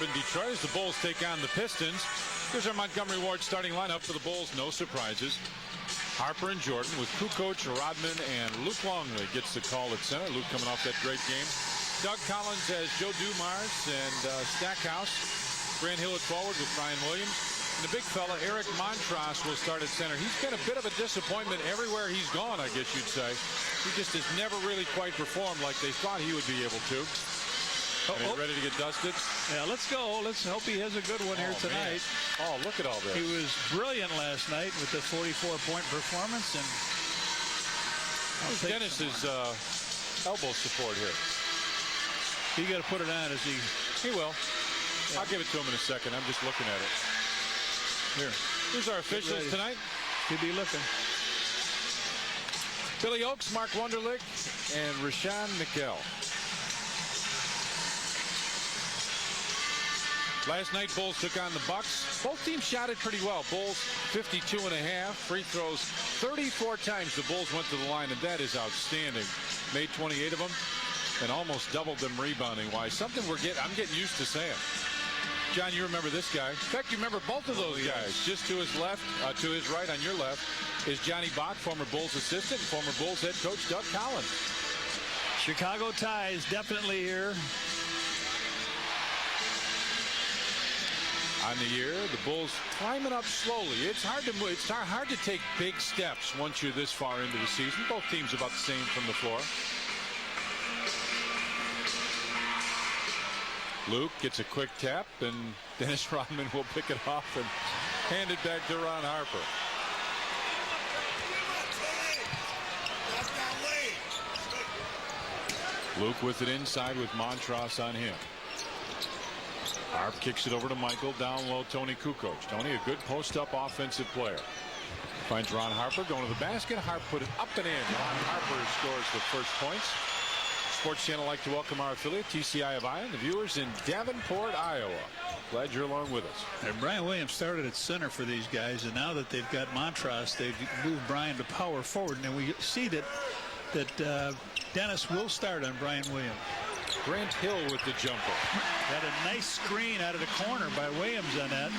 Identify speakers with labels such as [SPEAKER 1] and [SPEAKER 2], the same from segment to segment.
[SPEAKER 1] In Detroit as the Bulls take on the Pistons. Here's our Montgomery Ward starting lineup for the Bulls. No surprises. Harper and Jordan with Kukoc, Rodman, and Luke Longley gets the call at center. Luke coming off that great game. Doug Collins has Joe Dumars and Stackhouse. Grant Hill at forward with Brian Williams. And the big fella, Eric Montross, will start at center. He's been a bit of a disappointment everywhere he's gone, I guess you'd say. He just has never really quite performed like they thought he would be able to. Ready to get dusted?
[SPEAKER 2] Yeah, let's go. Let's hope he has a good one here tonight.
[SPEAKER 1] Man. Oh, look at all this.
[SPEAKER 2] He was brilliant last night with the 44-point performance. And
[SPEAKER 1] Dennis's elbow support here.
[SPEAKER 2] He got to put it on as he.
[SPEAKER 1] He will. Yeah. I'll give it to him in a second. I'm just looking at it. Here. Here's our officials tonight.
[SPEAKER 2] He'll be looking.
[SPEAKER 1] Billy Oakes, Mark Wunderlich, and Rashawn Nickel. Last night, Bulls took on the Bucks. Both teams shot it pretty well. Bulls 52.5 free throws 34 times. The Bulls went to the line, and that is outstanding. Made 28 of them, and almost doubled them rebounding wise. Something I'm getting used to saying. John, you remember this guy? In fact, you remember both of those guys. Just to his left, to his right, on your left, is Johnny Bach, former Bulls assistant, former Bulls head coach Doug Collins.
[SPEAKER 2] Chicago ties definitely here.
[SPEAKER 1] On the year, the Bulls climbing up slowly. It's hard to move. It's hard to take big steps once you're this far into the season. Both teams about the same from the floor. Luke gets a quick tap, and Dennis Rodman will pick it off and hand it back to Ron Harper. Luke with it inside with Montross on him. Harp kicks it over to Michael. Down low, Tony Kukoc. Tony, a good post-up offensive player. Finds Ron Harper going to the basket. Harp put it up and in. Ron Harper scores the first points. Sports Channel like to welcome our affiliate, TCI of Iowa, the viewers in Davenport, Iowa. Glad you're along with us.
[SPEAKER 2] And Brian Williams started at center for these guys, and now that they've got Montross, they've moved Brian to power forward. And we see that Dennis will start on Brian Williams.
[SPEAKER 1] Grant Hill with the jumper.
[SPEAKER 2] Got a nice screen out of the corner by Williams on that.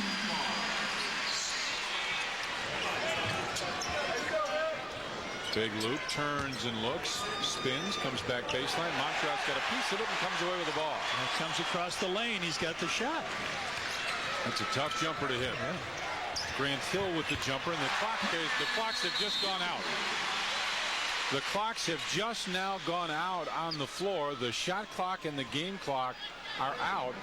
[SPEAKER 1] Big Luke turns and looks, spins, comes back baseline. Montross got a piece of it and comes away with the ball.
[SPEAKER 2] And it comes across the lane. He's got the shot.
[SPEAKER 1] That's a tough jumper to hit.
[SPEAKER 2] Yeah.
[SPEAKER 1] Grant Hill with the jumper, and the clocks have just gone out. The clocks have just now gone out on the floor. The shot clock and the game clock are out.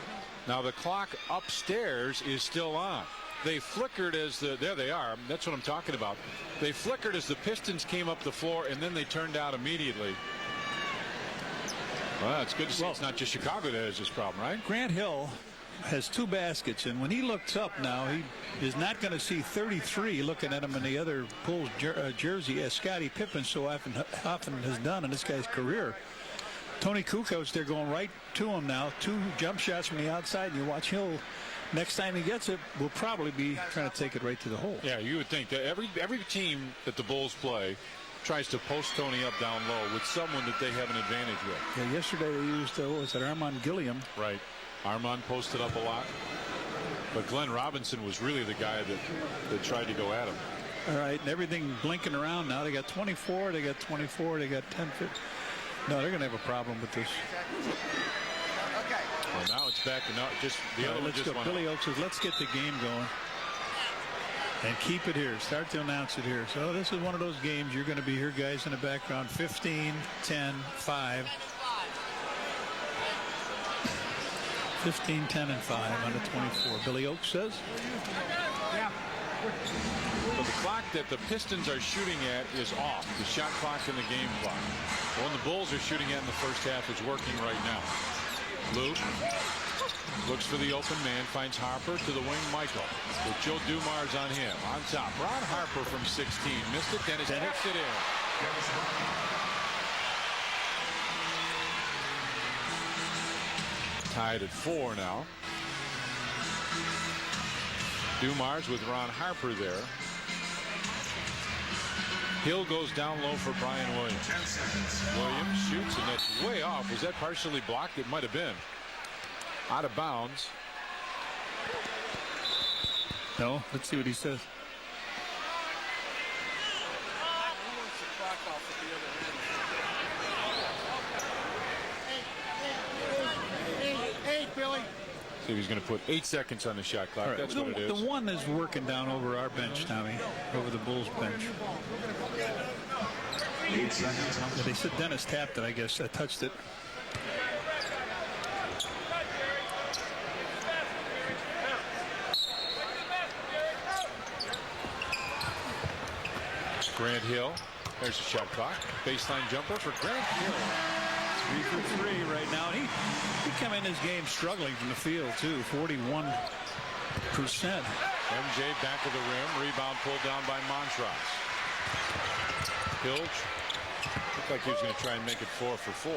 [SPEAKER 1] Now the clock upstairs is still on. They flickered as there they are. That's what I'm talking about. They flickered as the Pistons came up the floor, and then they turned out immediately. Well, it's good to see it's not just Chicago that has this problem, right?
[SPEAKER 2] Grant Hill has 2 baskets, and when he looks up now, he is not going to see 33 looking at him in the other Bulls jersey, as Scottie Pippen so often has done in this guy's career. Tony Kukoc, they're going right to him now. 2 jump shots from the outside, and you watch Hill. Next time he gets it, will probably be trying to take it right to the hole.
[SPEAKER 1] Yeah, you would think that every team that the Bulls play tries to post Tony up down low with someone that they have an advantage with.
[SPEAKER 2] Yeah, yesterday they used Armand Gilliam.
[SPEAKER 1] Right. Armand posted up a lot. But Glenn Robinson was really the guy that tried to go at him.
[SPEAKER 2] All right, and everything blinking around now. They got 24, they got 24, they got 10, 15. No, they're going to have a problem with this.
[SPEAKER 1] Well, now it's back. No, just the other one just went.
[SPEAKER 2] Billy Oakes says, let's get the game going. And keep it here. Start to announce it here. So this is one of those games you're going to be here, guys, in the background. 15, 10, 5. 15, 10, and 5 on the 24. Billy Oakes says.
[SPEAKER 1] Yeah. So the clock that the Pistons are shooting at is off. The shot clock and the game clock. The one the Bulls are shooting at in the first half is working right now. Luke looks for the open man, finds Harper to the wing. Michael with Joe Dumars on him. On top, Ron Harper from 16. Missed it. Dennis taps it in. Tied at 4 now. Dumars with Ron Harper there. Hill goes down low for Brian Williams. Williams shoots, and that's way off. Was that partially blocked? It might have been. Out of bounds.
[SPEAKER 2] No, let's see what he says.
[SPEAKER 3] Hey, Billy.
[SPEAKER 1] See if he's going to put 8 seconds on the shot clock.
[SPEAKER 2] Right.
[SPEAKER 1] That's what it is.
[SPEAKER 2] The one is working down over our bench, Tommy, over the Bulls bench.
[SPEAKER 4] 8 seconds.
[SPEAKER 2] They said Dennis tapped it, I guess. I touched it.
[SPEAKER 1] Grant Hill. There's a shot clock. Baseline jumper for Grant Hill.
[SPEAKER 2] 3 for 3 right now. And he come in this game struggling from the field, too. 41%.
[SPEAKER 1] MJ back of the rim. Rebound pulled down by Montrose. Hill looked like he was going to try and make it 4 for 4.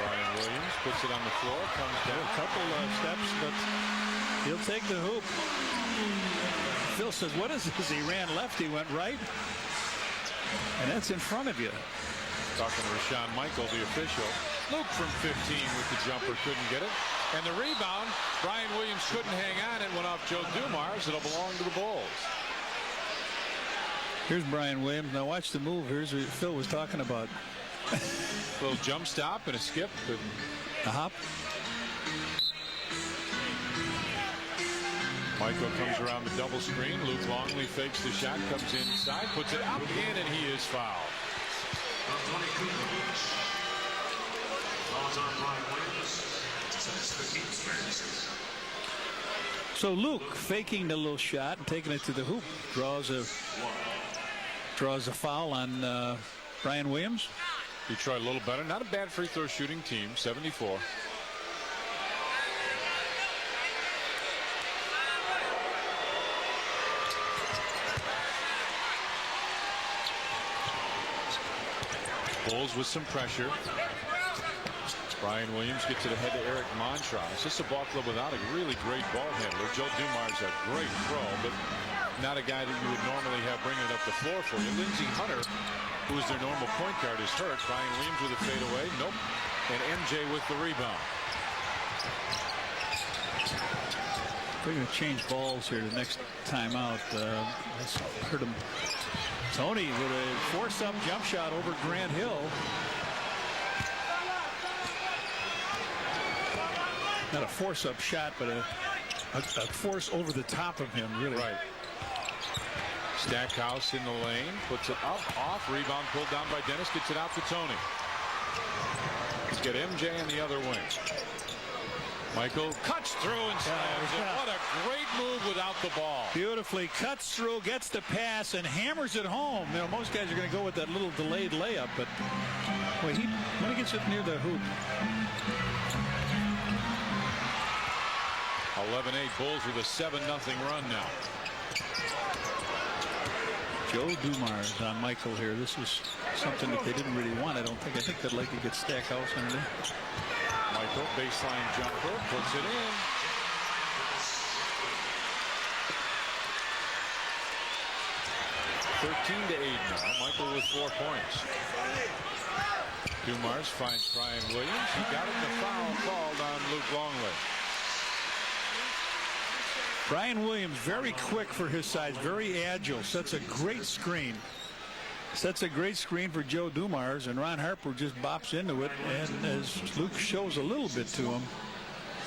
[SPEAKER 1] Brian Williams puts it on the floor. Comes down.
[SPEAKER 2] A couple steps, but he'll take the hoop. Phil says, what is this? He ran left, he went right. And that's in front of you.
[SPEAKER 1] Talking to Rashawn Michael, the official. Luke from 15 with the jumper, couldn't get it. And the rebound, Brian Williams couldn't hang on. It went off Joe Dumars. It'll belong to the Bulls.
[SPEAKER 2] Here's Brian Williams. Now watch the move. Here's what Phil was talking about.
[SPEAKER 1] Little jump stop and a skip. And
[SPEAKER 2] a hop.
[SPEAKER 1] Michael comes around the double screen. Luke Longley fakes the shot, comes inside, puts it up in, and he is fouled.
[SPEAKER 2] So Luke faking the little shot and taking it to the hoop draws a foul on Brian Williams.
[SPEAKER 1] Detroit a little better. Not a bad free throw shooting team. 74. Bulls with some pressure. Brian Williams gets it ahead to Eric Montrose. This is a ball club without a really great ball handler. Joe Dumars a great pro, but not a guy that you would normally have bringing it up the floor for you. Lindsey Hunter, who is their normal point guard, is hurt. Brian Williams with a fadeaway. Nope. And MJ with the rebound.
[SPEAKER 2] We're going to change balls here the next time out. I heard him. Tony with a force-up jump shot over Grant Hill. Not a force-up shot, but a force over the top of him, really.
[SPEAKER 1] Right. Stackhouse in the lane, puts it up, off, rebound pulled down by Dennis, gets it out to Tony. Let's get MJ in the other wing. Michael cuts through and slams it. What a great move without the ball.
[SPEAKER 2] Beautifully cuts through, gets the pass, and hammers it home. You know, most guys are going to go with that little delayed layup, but boy, when he gets it near the hoop.
[SPEAKER 1] 11-8 Bulls with a 7-0 run now.
[SPEAKER 2] Joe Dumars on Michael here. This is something that they didn't really want, I don't think. I think they'd like to get Stackhouse underneath.
[SPEAKER 1] Michael, baseline jumper, puts it in. (13-8) now. Michael with 4 points. Dumars finds Brian Williams. He got it. The foul called on Luke Longley.
[SPEAKER 2] Brian Williams, very quick for his size, very agile, sets a great screen. Sets a great screen for Joe Dumars, and Ron Harper just bops into it, and as Luke shows a little bit to him,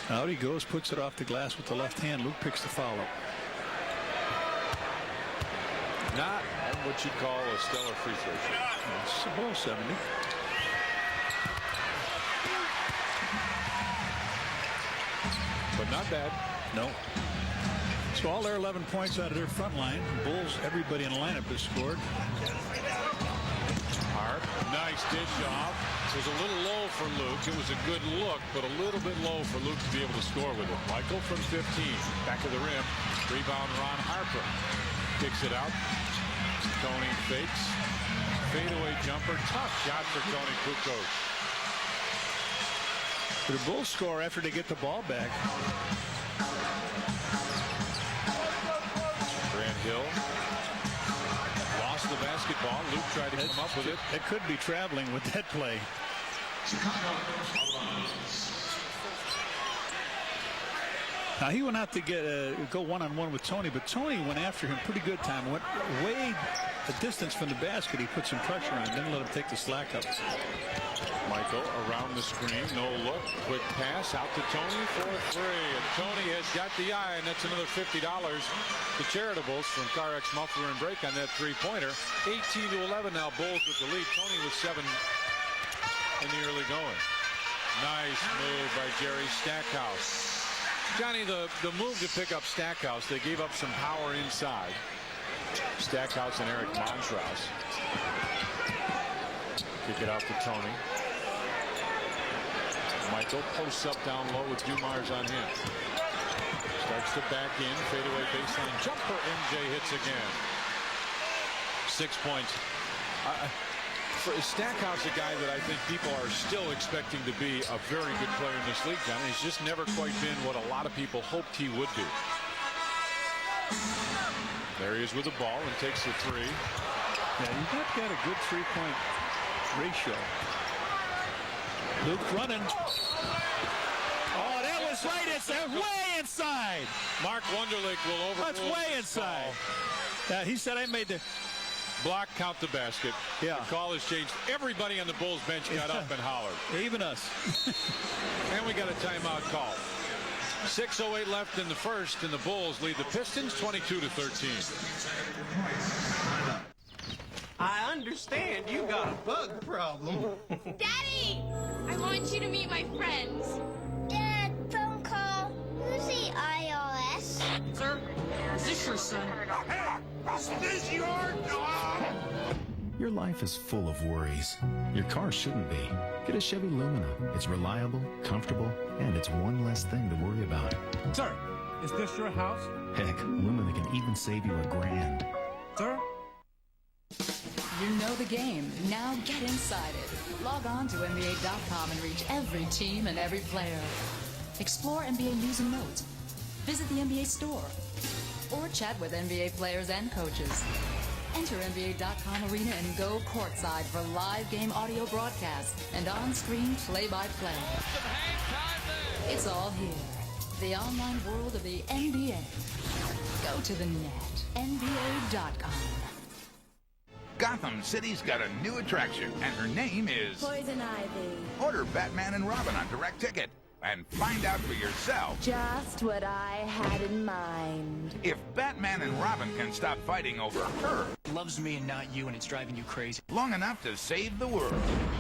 [SPEAKER 2] out he goes, puts it off the glass with the left hand. Luke picks the foul up.
[SPEAKER 1] Not what you'd call a stellar free throw shot.
[SPEAKER 2] It's below 70.
[SPEAKER 1] But not bad.
[SPEAKER 2] No. So all their 11 points out of their front line. Bulls, everybody in the lineup has scored.
[SPEAKER 1] Hart, nice dish off. It was a little low for Luke. It was a good look, but a little bit low for Luke to be able to score with it. Michael from 15, back of the rim. Rebound, Ron Harper. Kicks it out. Tony fakes. Fadeaway jumper. Tough shot for Tony Kukoc.
[SPEAKER 2] The Bulls score after they get the ball back.
[SPEAKER 1] Grant Hill lost the basketball. Luke tried to come up with it.
[SPEAKER 2] It could be traveling with that play. Now he went out to go one-on-one with Tony, but Tony went after him pretty good time. Went way a distance from the basket. He put some pressure on him, didn't let him take the slack up.
[SPEAKER 1] Michael around the screen, no look, quick pass out to Tony for 3, and Tony has got the eye, and that's another $50 to charitables from CarX Muffler and Brake on that three-pointer. 18-11 now, Bulls with the lead. Tony with 7 in the early going. Nice move by Jerry Stackhouse. Johnny, the move to pick up Stackhouse, they gave up some power inside. Stackhouse and Eric Montross. Kick it out to Tony. Michael posts up down low with Dumars on him. Starts to back in, fadeaway baseline jumper. MJ hits again. 6 points. Stackhouse, a guy that I think people are still expecting to be a very good player in this league, John. He's just never quite been what a lot of people hoped he would be. There he is with the ball and takes the 3.
[SPEAKER 2] Yeah, you've not got a good three-point ratio. Luke running. Oh, that was right. It's way inside.
[SPEAKER 1] Mark Wunderlich will overrule.
[SPEAKER 2] That's way inside. He said I made the
[SPEAKER 1] block, count the basket.
[SPEAKER 2] Yeah.
[SPEAKER 1] The call has changed. Everybody on the Bulls bench got up and hollered.
[SPEAKER 2] Even us.
[SPEAKER 1] And we got a timeout call. 6:08 left in the first, and the Bulls lead the Pistons 22-13.
[SPEAKER 4] I understand you got a bug problem.
[SPEAKER 5] Daddy! I want you to meet my friends.
[SPEAKER 6] Dad, phone call. Who's the IRS?
[SPEAKER 4] Sir, is this your son?
[SPEAKER 3] Is this your dog?
[SPEAKER 7] Your life is full of worries. Your car shouldn't be. Get a Chevy Lumina. It's reliable, comfortable, and it's one less thing to worry about.
[SPEAKER 8] Sir, is this your house?
[SPEAKER 7] Heck, Lumina can even save you $1,000.
[SPEAKER 8] Sir?
[SPEAKER 9] You know the game. Now get inside it. Log on to NBA.com and reach every team and every player. Explore NBA news and notes. Visit the NBA store. Or chat with NBA players and coaches. Enter NBA.com arena and go courtside for live game audio broadcasts and on-screen play-by-play. It's all here. The online world of the NBA. Go to the net. NBA.com.
[SPEAKER 10] Gotham City's got a new attraction, and her name is
[SPEAKER 6] Poison Ivy.
[SPEAKER 10] Order Batman and Robin on Direct Ticket and find out for yourself
[SPEAKER 6] Just what I had in mind.
[SPEAKER 10] if Batman and Robin can stop fighting over her
[SPEAKER 4] Loves me and not you, and it's driving you crazy.
[SPEAKER 10] long enough to save the world.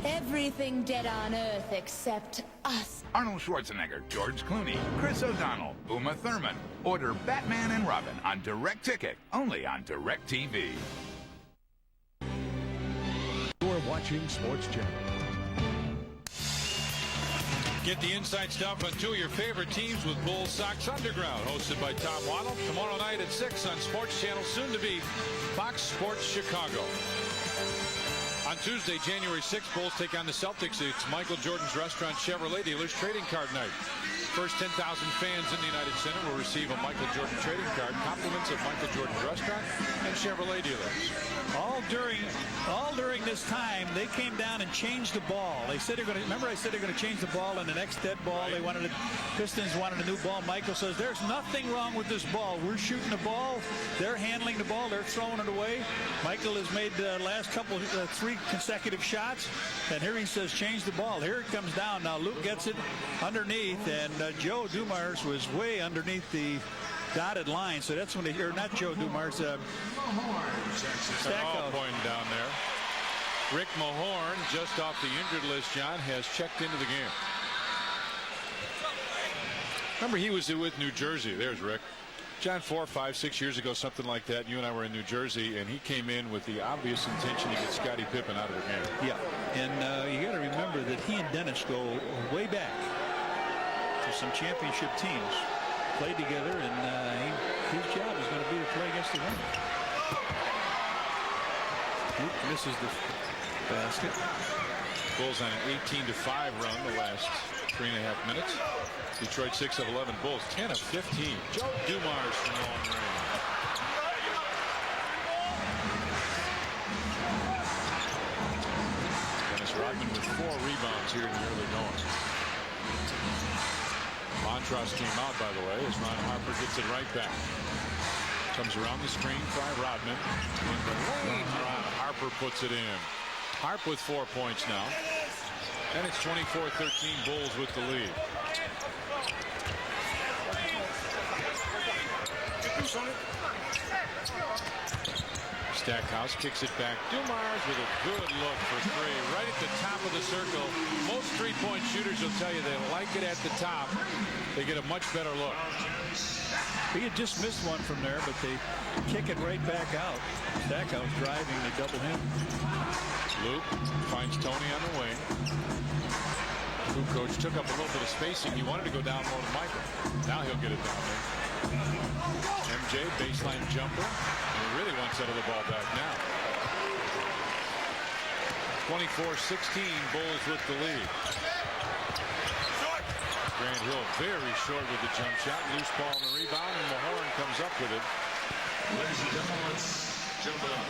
[SPEAKER 6] Everything dead on Earth except us.
[SPEAKER 10] Arnold Schwarzenegger, George Clooney, Chris O'Donnell, Uma Thurman. Order Batman and Robin on Direct Ticket, only on Direct TV.
[SPEAKER 8] You're watching Sports Channel.
[SPEAKER 1] Get the inside stuff on 2 of your favorite teams with Bulls Sox Underground, hosted by Tom Waddle. Tomorrow night at 6 on Sports Channel, soon to be Fox Sports Chicago. On Tuesday, January 6th, Bulls take on the Celtics. It's Michael Jordan's Restaurant Chevrolet Dealers Trading Card Night. First 10,000 fans in the United Center will receive a Michael Jordan trading card, compliments of Michael Jordan's Restaurant and Chevrolet Dealers.
[SPEAKER 2] All during this time, they came down and changed the ball. They said they're going to. Remember, I said they're going to change the ball, and the next dead ball,
[SPEAKER 1] Right.
[SPEAKER 2] they wanted Pistons wanted a new ball. Michael says there's nothing wrong with this ball. We're shooting the ball. They're handling the ball. They're throwing it away. Michael has made the last couple, 3 consecutive shots, and here he says change the ball. Here it comes down. Now Luke gets it underneath, and Joe Dumars was way underneath the dotted line, so that's when they, or not Joe Dumars,
[SPEAKER 1] They're all
[SPEAKER 2] Stackhouse.
[SPEAKER 1] pointing down there. Rick Mahorn, just off the injured list, John, has checked into the game. Remember, he was with New Jersey. There's Rick. John, 4, 5, 6 years ago, something like that, you and I were in New Jersey, and he came in with the obvious intention to get Scottie Pippen out of the game.
[SPEAKER 2] Yeah, and you got to remember that he and Dennis go way back to some championship teams, played together, and his job is going to be to play against the winner. Luke misses the basket.
[SPEAKER 1] Bulls on an 18-5 run the last 3.5 minutes. Detroit 6 of 11. Bulls 10 of 15. Joe Dumars from long range. Dennis Rodman with 4 rebounds here in the early going. Montross came out, by the way, as Ron Harper gets it right back. Comes around the screen by Rodman. In the lane, Ron Harper puts it in. Harp with 4 points now. And it's 24-13, Bulls with the lead. Stackhouse kicks it back. Dumars with a good look for three. Right at the top of the circle. Most three-point shooters will tell you they like it at the top. They get a much better look.
[SPEAKER 2] He had just missed one from there, but they kick it right back out. Stackhouse driving, they double him.
[SPEAKER 1] Luke finds Tony on the wing. Luke coach took up a little bit of spacing. He wanted to go down low to Michael. Now he'll get it down there. MJ baseline jumper. And he really wants out of the ball back now. 24-16, Bulls with the lead. Grant Hill very short with the jump shot. Loose ball and the rebound, and Mahorn comes up with it.
[SPEAKER 3] Ladies and gentlemen, let's jump it up.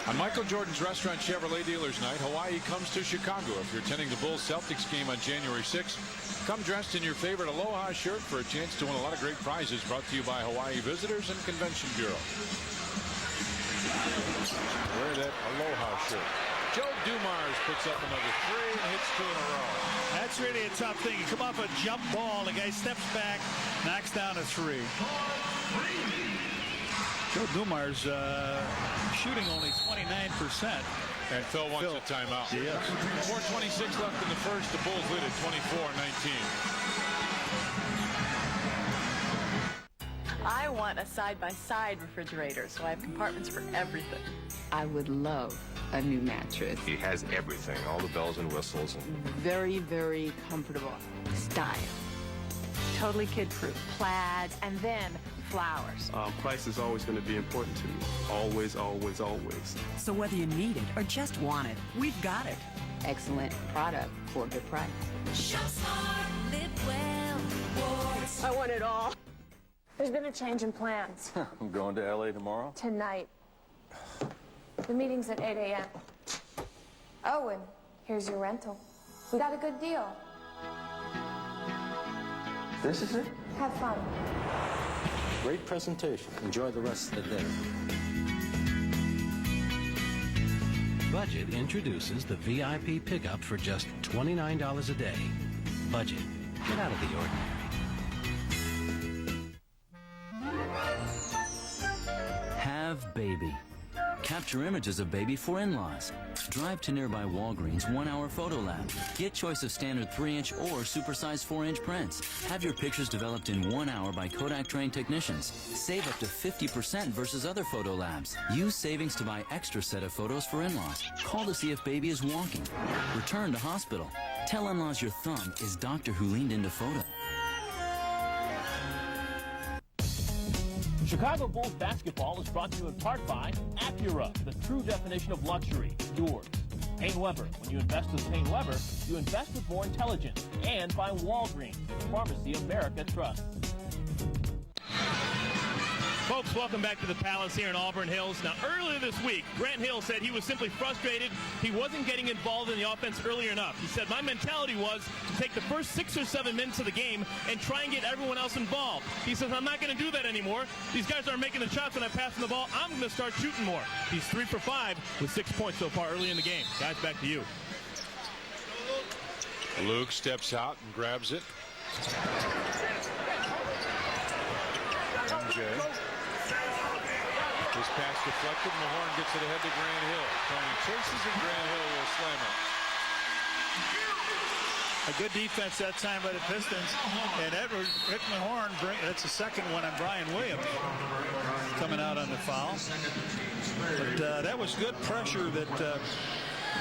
[SPEAKER 1] On Michael Jordan's Restaurant Chevrolet Dealers Night, Hawaii comes to Chicago. If you're attending the Bulls-Celtics game on January 6th, come dressed in your favorite Aloha shirt for a chance to win a lot of great prizes brought to you by Hawaii Visitors and Convention Bureau. Wear that Aloha shirt. Joe Dumars puts up another three and hits two in a row.
[SPEAKER 2] That's really a tough thing. You come off a jump ball, the guy steps back, knocks down a three. Joe Dumars shooting only 29%.
[SPEAKER 1] And Phil wants a timeout.
[SPEAKER 2] Yes.
[SPEAKER 1] 4:26 left in the first. The Bulls lead at 24-19.
[SPEAKER 11] I want a side-by-side refrigerator, so I have compartments for everything.
[SPEAKER 9] I would love a new mattress.
[SPEAKER 12] He has everything, all the bells and whistles.
[SPEAKER 11] Very, very comfortable.
[SPEAKER 9] Style.
[SPEAKER 11] Totally kid-proof. Plaids, and then flowers.
[SPEAKER 12] Price is always going to be important to me. Always, always, always.
[SPEAKER 13] So whether you need it or just want it, we've got it.
[SPEAKER 9] Excellent product for a good price.
[SPEAKER 6] Shop smart, live well, Wards.
[SPEAKER 11] I want it all. There's been a change in plans.
[SPEAKER 12] I'm going to LA tomorrow.
[SPEAKER 11] Tonight. The meeting's at 8 a.m.
[SPEAKER 6] Oh, and here's your rental. We got a good deal.
[SPEAKER 12] This is it?
[SPEAKER 6] Have fun.
[SPEAKER 14] Great presentation. Enjoy the rest of the day.
[SPEAKER 15] Budget introduces the VIP pickup for just $29 a day. Budget. Get out of the ordinary.
[SPEAKER 16] Have baby. Capture images of baby for in-laws. Drive to nearby Walgreens 1-hour photo lab. Get choice of standard 3-inch or supersized 4-inch prints. Have your pictures developed in 1 hour by Kodak-trained technicians. Save up to 50% versus other photo labs. Use savings to buy extra set of photos for in-laws. Call to see if baby is walking. Return to hospital. Tell in-laws your thumb is doctor who leaned into photo.
[SPEAKER 17] Chicago Bulls basketball is brought to you in part by Acura, the true definition of luxury, yours. Payne Weber. When you invest with Payne Weber, you invest with more intelligence. And by Walgreens, Pharmacy America Trust.
[SPEAKER 18] Folks, welcome back to the Palace here in Auburn Hills. Now, earlier this week, Grant Hill said he was simply frustrated. He wasn't getting involved in the offense early enough. He said, my mentality was to take the first 6 or 7 minutes of the game and try and get everyone else involved. He says, I'm not going to do that anymore. These guys aren't making the shots when I pass them the ball. I'm going to start shooting more. He's 3 for 5 with 6 points so far early in the game. Guys, back to you.
[SPEAKER 1] Luke steps out and grabs it. MJ. This pass deflected. Mahorn gets it ahead to Grant Hill. Tony chases and Grant Hill will slam it.
[SPEAKER 2] A good defense that time by the Pistons. And Rick Mahorn, that's the second one on Brian Williams coming out on the foul. But that was good pressure that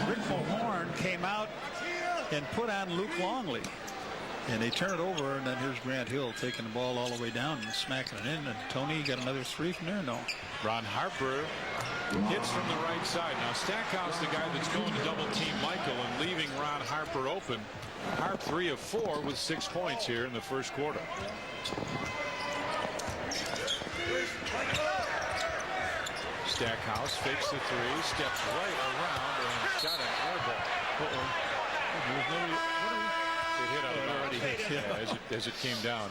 [SPEAKER 2] Rick Mahorn came out and put on Luke Longley. And they turn it over, and then here's Grant Hill taking the ball all the way down and smacking it in. And Tony got another 3 from there? No.
[SPEAKER 1] Ron Harper hits from the right side. Now Stackhouse, the guy that's going to double team Michael and leaving Ron Harper open. Harp 3 of 4 with 6 points here in the first quarter. Stackhouse fakes the 3, steps right around and got an air ball. It hit out of bounds.
[SPEAKER 2] already hit.
[SPEAKER 1] Yeah, as it came down.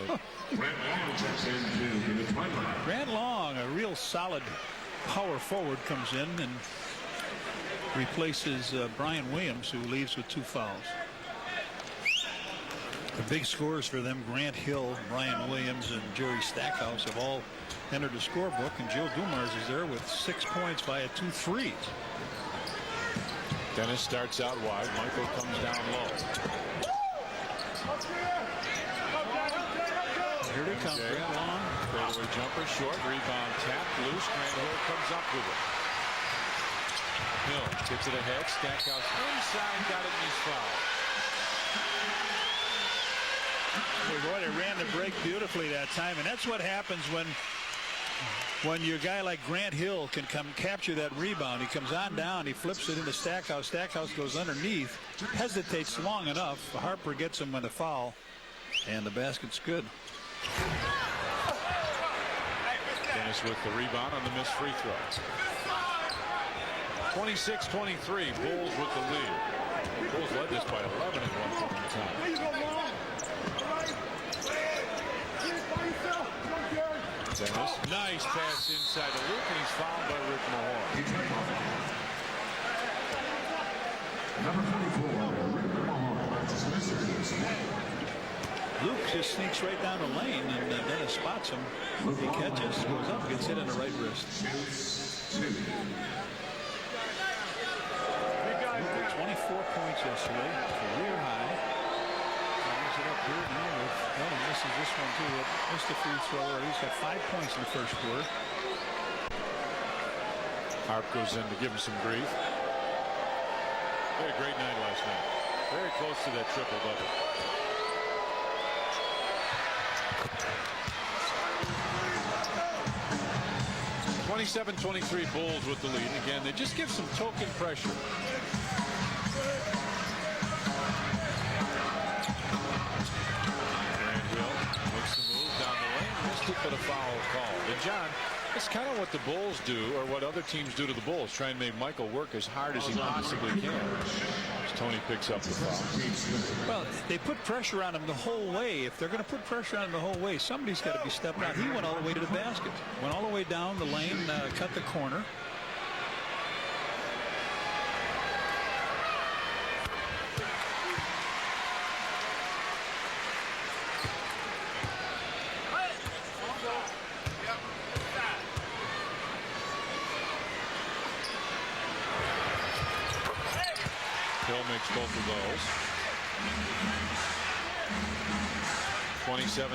[SPEAKER 2] Grant Long, a real solid power forward, comes in and replaces Brian Williams, who leaves with 2 fouls. The big scores for them, Grant Hill, Brian Williams, and Jerry Stackhouse have all entered the scorebook, and Joe Dumars is there with 6 points via 2 threes.
[SPEAKER 1] Dennis starts out wide. Michael comes down low.
[SPEAKER 2] Here they come. Grant Long.
[SPEAKER 1] Fadeaway jumper, short, rebound, tap, loose. Grant Hill comes up with it. Hill gets it ahead. Stackhouse inside, got it, and he's fouled.
[SPEAKER 2] Boy, they ran the break beautifully that time, and that's what happens when your guy like Grant Hill can come capture that rebound. He comes on down, he flips it into Stackhouse. Stackhouse goes underneath, hesitates long enough. Harper gets him with a foul, and the basket's good.
[SPEAKER 1] Dennis with the rebound on the missed free throw. 26-23, Bulls with the lead. Bulls led this by 11 at one point in time. Dennis, nice pass inside to Luke, and he's fouled by Rick Mahorn.
[SPEAKER 2] Luke just sneaks right down the lane, and Dennis spots him. He catches, goes up, gets hit on the right wrist. 24 points yesterday, career high. Brings it up here now with, well, he misses this one too. Missed a free throw. He's got 5 points in the first quarter.
[SPEAKER 1] Harp goes in to give him some grief. They had a great night last night. Very close to that triple-double. (27-23) Bulls with the lead. And again, they just give some token pressure. But a foul call. And John, it's kind of what the Bulls do, or what other teams do to the Bulls, try and make Michael work as hard as he possibly can. As Tony picks up the foul.
[SPEAKER 2] Well, they put pressure on him the whole way. If they're going to put pressure on him the whole way, somebody's got to be stepping out. He went all the way to the basket. Went all the way down the lane, cut the corner.
[SPEAKER 1] Hill makes both of those. 27-25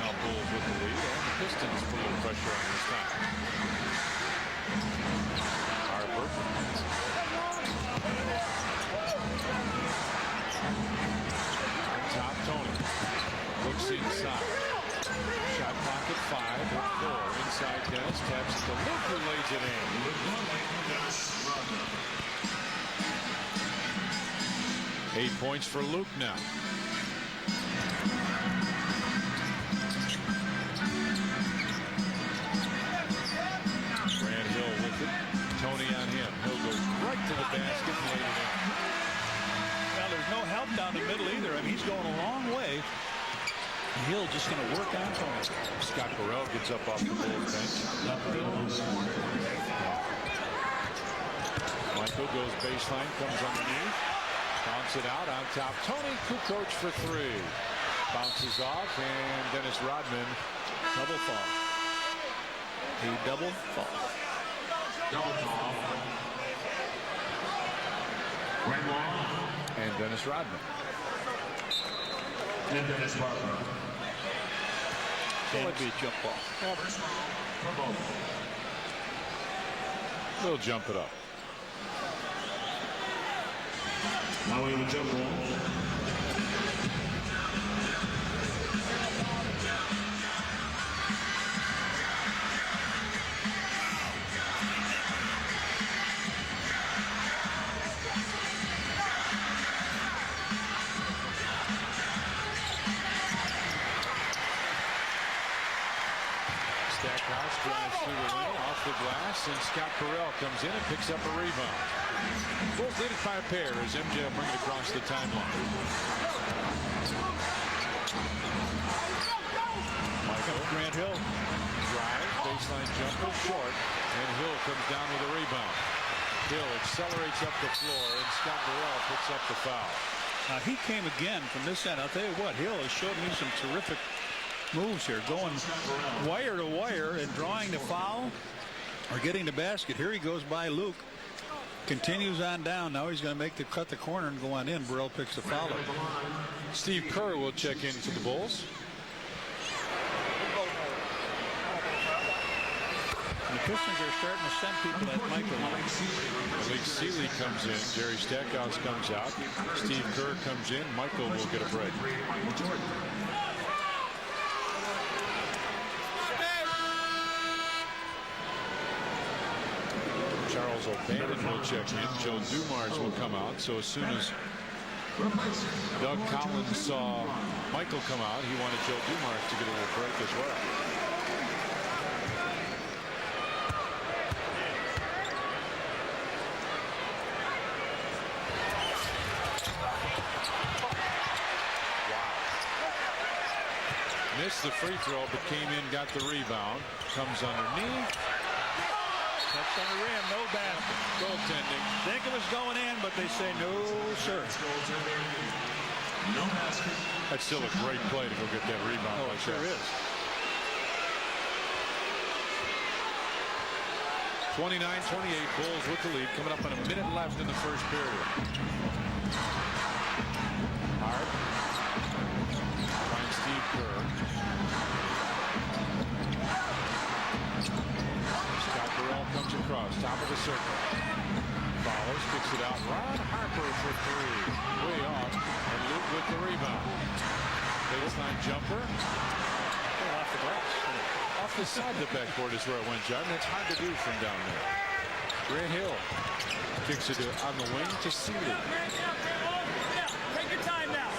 [SPEAKER 1] now, Bulls with the lead, and the Pistons put a little pressure on this time. Harper. Top Tony. Looks inside. Shot pocket 5 with 4. Inside Dennis, taps it to Luke, who lays it in. 8 points for Luke now. Grant Hill with it. Tony on him. Hill goes right to the basket and laid it in.
[SPEAKER 2] Well, there's no help down the middle either. I mean, he's going a long way. Hill just going to work on Tony.
[SPEAKER 1] Scott Burrell gets up off the Bulls bench. Michael goes baseline, comes underneath. Bounce it out on top. Tony Kukoc for 3. Bounces off, and Dennis Rodman
[SPEAKER 2] double fall. He double fall.
[SPEAKER 3] Double fall.
[SPEAKER 1] And Dennis Rodman.
[SPEAKER 3] And Dennis Rodman.
[SPEAKER 2] Can't be a jump ball.
[SPEAKER 1] We'll jump it up.
[SPEAKER 3] Now we will jump ball.
[SPEAKER 1] Stackhouse drives through the lane, off the glass, and Scott Burrell comes in and picks up a rebound. Bulls lead it by a pair as MJ will bring it across the timeline. Michael.
[SPEAKER 2] Grant Hill.
[SPEAKER 1] Drive, baseline jumper, short, and Hill comes down with a rebound. Hill accelerates up the floor, and Scott Burrell picks up the foul.
[SPEAKER 2] Now he came again from this end. I'll tell you what, Hill has showed me some terrific moves here, going wire to wire and drawing the foul or getting the basket. Here he goes by Luke. Continues on down. Now he's going to make the cut the corner and go on in. Burrell picks the foul up.
[SPEAKER 1] Steve Kerr will check in for the Bulls.
[SPEAKER 2] The Pistons are starting to send people at Michael.
[SPEAKER 1] Malik Sealy comes in. Jerry Stackhouse comes out. Steve Kerr comes in. Michael will get a break. Charles O'Bannon will check in. Joe Dumars will come out. So as soon as Doug Collins saw Michael come out, he wanted Joe Dumars to get a little break as well. Missed the free throw, but came in, got the rebound. Comes underneath.
[SPEAKER 2] That's on the rim, no basket.
[SPEAKER 1] Goaltending.
[SPEAKER 2] Think it was going in, but they say no, sir.
[SPEAKER 3] No basket.
[SPEAKER 1] That's still a great play to go get that rebound.
[SPEAKER 2] Oh, it sure is.
[SPEAKER 1] 29-28, Bulls with the lead. Coming up on a minute left in the first period. Hard. Finds Steve Kerr. Scott Burrell comes across, top of the circle. Follows, kicks it out. Ron Harper for three. Way off. And Luke with the rebound. Baseline jumper. Off the glass. Off the side of the backboard is where it went, John. That's hard to do from down there. Grant Hill kicks it on the wing to Sealy.
[SPEAKER 18] Take your time now.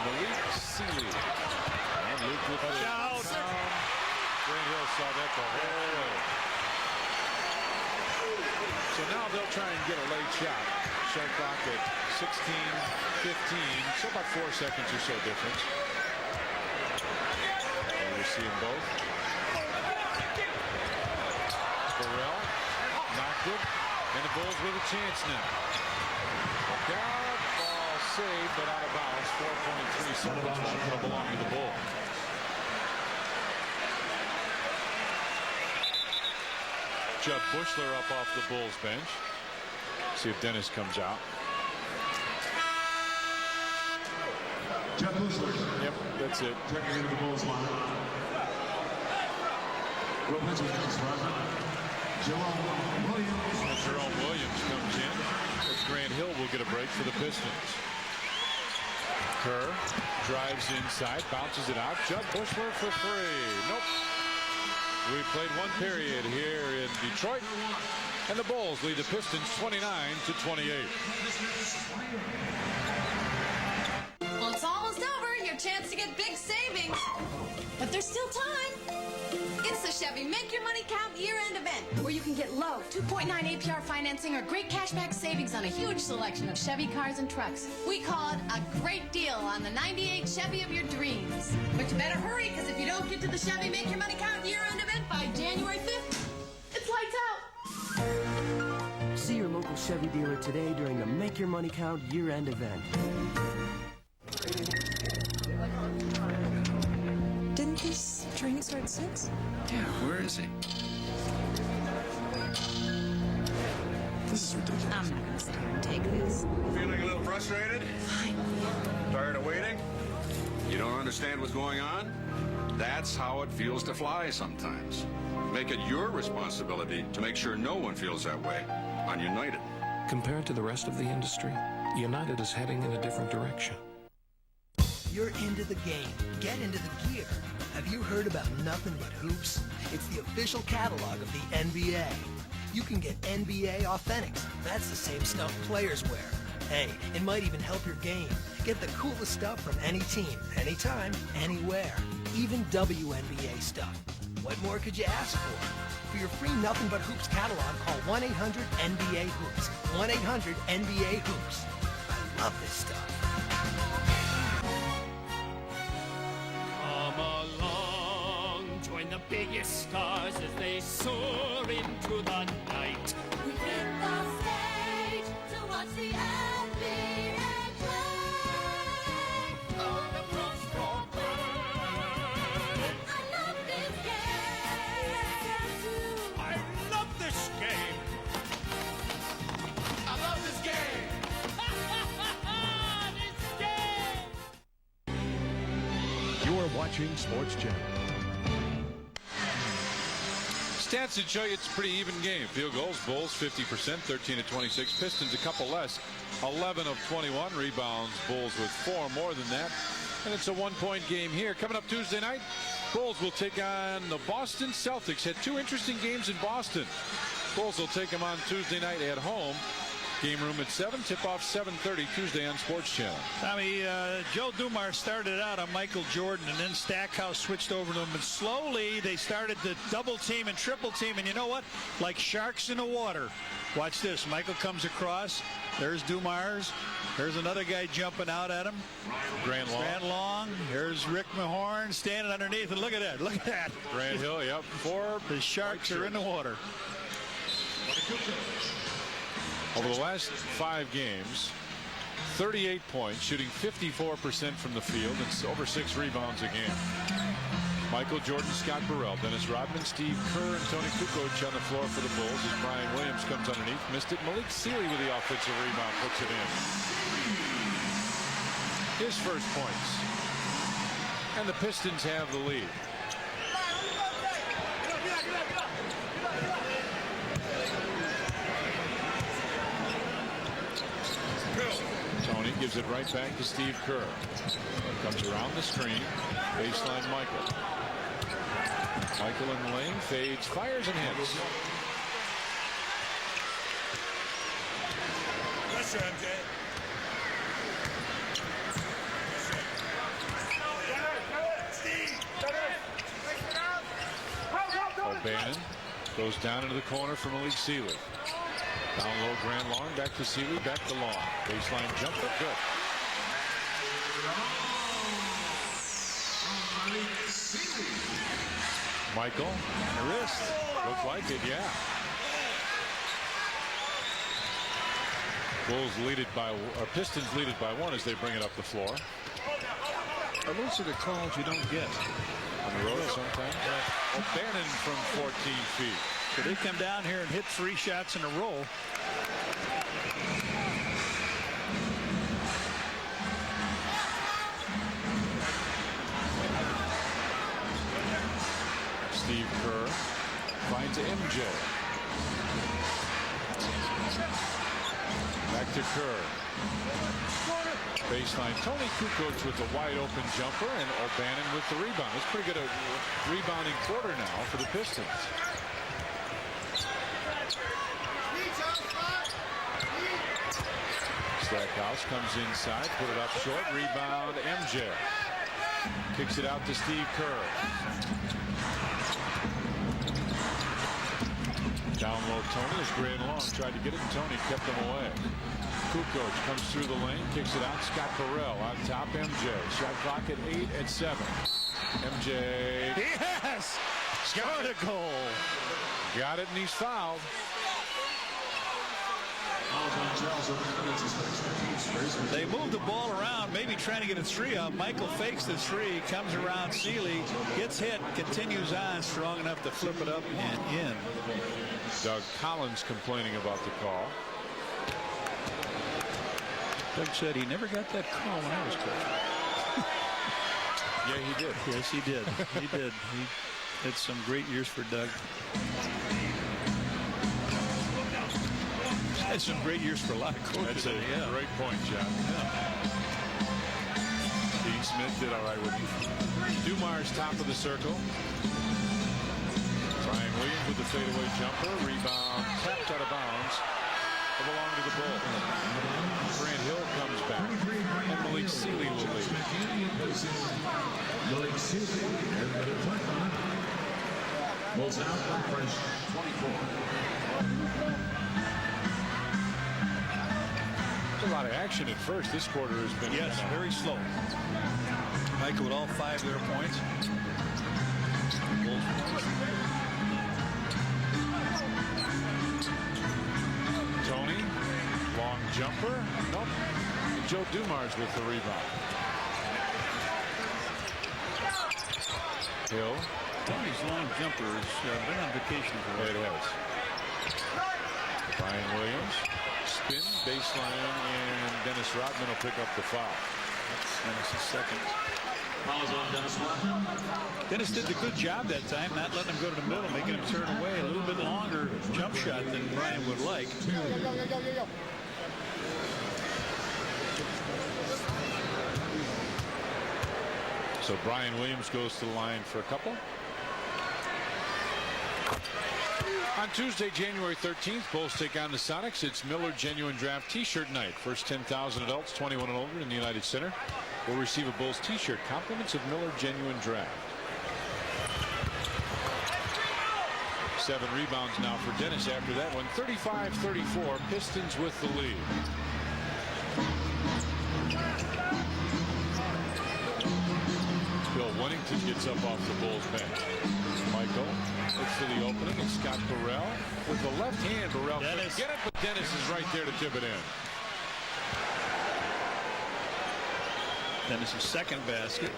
[SPEAKER 1] Malik Sealy. And Luke with the
[SPEAKER 2] out.
[SPEAKER 1] Grant Hill saw that the whole way. So now they'll try and get a late shot. Shot clock at 16-15. So about 4 seconds or so difference. And we'll see them both. Burrell knocked it. And the Bulls with a chance now. Look out. Ball saved, but out of bounds. 4.3 seconds. Will belong to the Bulls. Judd Bushler up off the Bulls bench. See if Dennis comes out.
[SPEAKER 3] Judd Bushler.
[SPEAKER 1] Yep, that's it.
[SPEAKER 3] Checking into the Bulls lineup. Will bench against Rodman. Jerome Williams.
[SPEAKER 1] And Jerome Williams comes in. As Grant Hill will get a break for the Pistons. Kerr drives inside, bounces it out. Judd Bushler for three. Nope. We played one period here in Detroit, and the Bulls lead the Pistons 29-28.
[SPEAKER 9] Well, it's almost over. Your chance to get big savings. But there's still time. It's the Chevy Make Your Money Count year-end event, where you can get low 2.9 APR financing or great cashback savings on a huge selection of Chevy cars and trucks. We call it a great deal on the 98 Chevy of your dreams. But you better hurry, because if you don't get to the Chevy Make Your Money Count year-end event by January 5th, it's lights out.
[SPEAKER 19] See your local Chevy dealer today during the Make Your Money Count year-end event.
[SPEAKER 20] Didn't this training start at 6?
[SPEAKER 12] Yeah, where is he? This is ridiculous.
[SPEAKER 20] I'm not going to sit here and take this.
[SPEAKER 21] Feeling a little frustrated? Tired of waiting? You don't understand what's going on? That's how it feels to fly sometimes. Make it your responsibility to make sure no one feels that way on United.
[SPEAKER 22] Compared to the rest of the industry, United is heading in a different direction.
[SPEAKER 23] You're into the game. Get into the gear. Have you heard about Nothing But Hoops? It's the official catalog of the NBA. You can get NBA Authentics. That's the same stuff players wear. Hey, it might even help your game. Get the coolest stuff from any team, anytime, anywhere. Even WNBA stuff. What more could you ask for? For your free Nothing But Hoops catalog, call 1-800-NBA-HOOPS. 1-800-NBA-HOOPS. I love this stuff.
[SPEAKER 4] biggest stars as they soar into the night.
[SPEAKER 5] We hit the stage to watch the NBA play. On the front floor burn. I love this game.
[SPEAKER 4] I love this game. I love this game. This game.
[SPEAKER 8] You are watching Sports Channel.
[SPEAKER 1] Stats that show you it's a pretty even game. Field goals, Bulls 50%, 13-26. Pistons a couple less, 11 of 21. Rebounds, Bulls with 4 more than that. And it's a one-point game here. Coming up Tuesday night, Bulls will take on the Boston Celtics. Had 2 interesting games in Boston. Bulls will take them on Tuesday night at home. Game room at 7, tip-off 7:30 Tuesday on Sports Channel.
[SPEAKER 2] Tommy, Joe Dumars started out on Michael Jordan, and then Stackhouse switched over to him, and slowly they started to double team and triple team, and you know what? Like sharks in the water. Watch this. Michael comes across. There's Dumars. There's another guy jumping out at him.
[SPEAKER 1] Grant Long.
[SPEAKER 2] Here's Rick Mahorn standing underneath, and look at that. Look at that.
[SPEAKER 1] Grant Hill, yep. 4.
[SPEAKER 2] The sharks are in the water.
[SPEAKER 1] Over the last 5 games, 38 points, shooting 54% from the field, and over 6 rebounds a game. Michael Jordan, Scott Burrell, Dennis Rodman, Steve Kerr, and Tony Kukoc on the floor for the Bulls as Brian Williams comes underneath. Missed it. Malik Sealy with the offensive rebound, puts it in. His first points. And the Pistons have the lead. Tony gives it right back to Steve Kerr. Comes around the screen. Baseline Michael. Michael in the lane. Fades, fires, and hits.
[SPEAKER 4] Pressure, MJ.
[SPEAKER 1] O'Bannon goes down into the corner for Malik Sealy. Down low, Grant Long, back to Sealy, back to Long. Baseline jumper, good. Michael, and the wrist. Looked like it, yeah. Bulls lead it by, or Pistons lead it by 1 as they bring it up the floor.
[SPEAKER 2] Those are the calls you don't get
[SPEAKER 1] on the road sometimes. O'Bannon from 14 feet.
[SPEAKER 2] So they come down here and hit 3 shots in a row.
[SPEAKER 1] Steve Kerr finds MJ. Back to Kerr. Baseline. Tony Kukoc with the wide open jumper and O'Bannon with the rebound. It's pretty good a rebounding quarter now for the Pistons. Stackhouse comes inside, put it up short, rebound MJ. Kicks it out to Steve Kerr. Down low Tony as Grant Long tried to get it and Tony kept him away. Kukoc comes through the lane, kicks it out. Scott Burrell on top. MJ. Shot clock at 8 at 7. MJ.
[SPEAKER 2] Yes! Scored a goal.
[SPEAKER 1] Got it and he's fouled.
[SPEAKER 2] They move the ball around, maybe trying to get a 3 up. Michael fakes the 3, comes around Sealy, gets hit, continues on, strong enough to flip it up and in.
[SPEAKER 1] Doug Collins complaining about the call.
[SPEAKER 2] Doug said he never got that call when I was coaching.
[SPEAKER 1] Yeah, he did.
[SPEAKER 2] Yes, he did. He did. He had some great years for Doug. Had some great years for a lot of coaches.
[SPEAKER 1] That's a great point, John. Yeah. Dean Smith did all right with him. Dumars top of the circle. Brian Williams with the fadeaway jumper. Rebound tapped out of bounds. Belong to the Bulls. Grant Hill comes back. And Malik Sealy will lead.
[SPEAKER 3] Malik Sealy and the deflection. Bulls out by French 24.
[SPEAKER 1] A lot of action at first. This quarter has been
[SPEAKER 2] very slow. Michael with all 5 of their points. Bulls
[SPEAKER 1] jumper. Nope. Joe Dumars with the rebound. Hill.
[SPEAKER 2] Tony's long jumper has been on vacation for a while.
[SPEAKER 1] It has. Brian Williams. Spin, baseline, and Dennis Rodman will pick up the foul.
[SPEAKER 2] That's Dennis's second. Dennis did a good job that time, not letting him go to the middle, making him turn away. A little bit longer jump shot than Brian would like.
[SPEAKER 1] So Brian Williams goes to the line for a couple. On Tuesday, January 13th, Bulls take on the Sonics. It's Miller Genuine Draft T-shirt night. First 10,000 adults 21 and older in the United Center will receive a Bulls T-shirt. Compliments of Miller Genuine Draft. 7 rebounds now for Dennis after that one. 35-34. Pistons with the lead. Bill Winnington gets up off the Bulls bench. Michael looks for the opening, and Scott Burrell with the left hand. Burrell couldn't get it, but Dennis is right there to tip it in.
[SPEAKER 2] Dennis's second basket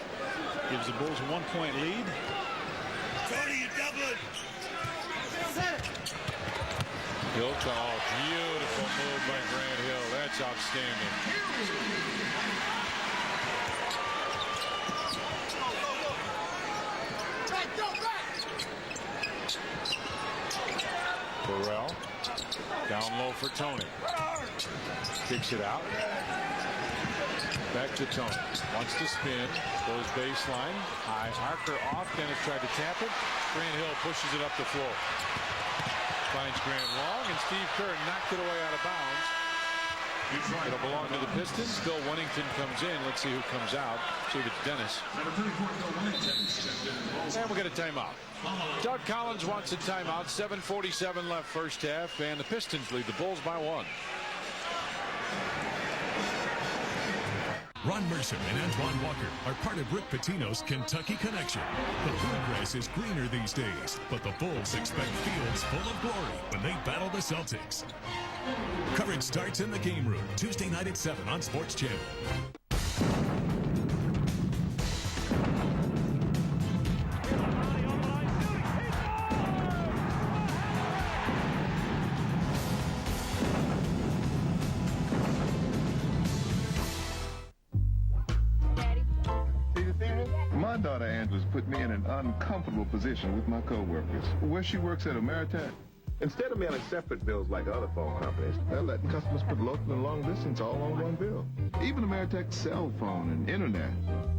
[SPEAKER 2] gives the Bulls a 1-point lead.
[SPEAKER 5] Tony, you Dublin.
[SPEAKER 1] Hill, oh, beautiful move by Grant Hill. That's outstanding. Burrell down low for Tony. Kicks it out. Back to Tony. Wants to spin. Goes baseline. High. Harker off. Dennis tried to tap it. Grant Hill pushes it up the floor. Finds Grant long, and Steve Kerr knocked it away out of bounds. It'll belong to the Pistons. Bill Winnington comes in. Let's see who comes out. See if it's Dennis. And we'll get a timeout. Doug Collins wants a timeout. 7:47 left first half, and the Pistons lead the Bulls by 1.
[SPEAKER 7] Ron Mercer and Antoine Walker are part of Rick Pitino's Kentucky Connection. The bluegrass is greener these days, but the Bulls expect fields full of glory when they battle the Celtics. Coverage starts in the game room Tuesday night at 7 on Sports Channel.
[SPEAKER 10] My daughter Angela's put me in an uncomfortable position with my co-workers. Where she works at Ameritech, instead of mailing separate bills like other phone companies, they're letting customers put local and long distance all on one bill. Even Ameritech's cell phone and internet.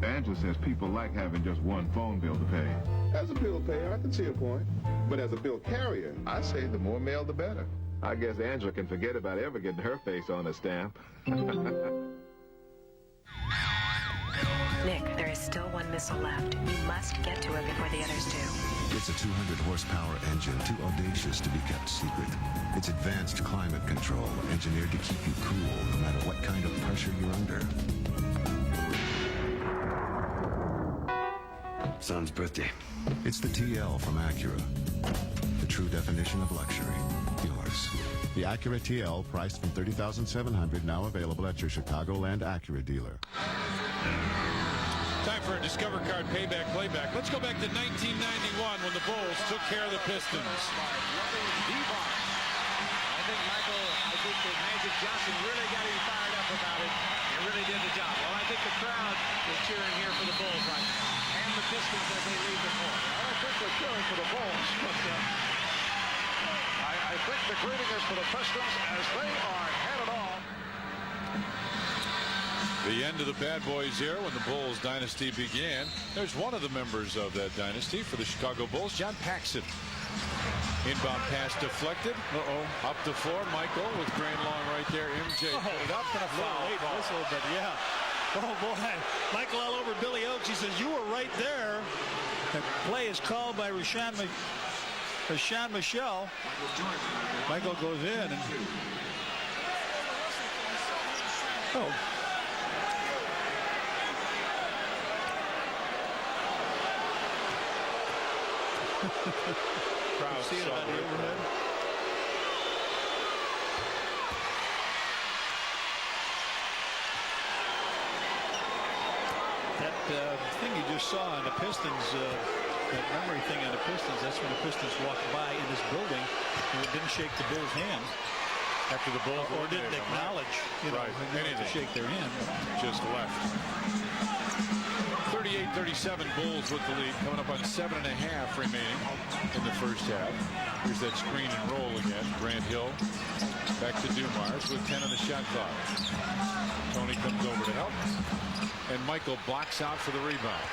[SPEAKER 10] Angela says people like having just one phone bill to pay. As a bill payer, I can see a point. But as a bill carrier, I say the more mail, the better. I guess Angela can forget about ever getting her face on a stamp.
[SPEAKER 20] Nick, there is still one missile left. You must get to it before the others do.
[SPEAKER 13] It's a 200-horsepower engine, too audacious to be kept secret. It's advanced climate control, engineered to keep you cool no matter what kind of pressure you're under. Son's birthday. It's the TL from Acura. The true definition of luxury. Yours. The Acura TL, priced from $30,700, now available at your Chicagoland Acura dealer.
[SPEAKER 1] Time for a Discover Card payback playback. Let's go back to 1991 when the Bulls took care of the Pistons.
[SPEAKER 24] I think that Magic Johnson really got him fired up about it and really did the job. Well, I think the crowd is cheering here for the Bulls right now. And the Pistons as they leave the court.
[SPEAKER 10] I don't think they're cheering for the Bulls, but I think the greeting is for the Pistons as they are headed off.
[SPEAKER 1] The end of the Bad Boys era when the Bulls dynasty began. There's one of the members of that dynasty for the Chicago Bulls, John Paxson. Inbound pass deflected. Up the floor. Michael with Grant Long right there. MJ put it up and a foul.
[SPEAKER 2] Late whistle, but yeah. Oh boy, Michael all over Billy Oakes. He says you were right there. The play is called by Rashawn Michelle. Michael goes in and
[SPEAKER 1] Crowd
[SPEAKER 2] see it on the overhead. That thing you just saw on the Pistons, that memory thing on the Pistons, that's when the Pistons walked by in this building and it didn't shake the Bulls' hand.
[SPEAKER 1] After the Bulls
[SPEAKER 2] or didn't acknowledge, anything to shake their hand.
[SPEAKER 1] Just left. 38-37 Bulls with the lead, coming up on 7.5 remaining in the first half. Here's that screen and roll again. Grant Hill back to Dumars with 10 on the shot clock. Tony comes over to help, and Michael blocks out for the rebound.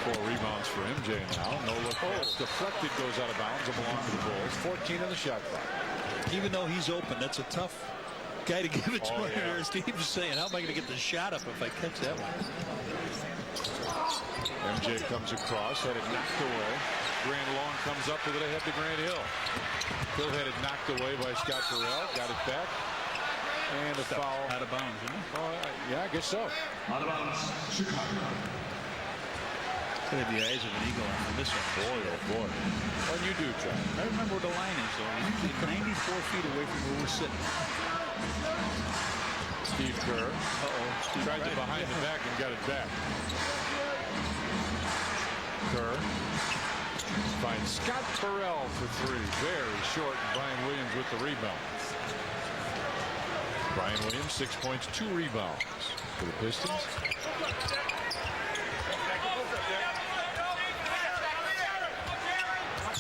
[SPEAKER 1] Four rebounds for MJ now. No look pass. Deflected, goes out of bounds and belongs to the Bulls. 14 on the shot clock.
[SPEAKER 2] Even though he's open, that's a tough guy to give it to. Yeah. Steve's saying, how am I going to get the shot up if I catch that one?
[SPEAKER 1] MJ comes across, had it knocked away. Grant Long comes up with it ahead to Grant Hill. Hill had it knocked away by Scott Burrell. Got it back. And a foul.
[SPEAKER 2] Out of bounds, isn't it?
[SPEAKER 1] Oh, yeah, I guess so.
[SPEAKER 3] Out of bounds, Chicago.
[SPEAKER 2] Could have the eyes of an eagle on this one.
[SPEAKER 1] Boy, oh boy. What you do, John?
[SPEAKER 2] I remember where the line is, though. We're usually 94 feet away from where we're sitting.
[SPEAKER 1] Steve Kerr. Tried to behind the back and got it back. Kerr finds Scott Burrell for three. Very short. Brian Williams with the rebound. Brian Williams, 6 points, 2 rebounds for the Pistons.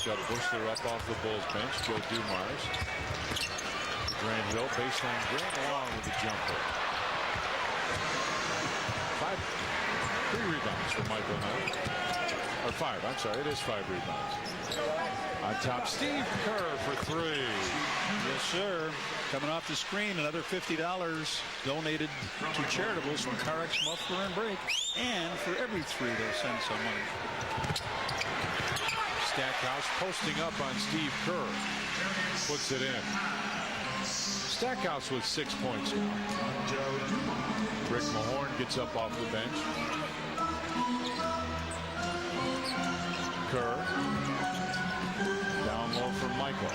[SPEAKER 1] Got Bushler up off the Bulls bench. Joe Dumars. Grant Hill, baseline. Grant Long with the jumper. 3 rebounds for Michael Hill. Or 5, I'm sorry, it is 5 rebounds. On top, Steve Kerr for 3.
[SPEAKER 2] Yes, sir. Coming off the screen, another $50 donated to charitables from Carex Muffler and Brake. And for every 3, they'll send some money.
[SPEAKER 1] Stackhouse posting up on Steve Kerr. Puts it in. Stackhouse with 6 points now. Rick Mahorn gets up off the bench. Kerr. Down low for Michael.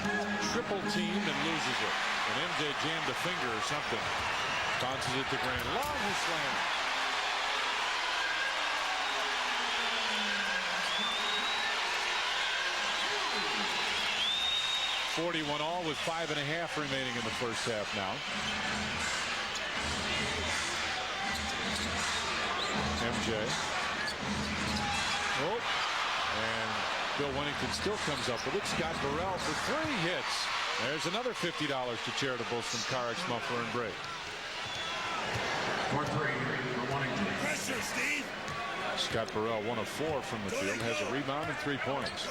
[SPEAKER 1] Triple teamed and loses it. And MJ jammed a finger or something. Bounces it to Grant. Long who slams. .41 all with 5.5 remaining in the first half now. MJ. Oh. And Bill Wennington still comes up with it. Scott Burrell for 3 hits. There's another $50 to charitables from Carex Muffler and Brake.
[SPEAKER 3] Pressure, Steve.
[SPEAKER 1] Scott Burrell, 1 of 4 from the field, has a rebound and 3 points.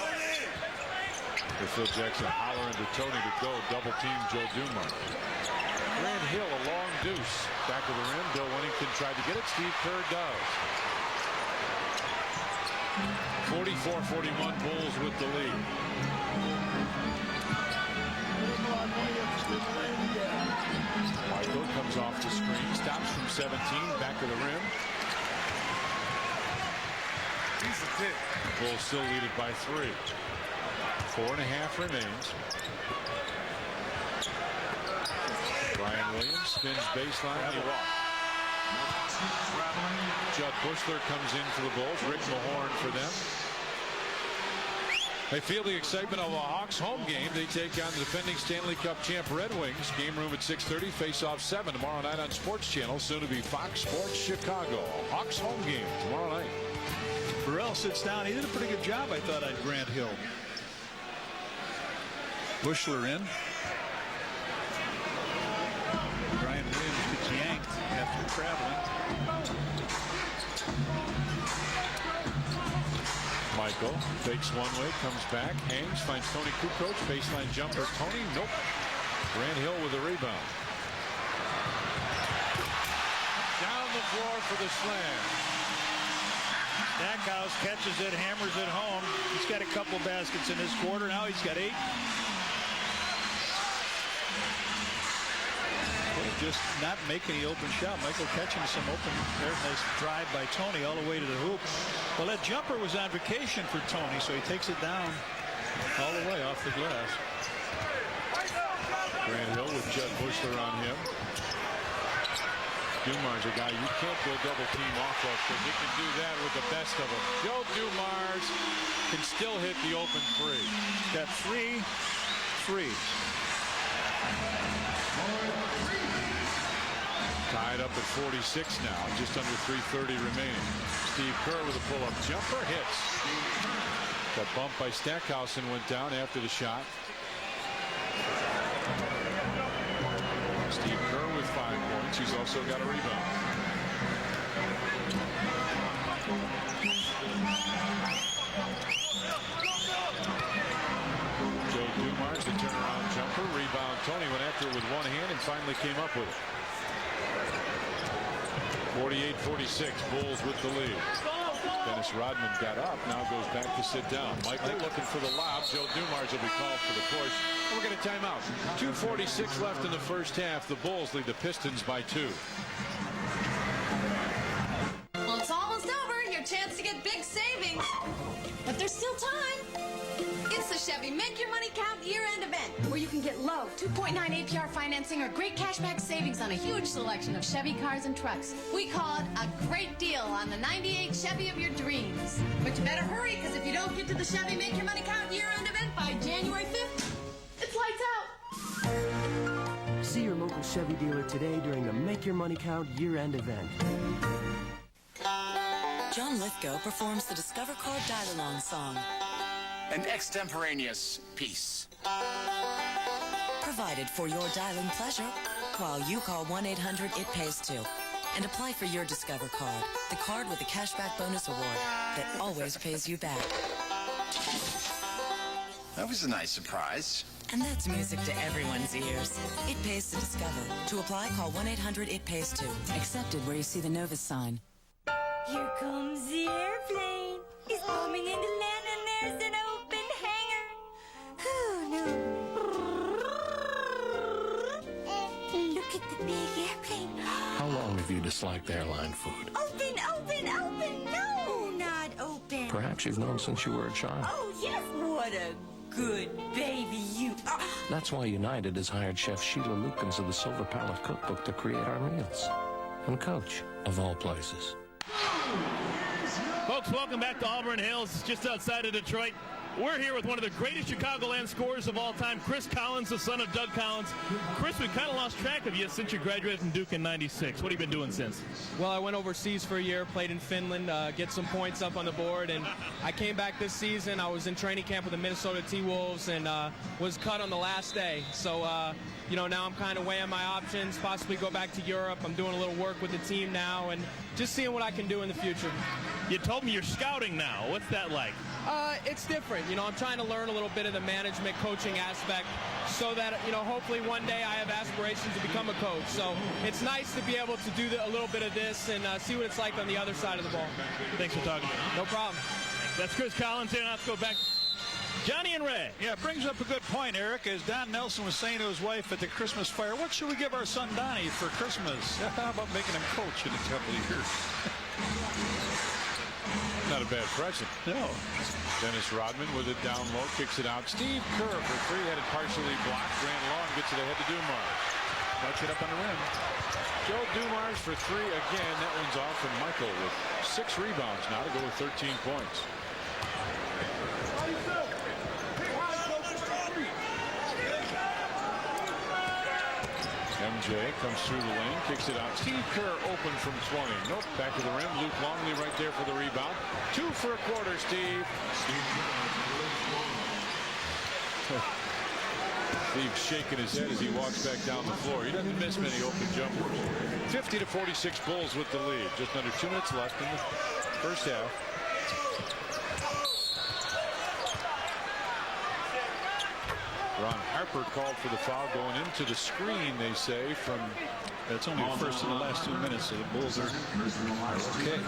[SPEAKER 1] For Phil Jackson hollering to Tony to go. Double team Joe Dumars. Grant Hill, a long deuce. Back of the rim. Bill Wennington tried to get it. Steve Kerr does. 44-41 Bulls with the lead. Michael comes off the screen. Stops from 17. Back of the rim. Bulls still lead it by 3. 4.5 remains. Brian Williams spins baseline. Judd Bushler comes in for the Bulls. Rick Mahorn for them. They feel the excitement of a Hawks home game. They take on the defending Stanley Cup champ Red Wings. Game room at 6:30. Face-off 7 tomorrow night on Sports Channel. Soon to be Fox Sports Chicago. Hawks home game tomorrow night.
[SPEAKER 2] Burrell sits down. He did a pretty good job, I thought, on Grant Hill. Bushler in. Brian Williams gets yanked after traveling.
[SPEAKER 1] Michael fakes one way, comes back, hangs, finds Tony Kukoc, baseline jumper. Tony, nope. Grant Hill with a rebound. Down the floor for the slam.
[SPEAKER 2] Stackhouse catches it, hammers it home. He's got a couple baskets in this quarter. Now he's got 8. Just not making the open shot. Michael catching some open. There's a nice drive by Tony all the way to the hoop. Well, that jumper was on vacation for Tony, so he takes it down all the way off the glass.
[SPEAKER 1] Grant Hill with Judd Bushler on him. Dumars, a guy you can't go double team off of because he can do that with the best of them. Joe Dumars can still hit the open three.
[SPEAKER 2] Got 3 threes.
[SPEAKER 1] Tied up at 46 now, just under 3:30 remaining. Steve Kerr with a pull-up jumper, hits. The bump by Stackhausen went down after the shot. Steve Kerr with 5 points. He's also got a rebound. Joe Dumars, the turnaround jumper. Rebound. Tony went after it with one hand and finally came up with it. 48-46, Bulls with the lead. Dennis Rodman got up, now goes back to sit down. Michael looking for the lob. Joe Dumars will be called for the push. And we're going to time out. 2:46 left in the first half. The Bulls lead the Pistons by 2.
[SPEAKER 5] Well, it's almost over. Your chance to get big savings. But there's still time. It's the Chevy Make Your Money Count year-end event, where you can get low 2.9 APR financing or great cashback savings on a huge selection of Chevy cars and trucks. We call it a great deal on the 98 Chevy of your dreams. But you better hurry, because if you don't get to the Chevy Make Your Money Count year-end event by January 5th, it's lights out.
[SPEAKER 19] See your local Chevy dealer today during the Make Your Money Count year-end event.
[SPEAKER 9] John Lithgow performs the Discover Card Dial-Along song.
[SPEAKER 6] An extemporaneous piece.
[SPEAKER 9] Provided for your dialing pleasure while you call 1-800-IT-PAYS-2 and apply for your Discover card, the card with the cashback bonus award that always pays you back.
[SPEAKER 6] That was a nice surprise.
[SPEAKER 9] And that's music to everyone's ears. It pays to Discover. To apply, call 1-800-IT-PAYS-2. Accepted where you see the Novus sign.
[SPEAKER 5] Here comes the airplane. It's coming into land and there's an open hangar. Oh, no. Look at the big airplane.
[SPEAKER 22] How long have you disliked airline food?
[SPEAKER 5] Open, open, open. No, not open.
[SPEAKER 22] Perhaps you've known since you were a child.
[SPEAKER 5] Oh, yes. What a good baby you are.
[SPEAKER 22] That's why United has hired Chef Sheila Lukens of the Silver Palette Cookbook to create our meals. And Coach, of all places.
[SPEAKER 18] Folks, welcome back to Auburn Hills, just outside of Detroit. We're here with one of the greatest Chicagoland scorers of all time, Chris Collins, the son of Doug Collins. Chris, we kind of lost track of you since you graduated from Duke in '96. What have you been doing since?
[SPEAKER 11] Well, I went overseas for a year, played in Finland, get some points up on the board, and I came back this season. I was in training camp with the Minnesota T-Wolves and was cut on the last day. So, you know, now I'm kind of weighing my options, possibly go back to Europe. I'm doing a little work with the team now and just seeing what I can do in the future.
[SPEAKER 18] You told me you're scouting now. What's that like?
[SPEAKER 11] It's different. You know, I'm trying to learn a little bit of the management coaching aspect so that, you know, hopefully one day I have aspirations to become a coach. So it's nice to be able to do a little bit of this and see what it's like on the other side of the ball.
[SPEAKER 18] Thanks for talking to me.
[SPEAKER 11] No problem.
[SPEAKER 18] That's Chris Collins here. Now let's go back. Johnny and Ray.
[SPEAKER 2] Yeah, it brings up a good point, Eric. As Don Nelson was saying to his wife at the Christmas fire, what should we give our son Donnie for Christmas? How about making him coach in a couple of years?
[SPEAKER 1] Not a bad present.
[SPEAKER 2] No.
[SPEAKER 1] Dennis Rodman with it down low, kicks it out. Steve Kerr for three, had it partially blocked. Ran long, gets it ahead to Dumars. Marks it up on the rim. Joe Dumars for three again. That one's off, and Michael with 6 rebounds now to go with 13 points. MJ comes through the lane, kicks it out. Steve Kerr open from 20. Nope, back to the rim. Luke Longley right there for the rebound. 2 for a quarter, Steve. Steve's shaking his head as he walks back down the floor. He doesn't miss many open jumpers. 50-46 Bulls with the lead. Just under 2 minutes left in the first half. Ron Harper called for the foul going into the screen, they say, from...
[SPEAKER 2] That's only first in the last 2 minutes, so the Bulls are okay.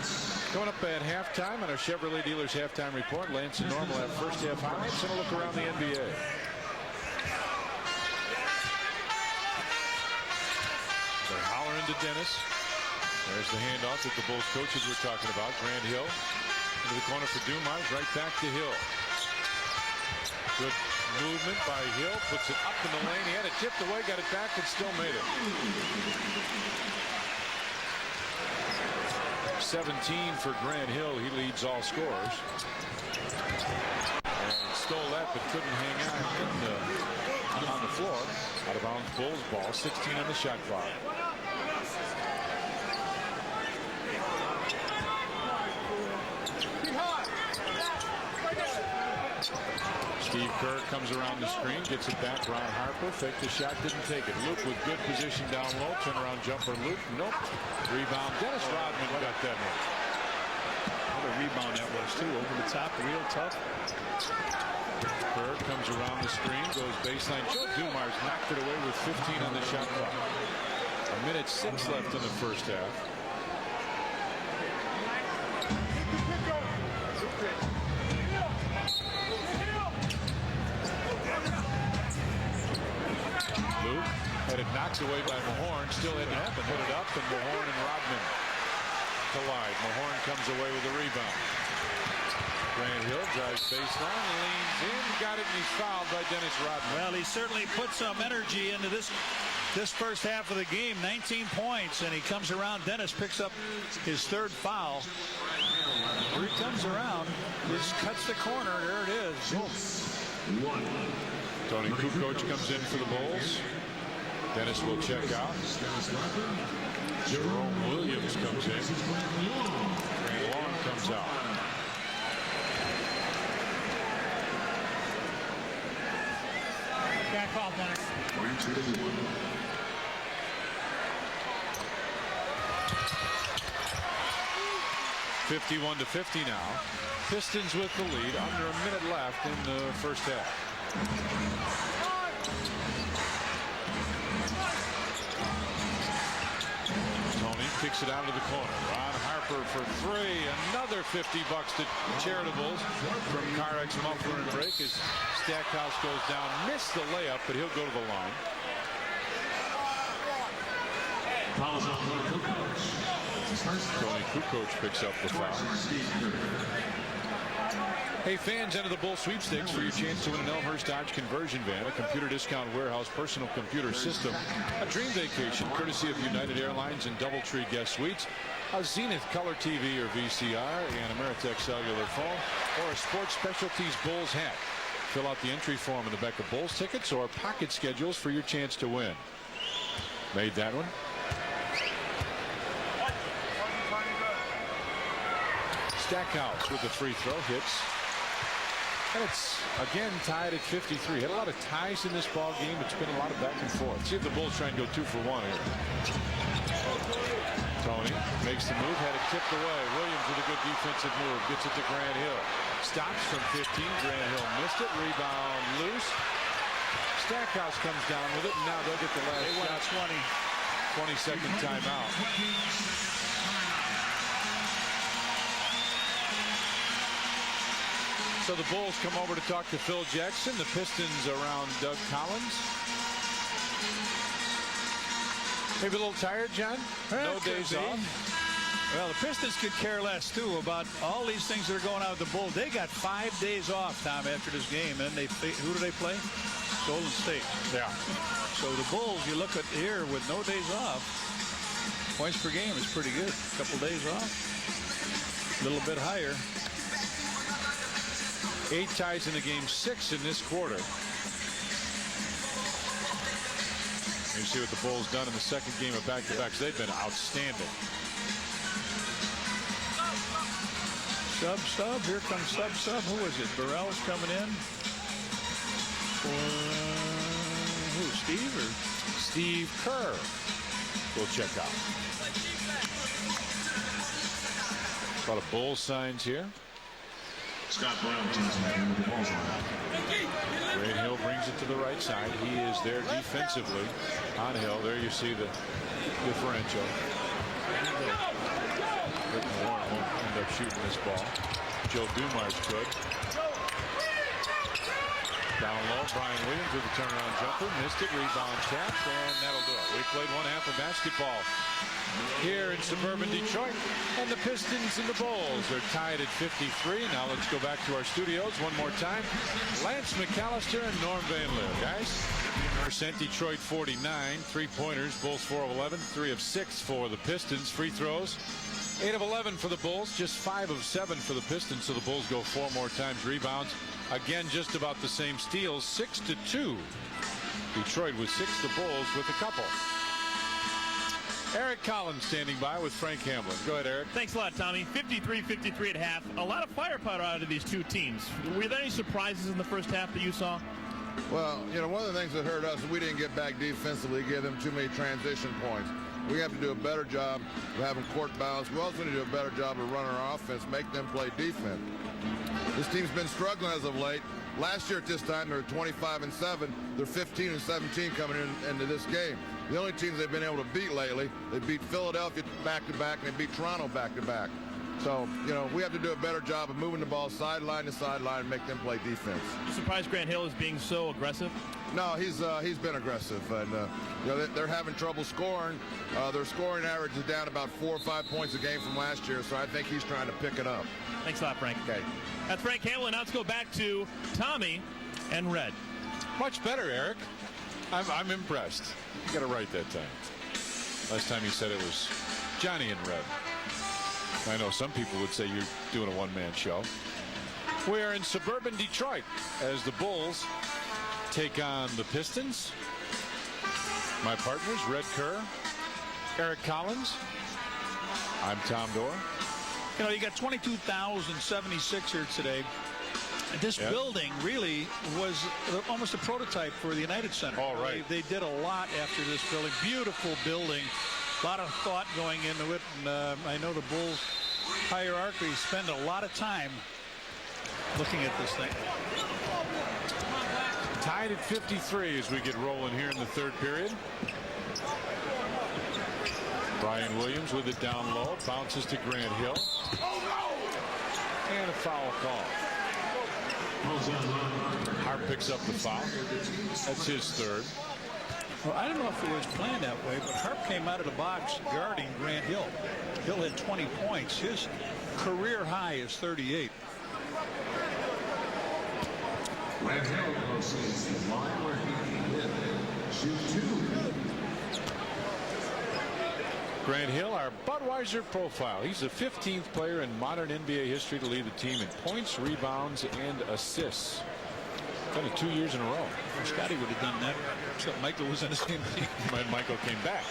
[SPEAKER 1] Coming up at halftime on our Chevrolet Dealers Halftime Report, Lance and Norm will have first half highlights and a look around the NBA. They're hollering to Dennis. There's the handoff that the Bulls coaches were talking about. Grant Hill into the corner for Dumars, right back to Hill. Good movement by Hill, puts it up in the lane. He had it tipped away, got it back, and still made it. 17 for Grant Hill. He leads all scorers. And stole that, but couldn't hang out on the floor. Out of bounds, Bulls ball. 16 on the shot clock. Steve Kerr comes around the screen, gets it back. Ron Harper faked the shot, didn't take it. Luke with good position down low. Turnaround jumper, Luke. Nope. Rebound. Dennis Rodman got that one.
[SPEAKER 2] What a rebound that was, too. Over the top, real tough.
[SPEAKER 1] Kerr comes around the screen, goes baseline. Joe Dumars knocked it away with 15 on the shot clock. 1:06 left in the first half. Luke had it knocked away by Mahorn. Still had to put it up, and Mahorn and Rodman collide. Mahorn comes away with the rebound. Grant Hill drives baseline, leans in, got it, and he's fouled by Dennis Rodman.
[SPEAKER 2] Well, he certainly put some energy into this first half of the game. 19 points, and he comes around. Dennis picks up his third foul. Here he comes around, just cuts the corner. There it is. Boom.
[SPEAKER 1] Tony Kukoc comes in for the Bulls. Dennis will check out. Jerome Williams comes in. Trey Long comes out.
[SPEAKER 4] Back call, Dennis.
[SPEAKER 1] 51-50 now. Pistons with the lead. Under a minute left in the first half. Tony kicks it out of the corner. Ron Harper for three. Another $50 to charitables from Carex Muffler and Break as Stackhouse goes down. Missed the layup, but he'll go to the line. Tony Kukoc picks up the foul. Hey, fans, enter the Bull sweepstakes for your chance to win an Elmhurst Dodge conversion van, a computer discount warehouse personal computer system, a dream vacation courtesy of United Airlines and Doubletree Guest Suites, a Zenith Color TV or VCR, an Ameritech cellular phone, or a Sports Specialties Bulls hat. Fill out the entry form in the back of Bulls tickets or pocket schedules for your chance to win. Made that one. Stackhouse with the free throw hits. And it's again tied at 53. Had a lot of ties in this ball game. It's been a lot of back and forth. See if the Bulls try and go 2 for 1 here. Tony makes the move, had it tipped away. Williams with a good defensive move, gets it to Grant Hill. Stops from 15. Grant Hill missed it. Rebound loose. Stackhouse comes down with it, and now they'll get the last shot. 20-second timeout. So the Bulls come over to talk to Phil Jackson. The Pistons around Doug Collins. Maybe a little tired, John? No days off.
[SPEAKER 2] Well, the Pistons could care less, too, about all these things that are going on with the Bulls. They got 5 days off, Tom, after this game. And who do they play? Golden State.
[SPEAKER 1] Yeah.
[SPEAKER 2] So the Bulls, you look at here with no days off, points per game is pretty good. A couple days off. A little bit higher.
[SPEAKER 1] 8 ties in the game, 6 in this quarter. You see what the Bulls done in the second game of back-to-backs. They've been outstanding.
[SPEAKER 2] Sub. Here comes sub. Who is it? Burrell's coming in. Who? Steve or?
[SPEAKER 1] Steve Kerr. We'll check out. A lot of Bulls signs here.
[SPEAKER 3] Scott Brown with the Bulls on.
[SPEAKER 1] Grant Hill brings it to the right side. He is there defensively on Hill. There you see the differential. Rick Warren won't end up shooting this ball. Joe Dumars could. Down low, Brian Williams with a turnaround jumper. Missed it, rebound tapped, and that'll do it. We played one half of basketball here in suburban Detroit. And the Pistons and the Bulls are tied at 53. Now let's go back to our studios one more time. Lance McAllister and Norm Van Leeuwen. Guys, percent Detroit 49. 3-pointers, Bulls 4 of 11. 3 of 6 for the Pistons. Free throws, 8 of 11 for the Bulls. Just 5 of 7 for the Pistons. So the Bulls go 4 more times. Rebounds, again, just about the same steals. 6-2. Detroit with 6. The Bulls with a couple. Eric Collins standing by with Frank Hamlin. Go ahead, Eric.
[SPEAKER 18] Thanks a lot, Tommy. 53-53 at half. A lot of firepower out of these two teams. Were there any surprises in the first half that you saw?
[SPEAKER 10] Well, you know, one of the things that hurt us is we didn't get back defensively, give them too many transition points. We have to do a better job of having court balance. We also need to do a better job of running our offense, make them play defense. This team's been struggling as of late. Last year at this time, they were 25-7. They're 15-17 coming into this game. The only teams they've been able to beat lately, they beat Philadelphia back-to-back, and they beat Toronto back-to-back. So, you know, we have to do a better job of moving the ball sideline to sideline and make them play defense.
[SPEAKER 18] You surprised Grant Hill is being so aggressive?
[SPEAKER 10] No, he's been aggressive, and you know, they're having trouble scoring. Their scoring average is down about 4 or 5 points a game from last year, so I think he's trying to pick it up.
[SPEAKER 18] Thanks a lot, Frank.
[SPEAKER 10] Okay.
[SPEAKER 18] That's Frank Hamlin. Now let's go back to Tommy and Red.
[SPEAKER 1] Much better, Eric. I'm impressed. You got it right that time. Last time you said it was Johnny and Red. I know some people would say you're doing a one-man show. We are in suburban Detroit as the Bulls take on the Pistons. My partners, Red Kerr, Eric Collins. I'm Tom Dorr.
[SPEAKER 2] You know, you got 22,076 here today. This building really was almost a prototype for the United Center.
[SPEAKER 1] All right.
[SPEAKER 2] They did a lot after this building. Beautiful building. A lot of thought going into it. And I know the Bulls hierarchy spend a lot of time looking at this thing.
[SPEAKER 1] Tied at 53 as we get rolling here in the third period. Brian Williams with it down low. Bounces to Grant Hill. And a foul call. Hart picks up the foul. That's his third.
[SPEAKER 2] Well, I don't know if it was planned that way, but Harp came out of the box guarding Grant Hill. Hill had 20 points. His career high is 38.
[SPEAKER 3] Grant Hill proceeds to the line where he can hit. Shoot 2.
[SPEAKER 1] Grant Hill, our Budweiser profile. He's the 15th player in modern NBA history to lead the team in points, rebounds, and assists. Kind of 2 years in a row.
[SPEAKER 2] Well, Scotty would have done that. Except Michael was in the same team.
[SPEAKER 1] When Michael came back.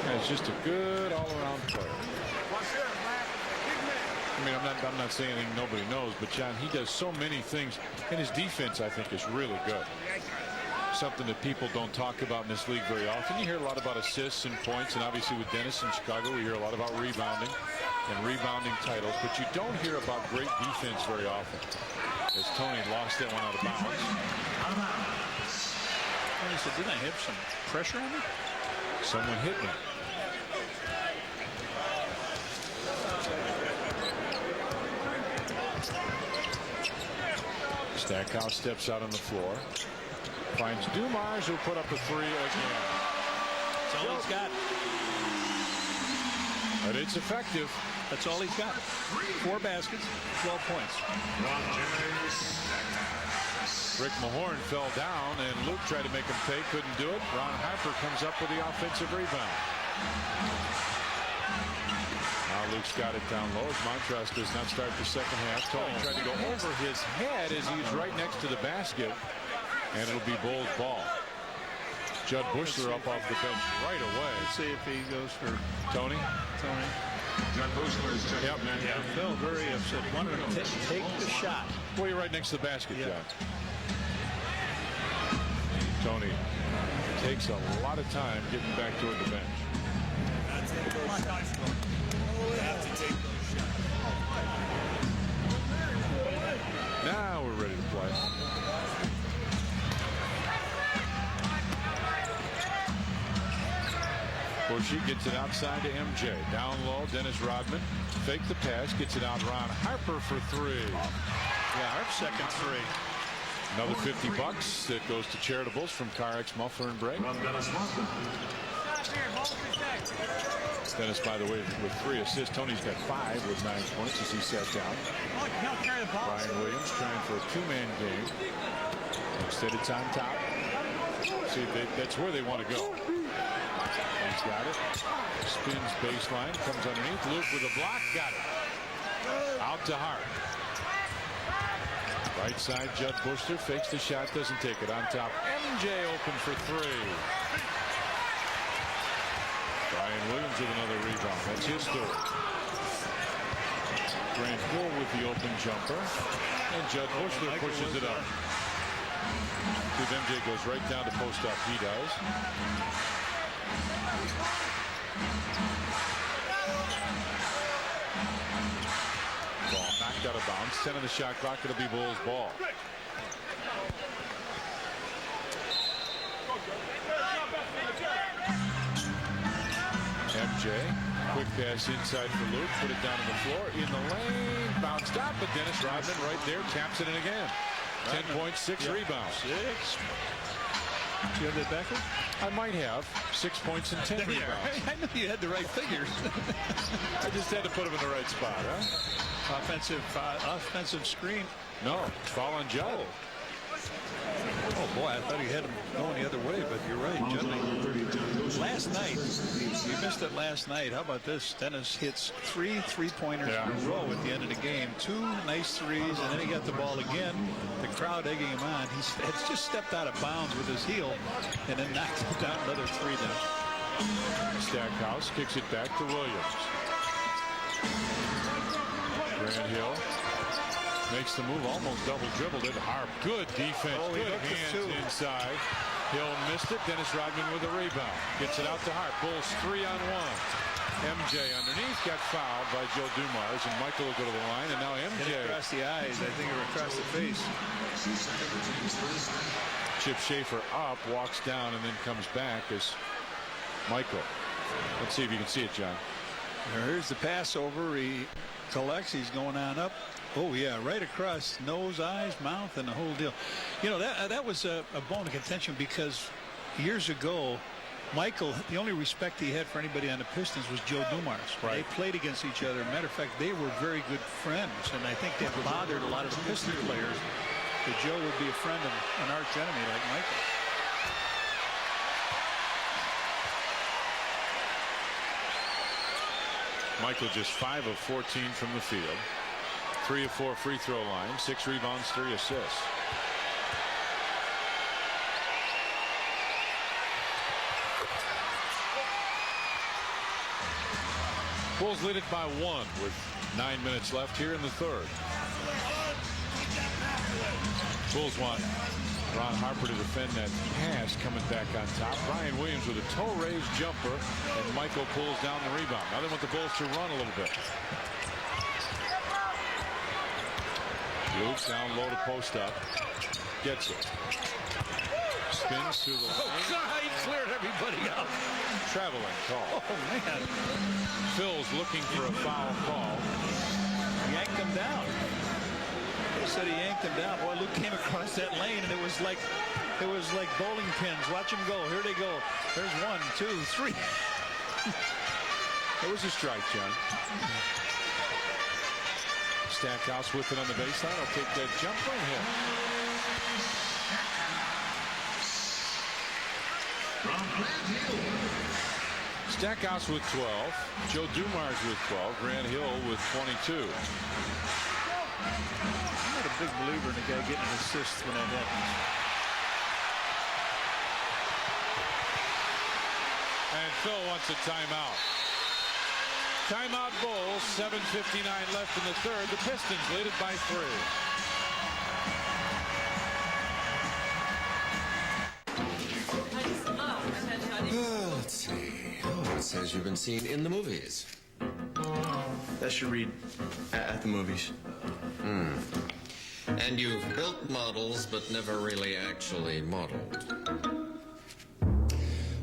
[SPEAKER 1] Yeah, it's just a good all-around player. I mean, I'm not saying anything nobody knows, but John, he does so many things, and his defense, I think, is really good. Something that people don't talk about in this league very often. You hear a lot about assists and points, and obviously with Dennis in Chicago, we hear a lot about rebounding and rebounding titles, but you don't hear about great defense very often. As Tony lost that one out of bounds.
[SPEAKER 2] Well, he said, didn't I have some pressure on me?
[SPEAKER 1] Someone hit me. Stackhouse steps out on the floor. Finds Dumars, who put up a three again.
[SPEAKER 2] That's all he's got.
[SPEAKER 1] But it's effective.
[SPEAKER 2] That's all he's got. 4 baskets, 12 points.
[SPEAKER 1] Rick Mahorn fell down, and Luke tried to make him pay, couldn't do it. Ron Harper comes up with the offensive rebound. Now Luke's got it down low. As Montrose does not start the second half. Tony tried to go over his head as he's right next to the basket, and it'll be Bulls ball. Judd Bushler up off the bench right away.
[SPEAKER 2] Let's see if he goes for
[SPEAKER 1] Tony.
[SPEAKER 3] Judd Bushler is checking in.
[SPEAKER 2] Yeah, Phil very upset. Wanted to take the shot.
[SPEAKER 1] Well, you're right next to the basket, John. Tony takes a lot of time getting back toward the bench. Now we're ready to play. Bushy gets it outside to MJ. Down low, Dennis Rodman. Fake the pass, gets it out. Ron Harper for three.
[SPEAKER 2] Yeah, Harp's second three.
[SPEAKER 1] Another $50 that goes to charitables from CarX Muffler and Brake. Dennis, by the way, with 3 assists. Tony's got 5 with 9 points as he sat down. Brian Williams trying for a 2-man game. Instead, it's on top. See, that's where they want to go. He's got it. Spins baseline, comes underneath. Luke with a block, got it. Out to Hart. Right side, Judd Bushler fakes the shot, doesn't take it. On top, MJ open for 3. Brian Williams with another rebound. That's his third. Grant Hill with the open jumper. And Judd Bushler pushes it up. If MJ goes right down to post up, he does. Ball knocked out of bounds. 10 on the shot clock. It'll be Bulls ball. MJ, quick pass inside for Luke, put it down on the floor, in the lane, bounced out, but Dennis Rodman right there taps it in again. 10 points, 6 rebounds.
[SPEAKER 2] 6. Do you have that backwards?
[SPEAKER 1] I might have 6 points and 10 rebounds.
[SPEAKER 2] I knew you had the right figures.
[SPEAKER 1] I just had to put them in the right spot, huh?
[SPEAKER 2] Offensive screen.
[SPEAKER 1] No, foul on Judd.
[SPEAKER 2] Oh boy, I thought he had him going the other way, but you're right, Judd. Last night, you missed it last night. How about this? Dennis hits 3 3-pointers in a row at the end of the game. 2 nice threes, and then he got the ball again. The crowd egging him on. He had just stepped out of bounds with his heel, and then knocked it down another 3 then.
[SPEAKER 1] Stackhouse kicks it back to Williams. Grant Hill makes the move, almost double dribbled it. Harp, good defense, good hands inside. Hill missed it. Dennis Rodman with a rebound. Gets it out to Harp. Bulls 3-on-1. MJ underneath, got fouled by Joe Dumars, and Michael will go to the line, and now MJ.
[SPEAKER 2] Hit across the eyes, I think, or across the face.
[SPEAKER 1] Chip Schaefer up, walks down, and then comes back as Michael. Let's see if you can see it, John.
[SPEAKER 2] Here's the passover. He collects. He's going on up. Oh yeah, right across nose, eyes, mouth, and the whole deal. You know, that was a bone of contention because years ago, Michael, the only respect he had for anybody on the Pistons was Joe Dumars. Right. They played against each other. Matter of fact, they were very good friends, and I think that bothered a lot of the Pistons players that Joe would be a friend of an arch enemy like Michael.
[SPEAKER 1] Michael just 5 of 14 from the field. 3 of 4 free throw line, 6 rebounds, 3 assists. Bulls lead it by 1 with 9 minutes left here in the third. Bulls want Ron Harper to defend that pass coming back on top. Brian Williams with a toe-raised jumper, and Michael pulls down the rebound. Now they want the Bulls to run a little bit. Luke down low to post up. Gets it. Spins through the line.
[SPEAKER 2] Oh, God, he cleared everybody out.
[SPEAKER 1] Traveling call.
[SPEAKER 2] Oh, man.
[SPEAKER 1] Phil's looking for a foul call.
[SPEAKER 2] Yanked him down. They said he yanked him down. Boy, Luke came across that lane, and it was like bowling pins. Watch him go. Here they go. There's 1, 2, 3.
[SPEAKER 1] It was a strike, John. Stackhouse with it on the baseline. I'll take that jumper and hit. Stackhouse with 12. Joe Dumars with 12. Grant Hill with 22.
[SPEAKER 2] I'm not a big believer in a guy getting an assist when that happens.
[SPEAKER 1] And Phil wants a timeout. Timeout Bulls, 7:59 left in the third. The Pistons lead it by 3.
[SPEAKER 14] Let's see. Oh, it says you've been seen in the movies.
[SPEAKER 12] That should read at the movies.
[SPEAKER 14] And you've built models, but never really actually modeled.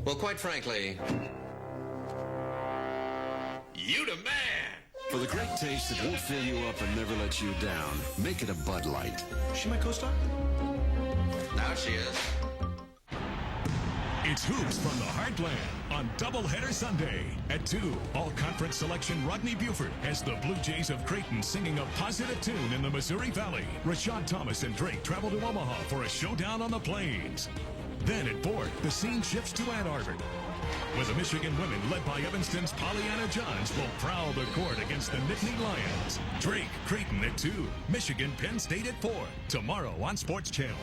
[SPEAKER 14] Well, quite frankly,
[SPEAKER 15] You the man.
[SPEAKER 14] For the great taste that won't fill you up and never let you down, make it a Bud Light.
[SPEAKER 15] Is she my co-star? Now she is.
[SPEAKER 7] It's Hoops from the Heartland on Doubleheader Sunday. At 2, all-conference selection Rodney Buford has the Blue Jays of Creighton singing a positive tune in the Missouri Valley. Rashad Thomas and Drake travel to Omaha for a showdown on the Plains. Then at 4, the scene shifts to Ann Arbor, where the Michigan women, led by Evanston's Pollyanna Johns, will prowl the court against the Nittany Lions. Drake, Creighton at 2. Michigan, Penn State at 4. Tomorrow on Sports Channel.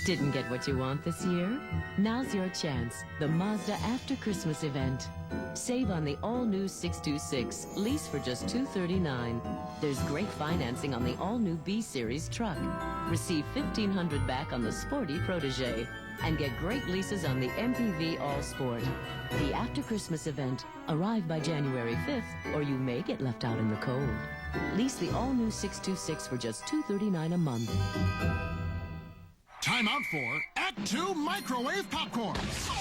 [SPEAKER 16] Didn't get what you want this year? Now's your chance. The Mazda After Christmas event. Save on the all-new 626. Lease for just $239. There's great financing on the all-new B-Series truck. Receive $1,500 back on the sporty Protege. And get great leases on the MPV All Sport. The After Christmas event. Arrive by January 5th, or you may get left out in the cold. Lease the all-new 626 for just $239 a month.
[SPEAKER 17] Time out for Act 2 microwave popcorn.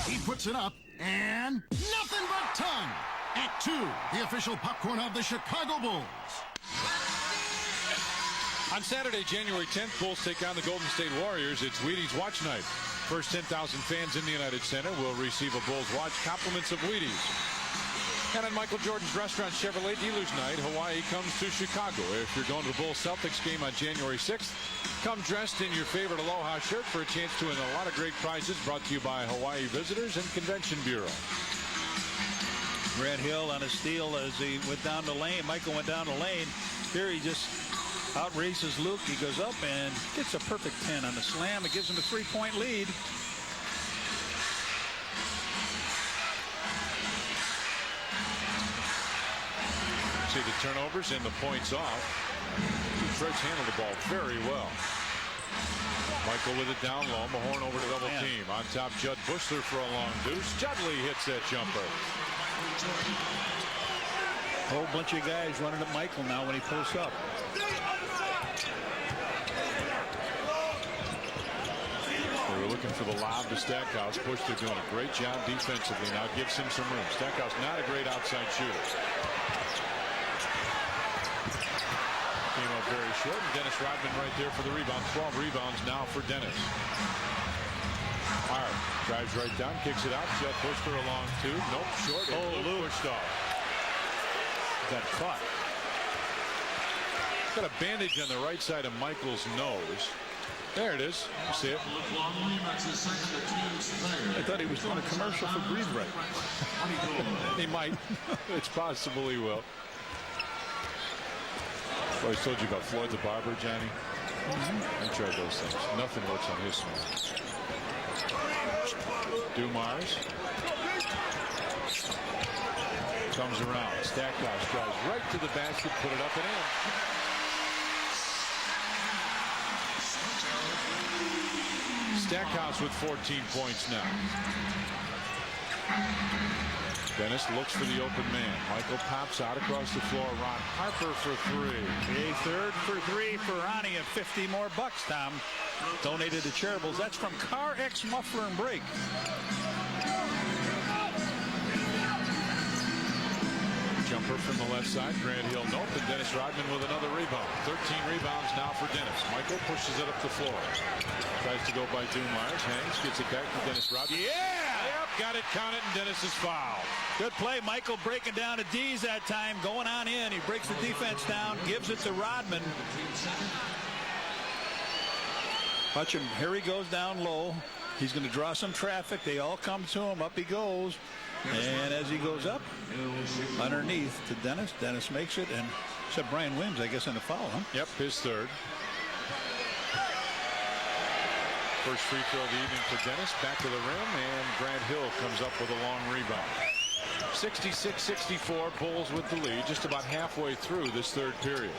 [SPEAKER 17] He puts it up and nothing but tongue. Act 2, the official popcorn of the Chicago Bulls.
[SPEAKER 1] On Saturday, January 10th, Bulls take on the Golden State Warriors. It's Wheaties Watch Night. First 10,000 fans in the United Center will receive a Bulls watch, compliments of Wheaties. And on Michael Jordan's Restaurant Chevrolet Dealers Night, Hawaii comes to Chicago. If you're going to the Bulls Celtics game on January 6th, come dressed in your favorite Aloha shirt for a chance to win a lot of great prizes brought to you by Hawaii Visitors and Convention Bureau.
[SPEAKER 2] Grant Hill on a steal as he went down the lane. Michael went down the lane. Here he just outraces Luke. He goes up and gets a perfect 10 on the slam. It gives him a 3-point lead.
[SPEAKER 1] See the turnovers and the points off. Detroit's handled the ball very well. Michael with it down low. Mahorn over to double team. On top, Judd Bushler for a long deuce. Judley hits that jumper.
[SPEAKER 2] A whole bunch of guys running at Michael now when he pulls up.
[SPEAKER 1] They were looking for the lob to Stackhouse. Bushler doing a great job defensively. Now gives him some room. Stackhouse not a great outside shooter. Came up very short, and Dennis Rodman right there for the rebound. 12 rebounds now for Dennis. Hart drives right down, kicks it out. Judd Bushler along two. Nope, short. Oh, Luke pushed off.
[SPEAKER 2] Got caught.
[SPEAKER 1] Got a bandage on the right side of Michael's nose. There it is. You see it.
[SPEAKER 2] I thought he was doing a commercial for Breathe Right.
[SPEAKER 1] He might. It's possible he will. I always told you about Floyd the Barber, Johnny. I tried those things. Nothing works on his swing. Dumars comes around. Stackhouse drives right to the basket, put it up and in. Stackhouse with 14 points now. Dennis looks for the open man. Michael pops out across the floor. Ron Harper for three.
[SPEAKER 2] A third for three for Ronnie, and 50 more bucks, Tom. Donated to Charibles. That's from Car X Muffler and Brake.
[SPEAKER 1] Jumper from the left side. Grant Hill nope, and Dennis Rodman with another rebound. 13 rebounds now for Dennis. Michael pushes it up the floor. Tries to go by Dumars. Hangs, gets it back to Dennis Rodman.
[SPEAKER 2] Yeah!
[SPEAKER 1] Yep, got it counted, and Dennis is fouled.
[SPEAKER 2] Good play. Michael breaking down the D's that time. Going on in. He breaks the defense down. Gives it to Rodman. Watch him. Here he goes down low. He's going to draw some traffic. They all come to him. Up he goes. And as he goes up, underneath to Dennis. Dennis makes it, and except Brian Williams, I guess, in the foul, huh?
[SPEAKER 1] Yep, his third. First free throw of the evening for Dennis. Back to the rim, and Grant Hill comes up with a long rebound. 66-64, Bulls with the lead, just about halfway through this third period.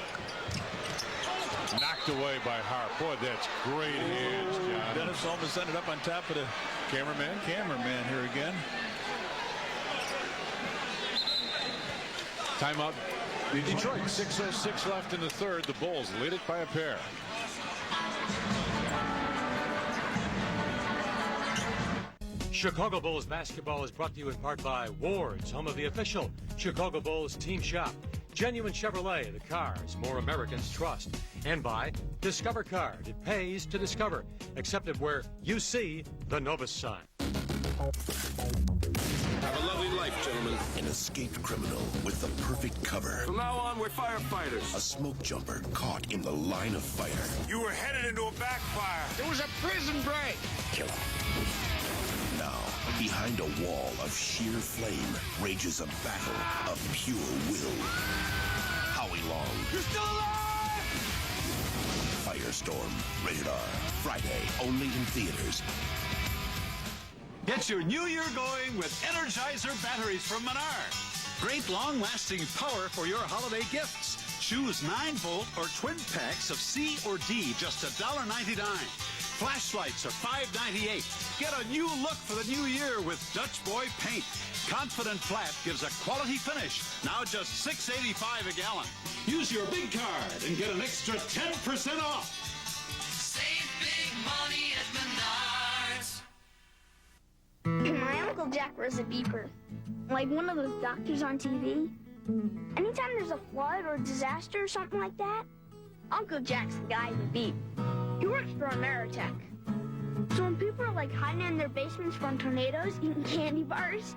[SPEAKER 1] Knocked away by Hart. Boy, that's great hands, John.
[SPEAKER 2] Dennis almost ended up on top of the
[SPEAKER 1] cameraman.
[SPEAKER 2] Cameraman here again.
[SPEAKER 1] Timeout. Detroit, 6:06 left in the third. The Bulls lead it by a pair.
[SPEAKER 8] Chicago Bulls basketball is brought to you in part by Ward's, home of the official Chicago Bulls team shop. Genuine Chevrolet, the cars more Americans trust. And by Discover Card. It pays to discover. Accepted where you see the Novus sign.
[SPEAKER 20] Have a lovely life, gentlemen.
[SPEAKER 21] An escaped criminal with the perfect cover.
[SPEAKER 20] From now on, we're firefighters.
[SPEAKER 21] A smoke jumper caught in the line of fire.
[SPEAKER 20] You were headed into a backfire.
[SPEAKER 21] It was a prison break. Kill him. Now, behind a wall of sheer flame, rages a battle of pure will. Howie Long.
[SPEAKER 20] You're still alive!
[SPEAKER 21] Firestorm. Rated R. Friday, only in theaters.
[SPEAKER 23] Get your new year going with Energizer batteries from Menards. Great long-lasting power for your holiday gifts. Choose 9-volt or twin packs of C or D, just $1.99. Flashlights are $5.98. Get a new look for the new year with Dutch Boy paint. Confident Flat gives a quality finish. Now just $6.85 a gallon. Use your big card and get an extra 10% off.
[SPEAKER 25] Save big money at Menards.
[SPEAKER 26] My Uncle Jack wears a beeper, like one of those doctors on TV. Anytime there's a flood or a disaster or something like that, Uncle Jack's the guy to beat. He works for Ameritech. So when people are like hiding in their basements from tornadoes, eating candy bars,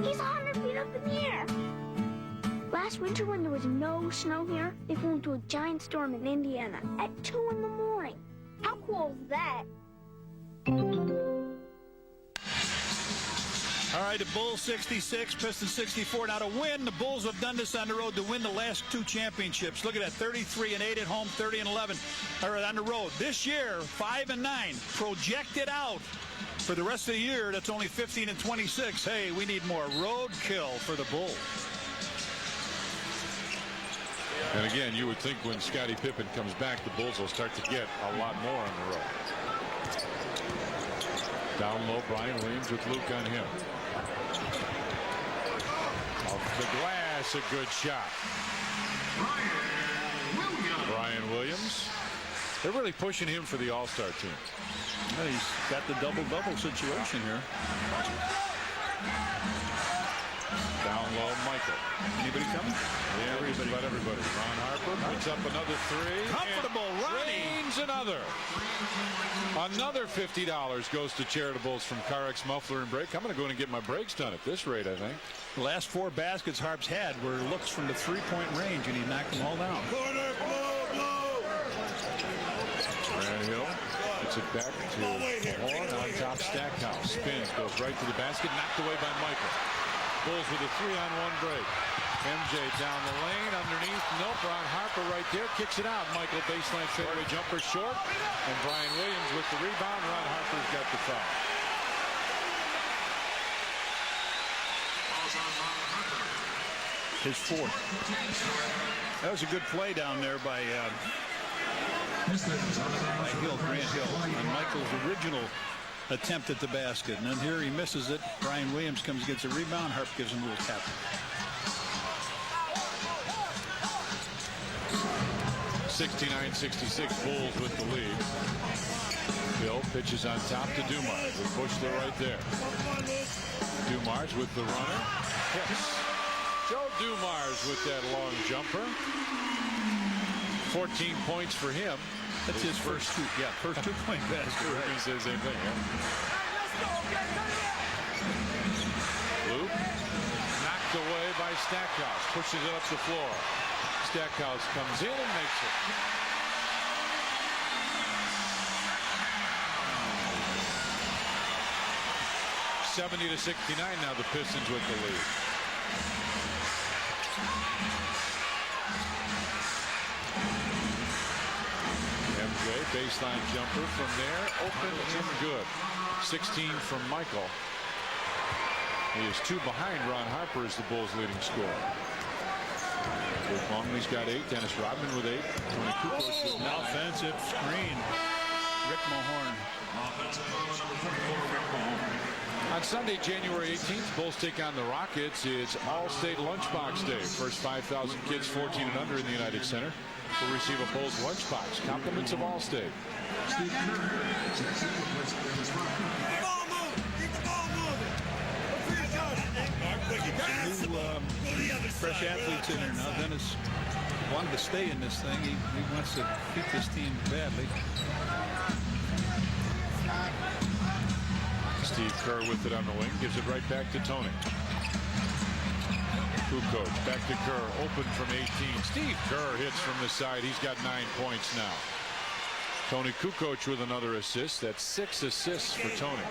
[SPEAKER 26] he's 100 feet up in the air. Last winter when there was no snow here, they flew into a giant storm in Indiana at 2 in the morning. How cool is that?
[SPEAKER 2] All right, the Bulls 66, Pistons 64. Now to win, the Bulls have done this on the road to win the last 2 championships. Look at that, 33-8 at home, 30-11 on the road. This year, 5-9. Projected out for the rest of the year, that's only 15-26. Hey, we need more roadkill for the Bulls.
[SPEAKER 1] And again, you would think when Scottie Pippen comes back, the Bulls will start to get a lot more on the road. Down low, Brian Williams with Luke on him. Off the glass, a good shot. Brian Williams. They're really pushing him for the All-Star team.
[SPEAKER 2] Well, he's got the double-double situation here.
[SPEAKER 1] Down low, Michael.
[SPEAKER 2] Anybody coming?
[SPEAKER 1] Yeah, everybody. About everybody. Ron Harper puts up another 3.
[SPEAKER 2] Comfortable, Ronnie.
[SPEAKER 1] Drains another. Another $50 goes to charitables from Carex Muffler and Brake. I'm going to go in and get my brakes done at this rate, I think.
[SPEAKER 2] The last 4 baskets Harps had were looks from the 3-point range, and he knocked them all down.
[SPEAKER 20] Corner, blow.
[SPEAKER 1] Grant Hill gets it back to Horn on top. Stackhouse spins, goes right to the basket, knocked away by Michael. Bulls with a 3-on-1 break. MJ down the lane, underneath, nope, Ron Harper right there, kicks it out. Michael baseline fadeaway jumper short, and Brian Williams with the rebound. Ron Harper's got the foul.
[SPEAKER 2] His 4th. That was a good play down there by Grant Hill, on Michael's original attempt at the basket. And then here he misses it. Brian Williams comes, gets a rebound. Harp gives him a little tap.
[SPEAKER 1] 69-66, Bulls with the lead. Hill pitches on top to Dumars with Bushler right there. Dumars with the runner. Hits. Joe Dumars with that long jumper. 14 points for him.
[SPEAKER 2] That's his first 2-point basket.
[SPEAKER 1] Right. He says the same thing, yeah. Loop. Knocked away by Stackhouse. Pushes it up the floor. Stackhouse comes in and makes it. $70-69 now, the Pistons with the lead. MJ baseline jumper from there, open and good. 16 from Michael. He is 2 behind Ron Harper as the Bulls' leading scorer. Luke Longley's got 8. Dennis Rodman with 8. Tony Kukoc with 9.
[SPEAKER 2] Offensive screen. Rick Mahorn.
[SPEAKER 1] On Sunday, January 18th, Bulls take on the Rockets. It's All-State Lunchbox Day. First 5,000 kids 14 and under in the United Center will receive a Bulls lunchbox. Compliments of All-State.
[SPEAKER 2] fresh athletes in there now. Dennis wanted to stay in this thing. He wants to beat this team badly.
[SPEAKER 1] Steve Kerr with it on the wing, gives it right back to Tony. Kukoc back to Kerr, open from 18. Steve Kerr hits from the side. He's got 9 points now. Tony Kukoc with another assist. That's 6 assists for Tony.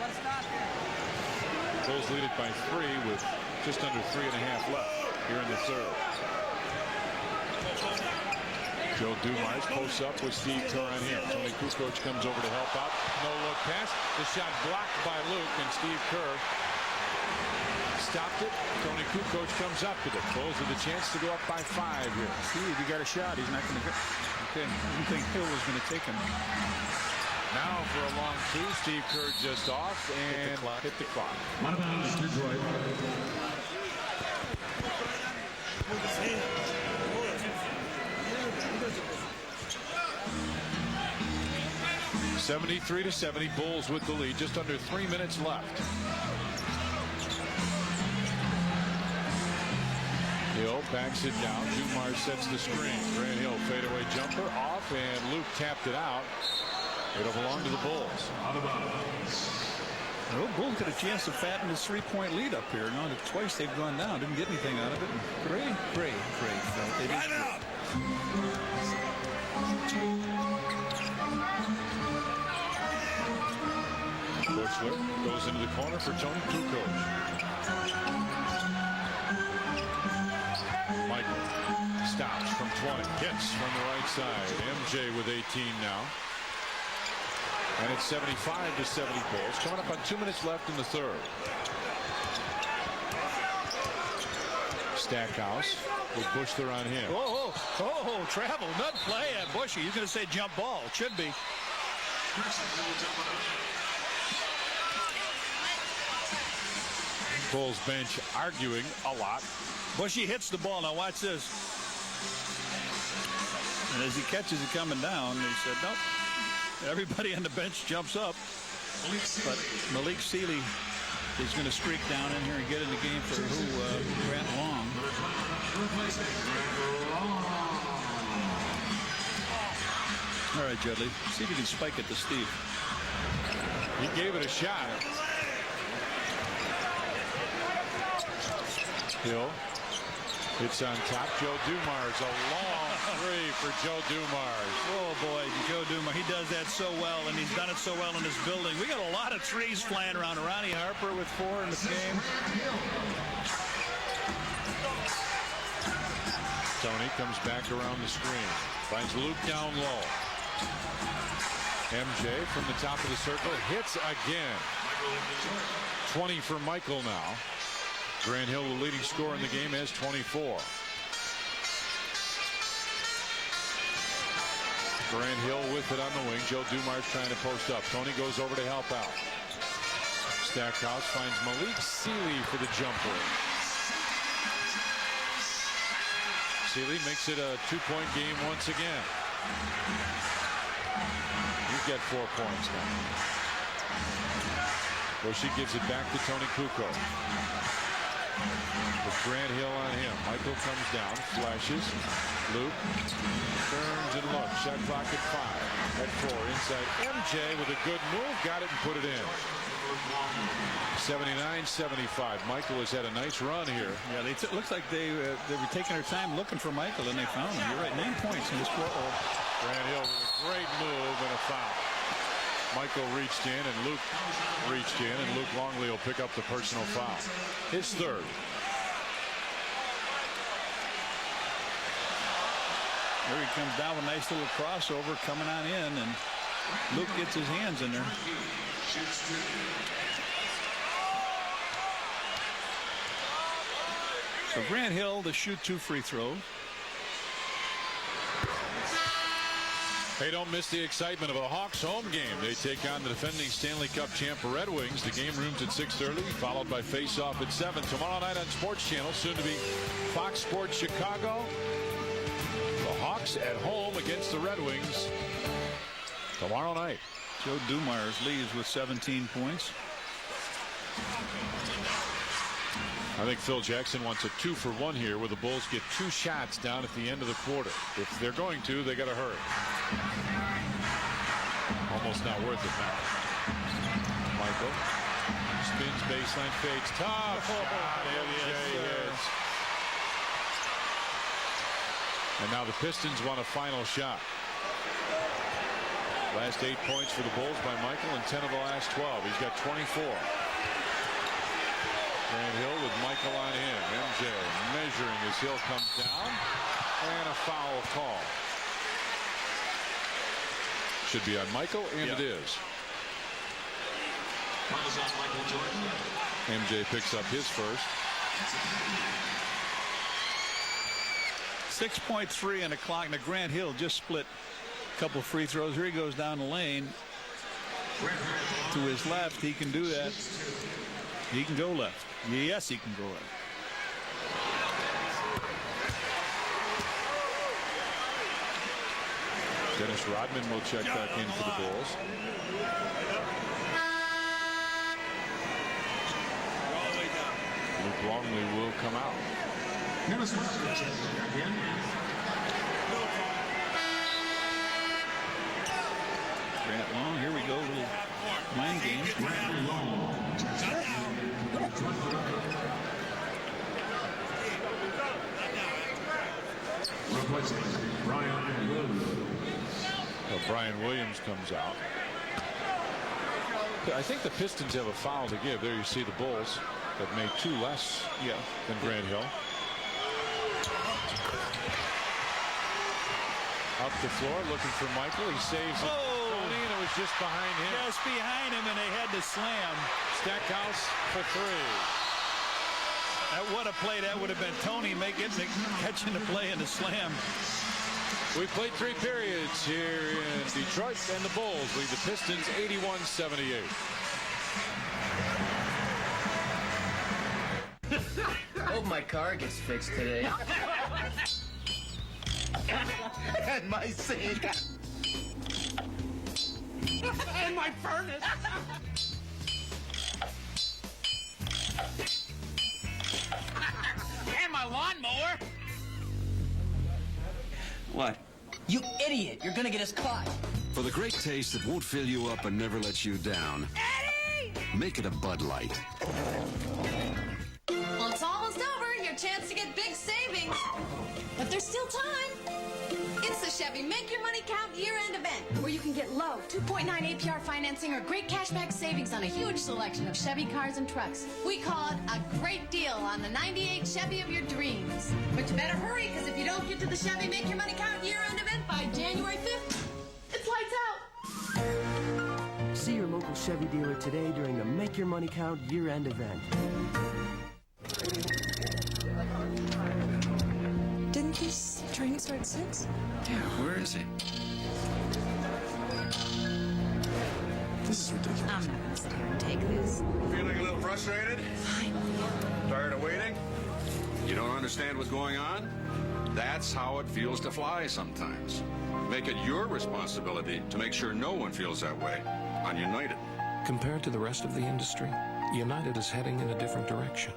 [SPEAKER 1] Bulls lead it by 3 with just under 3.5 left here in the third. Joe Dumars posts up with Steve Kerr on him. Tony Kukoc comes over to help out. No look pass. The shot blocked by Luke, and Steve Kerr stopped it. Tony Kukoc comes up with it. Bulls with a chance to go up by 5 here.
[SPEAKER 2] Steve, he got a shot. He's not going to get. Okay, I didn't think Hill was going to take him.
[SPEAKER 1] Now for a long two. Steve Kerr just off and hit the clock.
[SPEAKER 3] One of them is Detroit.
[SPEAKER 1] 73-70, Bulls with the lead. Just under 3 minutes left. Hill backs it down. Dumars sets the screen. Grant Hill fadeaway jumper off, and Luke tapped it out. It'll belong to the Bulls.
[SPEAKER 2] The Bulls got a chance to fatten this 3-point lead up here. Now twice they've gone down. Didn't get anything out of it. Great. They did.
[SPEAKER 1] Bushler goes into the corner for Tony Kukoc. Michael stops from 20. Hits from the right side. MJ with 18 now. And it's 75-70 Bulls. Coming up on 2 minutes left in the third. Stackhouse with Bushler on him.
[SPEAKER 2] Travel. Not play at Bushy. He's going to say jump ball. It should be.
[SPEAKER 1] Bulls bench arguing a lot.
[SPEAKER 2] Bushy hits the ball. Now watch this. And as he catches it coming down, they said, nope. Everybody on the bench jumps up. But Malik Sealy is going to streak down in here and get in the game for Grant Long. All right, Judley. See if you can spike it to Steve.
[SPEAKER 1] He gave it a shot. Hill hits on top. Joe Dumars, a long three for Joe Dumars.
[SPEAKER 2] Oh boy, Joe Dumars, he does that so well, and he's done it so well in this building. We got a lot of threes flying around. Ronnie Harper with 4 in the game.
[SPEAKER 1] Tony comes back around the screen, finds Luke down low. MJ from the top of the circle hits again. 20 for Michael now. Grant Hill, the leading scorer in the game, has 24. Grant Hill with it on the wing. Joe Dumars trying to post up. Tony goes over to help out. Stackhouse finds Malik Sealy for the jumper. Sealy makes it a 2-point game once again. He's got 4 points now. Bushy gives it back to Tony Kukoc. With Grant Hill on him. Michael comes down, flashes. Luke turns and looks. Shot clock at 5. At 4 inside. MJ with a good move. Got it and put it in. 79-75. Michael has had a nice run here.
[SPEAKER 2] Yeah, it looks like they were taking their time looking for Michael, and they found him. You're right. 9 points in this quarter.
[SPEAKER 1] Grant Hill with a great move and a foul. Michael reached in, and Luke reached in, and Luke Longley will pick up the personal foul. His third.
[SPEAKER 2] There he comes down with a nice little crossover coming on in, and Luke gets his hands in there. So Grant Hill to shoot 2 free throws.
[SPEAKER 1] Hey, don't miss the excitement of a Hawks home game. They take on the defending Stanley Cup champ Red Wings. The game room's at 6:30, followed by face-off at 7. Tomorrow night on Sports Channel, soon to be Fox Sports Chicago. The Hawks at home against the Red Wings tomorrow night.
[SPEAKER 2] Joe Dumars leads with 17 points.
[SPEAKER 1] I think Phil Jackson wants a 2-for-1 here, where the Bulls get 2 shots down at the end of the quarter. If they're going to, they got to hurry. Almost not worth it now. Michael spins baseline, fades top. MJ hits. And now the Pistons want a final shot. Last 8 points for the Bulls by Michael and 10 of the last 12. He's got 24. Grant Hill with Michael on him. MJ measuring as Hill comes down. And a foul call. Should be on Michael, and it is. MJ picks up his first.
[SPEAKER 2] 6.3 on the clock. Now Grant Hill just split a couple free throws. Here he goes down the lane to his left. He can do that. He can go left. Yes, he can go left.
[SPEAKER 1] Dennis Rodman will check back in for the Bulls. Luke Longley will come out.
[SPEAKER 2] Grant Long, here we go, little mind game.
[SPEAKER 1] Brian Williams comes out. I think the Pistons have a foul to give. There you see the Bulls have made 2 less than Grant Hill. Up the floor looking for Michael. He saves it. Tony, and it was just behind him.
[SPEAKER 2] Just behind him, and they had to slam.
[SPEAKER 1] Stackhouse for 3.
[SPEAKER 2] What a play that would have been. Tony catching the play and the slam.
[SPEAKER 1] We played 3 periods here in Detroit, and the Bulls lead the Pistons 81-78.
[SPEAKER 5] Hope my car gets fixed today.
[SPEAKER 20] And my sink. And my furnace. And my lawnmower.
[SPEAKER 5] What? You idiot! You're gonna get us caught.
[SPEAKER 6] For the great taste that won't fill you up and never lets you down.
[SPEAKER 9] Eddie!
[SPEAKER 6] Make it a Bud Light.
[SPEAKER 9] Well, it's almost over. Your chance to get big savings. But there's still time. It's the Chevy Make Your Money Count year-end event, where you can get low 2.9 APR financing or great cashback savings on a huge selection of Chevy cars and trucks. We call it a great deal on the 98 Chevy of your dreams. But you better hurry, because if you don't get to the Chevy Make Your Money Count year-end event by January 5th, it's lights out.
[SPEAKER 13] See your local Chevy dealer today during the Make Your Money Count year-end event.
[SPEAKER 9] Didn't this train start at 6?
[SPEAKER 6] Yeah, where is he?
[SPEAKER 13] This is ridiculous.
[SPEAKER 9] I'm not gonna sit here and take this.
[SPEAKER 23] Feeling a little frustrated? Tired of waiting?
[SPEAKER 6] You don't understand what's going on? That's how it feels to fly sometimes. Make it your responsibility to make sure no one feels that way on United.
[SPEAKER 22] Compared to the rest of the industry, United is heading in a different direction.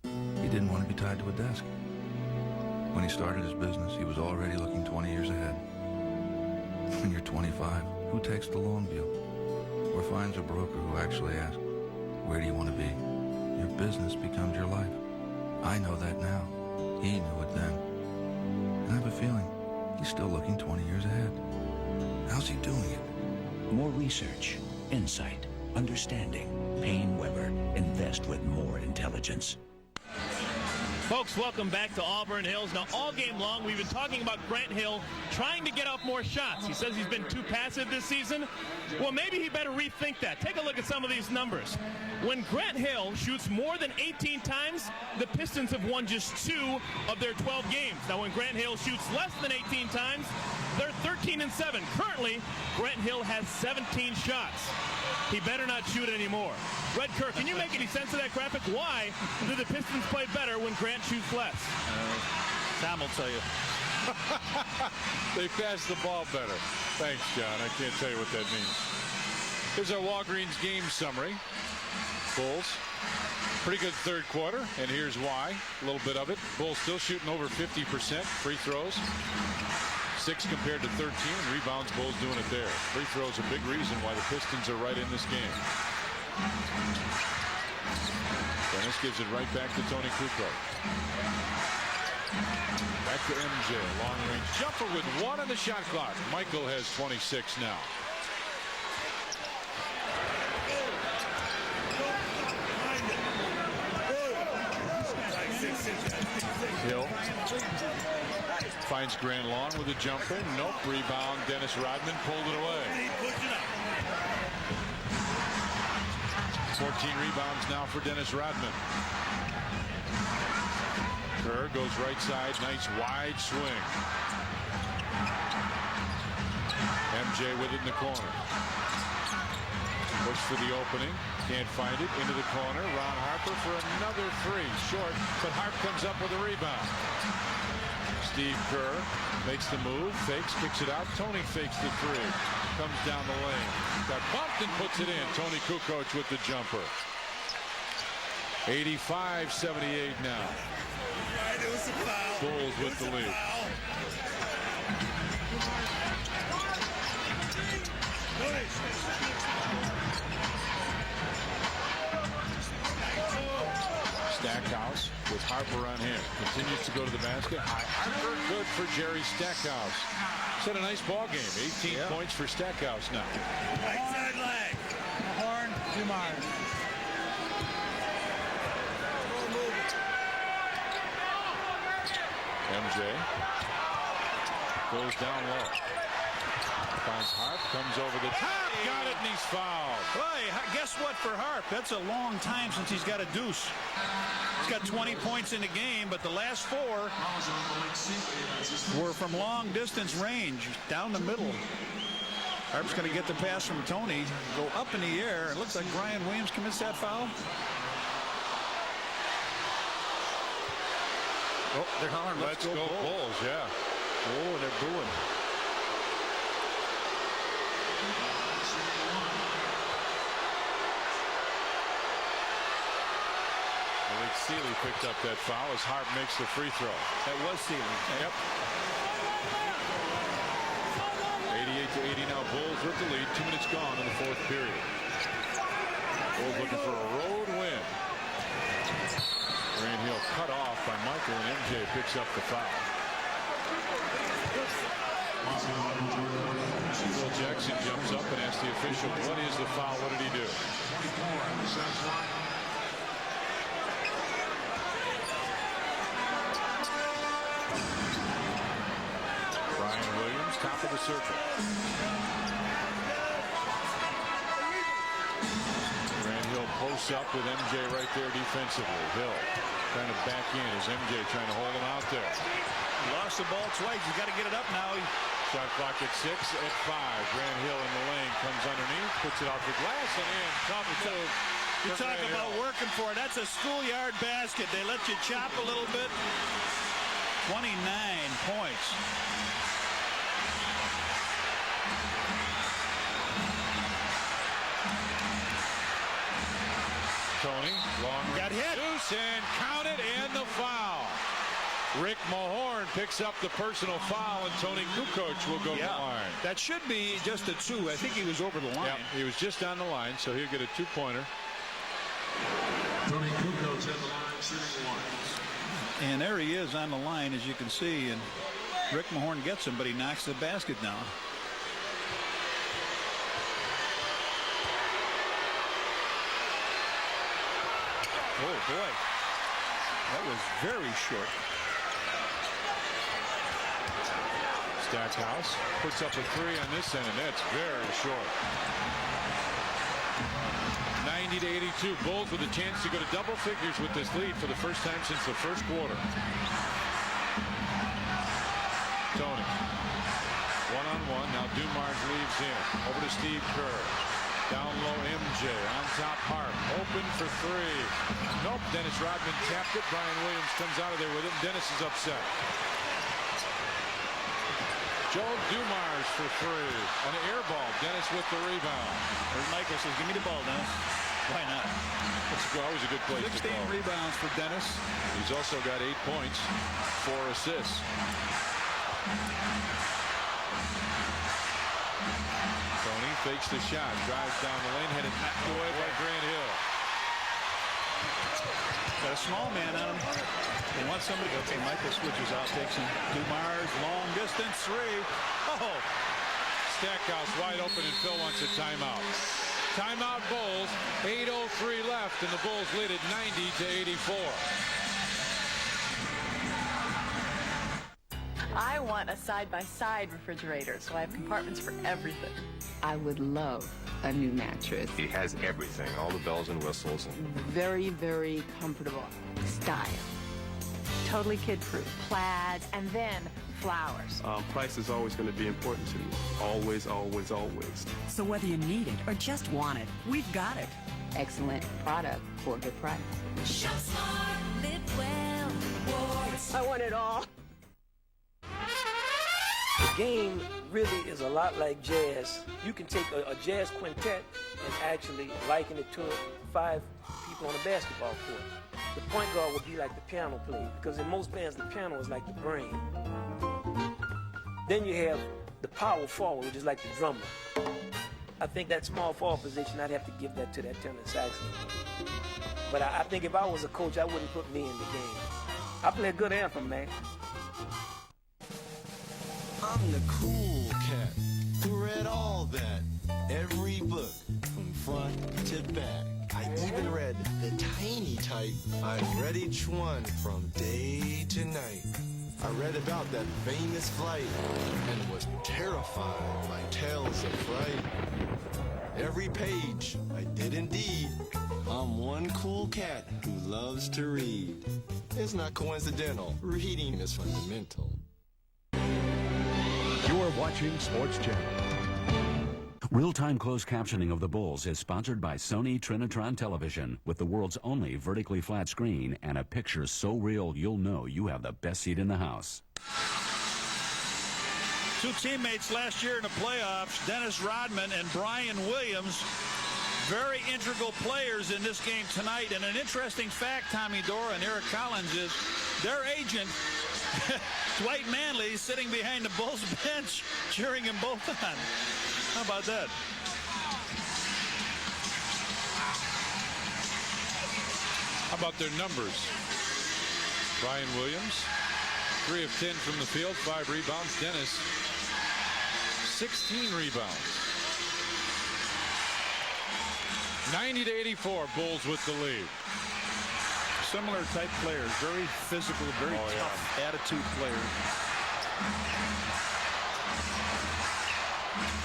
[SPEAKER 19] He didn't want to be tied to a desk. When he started his business, he was already looking 20 years ahead. When you're 25, who takes the long view? Or finds a broker who actually asks, where do you want to be? Your business becomes your life. I know that now. He knew it then. And I have a feeling he's still looking 20 years ahead. How's he doing it?
[SPEAKER 24] More research, insight, understanding. Payne Weber. Invest with more intelligence.
[SPEAKER 18] Folks, welcome back to Auburn Hills. Now, all game long, we've been talking about Grant Hill trying to get up more shots. He says he's been too passive this season. Well, maybe he better rethink that. Take a look at some of these numbers. When Grant Hill shoots more than 18 times, the Pistons have won just 2 of their 12 games. Now, when Grant Hill shoots less than 18 times, they're 13-7. Currently, Grant Hill has 17 shots. He better not shoot anymore. Red Kerr, can you make any sense of that graphic? Why do the Pistons play better when Grant shoots less?
[SPEAKER 2] Tom will tell you.
[SPEAKER 1] They pass the ball better. Thanks, John. I can't tell you what that means. Here's our Walgreens game summary. Bulls Pretty good third quarter, and here's why. A little bit of it. Bulls still shooting over 50% free throws. 6 compared to 13. Rebounds, Bulls doing it there. Free throws a big reason why the Pistons are right in this game. Dennis gives it right back to Tony Kukoc. Back to MJ. Long range jumper with 1 on the shot clock. Michael has 26 now. Hill finds Grand Lawn with a jumper. Nope. Rebound. Dennis Rodman pulled it away. 14 rebounds now for Dennis Rodman. Kerr goes right side. Nice wide swing. MJ with it in the corner. Push for the opening. Can't find it. Into the corner. Ron Harper for another 3. Short, but Harp comes up with a rebound. Steve Kerr makes the move. Fakes, kicks it out. Tony fakes the 3. Comes down the lane. Got bumped and puts it in. Tony Kukoc with the jumper. 85-78 now. Bulls with the lead. Stackhouse with Harper on him. Continues to go to the basket. Harper good for Jerry Stackhouse. It's had a nice ball game. 18 points for Stackhouse now.
[SPEAKER 20] Right side leg. Horn, Dumars.
[SPEAKER 1] MJ goes down low. Finds Harp, comes over the top, got it, and he's fouled.
[SPEAKER 2] Hey, guess what for Harp? That's a long time since he's got a deuce. He's got 20 points in the game, but the last 4 were from long distance range, down the middle. Harp's going to get the pass from Tony, go up in the air. It looks like Brian Williams commits that foul.
[SPEAKER 1] Oh, they're hollering, let's go Bulls, yeah.
[SPEAKER 2] Oh, they're booing.
[SPEAKER 1] I think Seeley picked up that foul as Harp makes the free throw.
[SPEAKER 2] That was Seeley.
[SPEAKER 1] Yep. 88-80 now. Bulls with the lead. 2 minutes gone in the 4th period. Bulls looking for a road win. Grant Hill cut off by Michael, and MJ picks up the foul. Phil Jackson jumps up and asks the official, what is the foul? What did he do? Brian Williams, top of the circle. Grant Hill posts up with MJ right there defensively. Hill trying to back in as MJ trying to hold him out there.
[SPEAKER 2] He lost the ball twice. He's got to get it up now.
[SPEAKER 1] Shot clock at 6, at 5. Grant Hill in the lane, comes underneath, puts it off the glass and in. Top of two.
[SPEAKER 2] You talk about working for it. That's a schoolyard basket. They let you chop a little bit. 29 points.
[SPEAKER 1] Tony, long
[SPEAKER 2] got hit.
[SPEAKER 1] Deuce and count it, and the foul. Rick Mahorn picks up the personal foul, and Tony Kukoc will go to the line.
[SPEAKER 2] That should be just a 2. I think he was over the line.
[SPEAKER 1] Yeah, he was just on the line, so he'll get a 2-pointer.
[SPEAKER 3] Tony Kukoc at the line, shooting 1.
[SPEAKER 2] And there he is on the line, as you can see. And Rick Mahorn gets him, but he knocks the basket down. Oh, boy. That was very short.
[SPEAKER 1] Stackhouse puts up a 3 on this end, and that's very short. 90-82. Bulls with a chance to go to double figures with this lead for the first time since the first quarter. Tony. One-on-one. Now Dumars leaves in. Over to Steve Kerr. Down low, MJ. On top, Harp. Open for 3. Nope. Dennis Rodman tapped it. Brian Williams comes out of there with it. Dennis is upset. Joe Dumars for 3. An air ball. Dennis with the rebound.
[SPEAKER 2] There's Michael says, give me the ball, Dennis. Why not?
[SPEAKER 1] It's always a good place to
[SPEAKER 2] 16
[SPEAKER 1] go.
[SPEAKER 2] rebounds for Dennis.
[SPEAKER 1] He's also got 8 points, 4 assists. Tony fakes the shot, drives down the lane, headed knocked away by Grant Hill.
[SPEAKER 2] Got a small man on him. They want somebody. Okay, Michael switches out, takes him. Dumars, long distance three. Oh!
[SPEAKER 1] Stackhouse wide open, and Phil wants a timeout. Timeout Bulls. 8:03 left, and the Bulls lead at 90-84.
[SPEAKER 4] I want a side-by-side refrigerator, so I have compartments for everything.
[SPEAKER 10] I would love a new mattress.
[SPEAKER 11] It has everything, all the bells and whistles.
[SPEAKER 10] Very, very comfortable. Style.
[SPEAKER 4] Totally kid-proof. Plaids, and then flowers.
[SPEAKER 12] Price is always going to be important to me. Always, always, always.
[SPEAKER 14] So whether you need it or just want it, we've got it.
[SPEAKER 10] Excellent product for a good price.
[SPEAKER 14] Shop smart, live well, Wards. I want it all.
[SPEAKER 15] The game really is a lot like jazz. You can take a jazz quintet and actually liken it to 5 people on a basketball court. The point guard would be like the piano player, because in most bands the piano is like the brain. Then you have the power forward, which is like the drummer. I think that small forward position, I'd have to give that to that tenor saxophone. But I think if I was a coach, I wouldn't put me in the game. I play a good anthem, man.
[SPEAKER 27] I'm the cool cat who read all that, every book from front to back. I even read the tiny type. I read each one from day to night. I read about that famous flight and was terrified by tales of fright. Every page I did indeed. I'm one cool cat who loves to read. It's not coincidental. Reading is fundamental.
[SPEAKER 24] You're watching Sports Channel. Real-time closed captioning of the Bulls is sponsored by Sony Trinitron Television, with the world's only vertically flat screen and a picture so real you'll know you have the best seat in the house.
[SPEAKER 2] 2 teammates last year in the playoffs, Dennis Rodman and Brian Williams, very integral players in this game tonight. And an interesting fact, Tommy Dora and Eric Collins, is their agent, Dwight Manley, sitting behind the Bulls bench, cheering them both on. How about that?
[SPEAKER 1] How about their numbers? Brian Williams, 3 of 10 from the field, 5 rebounds. Dennis, 16 rebounds. 90-84, Bulls with the lead.
[SPEAKER 2] Similar type players, very physical, very tough attitude players.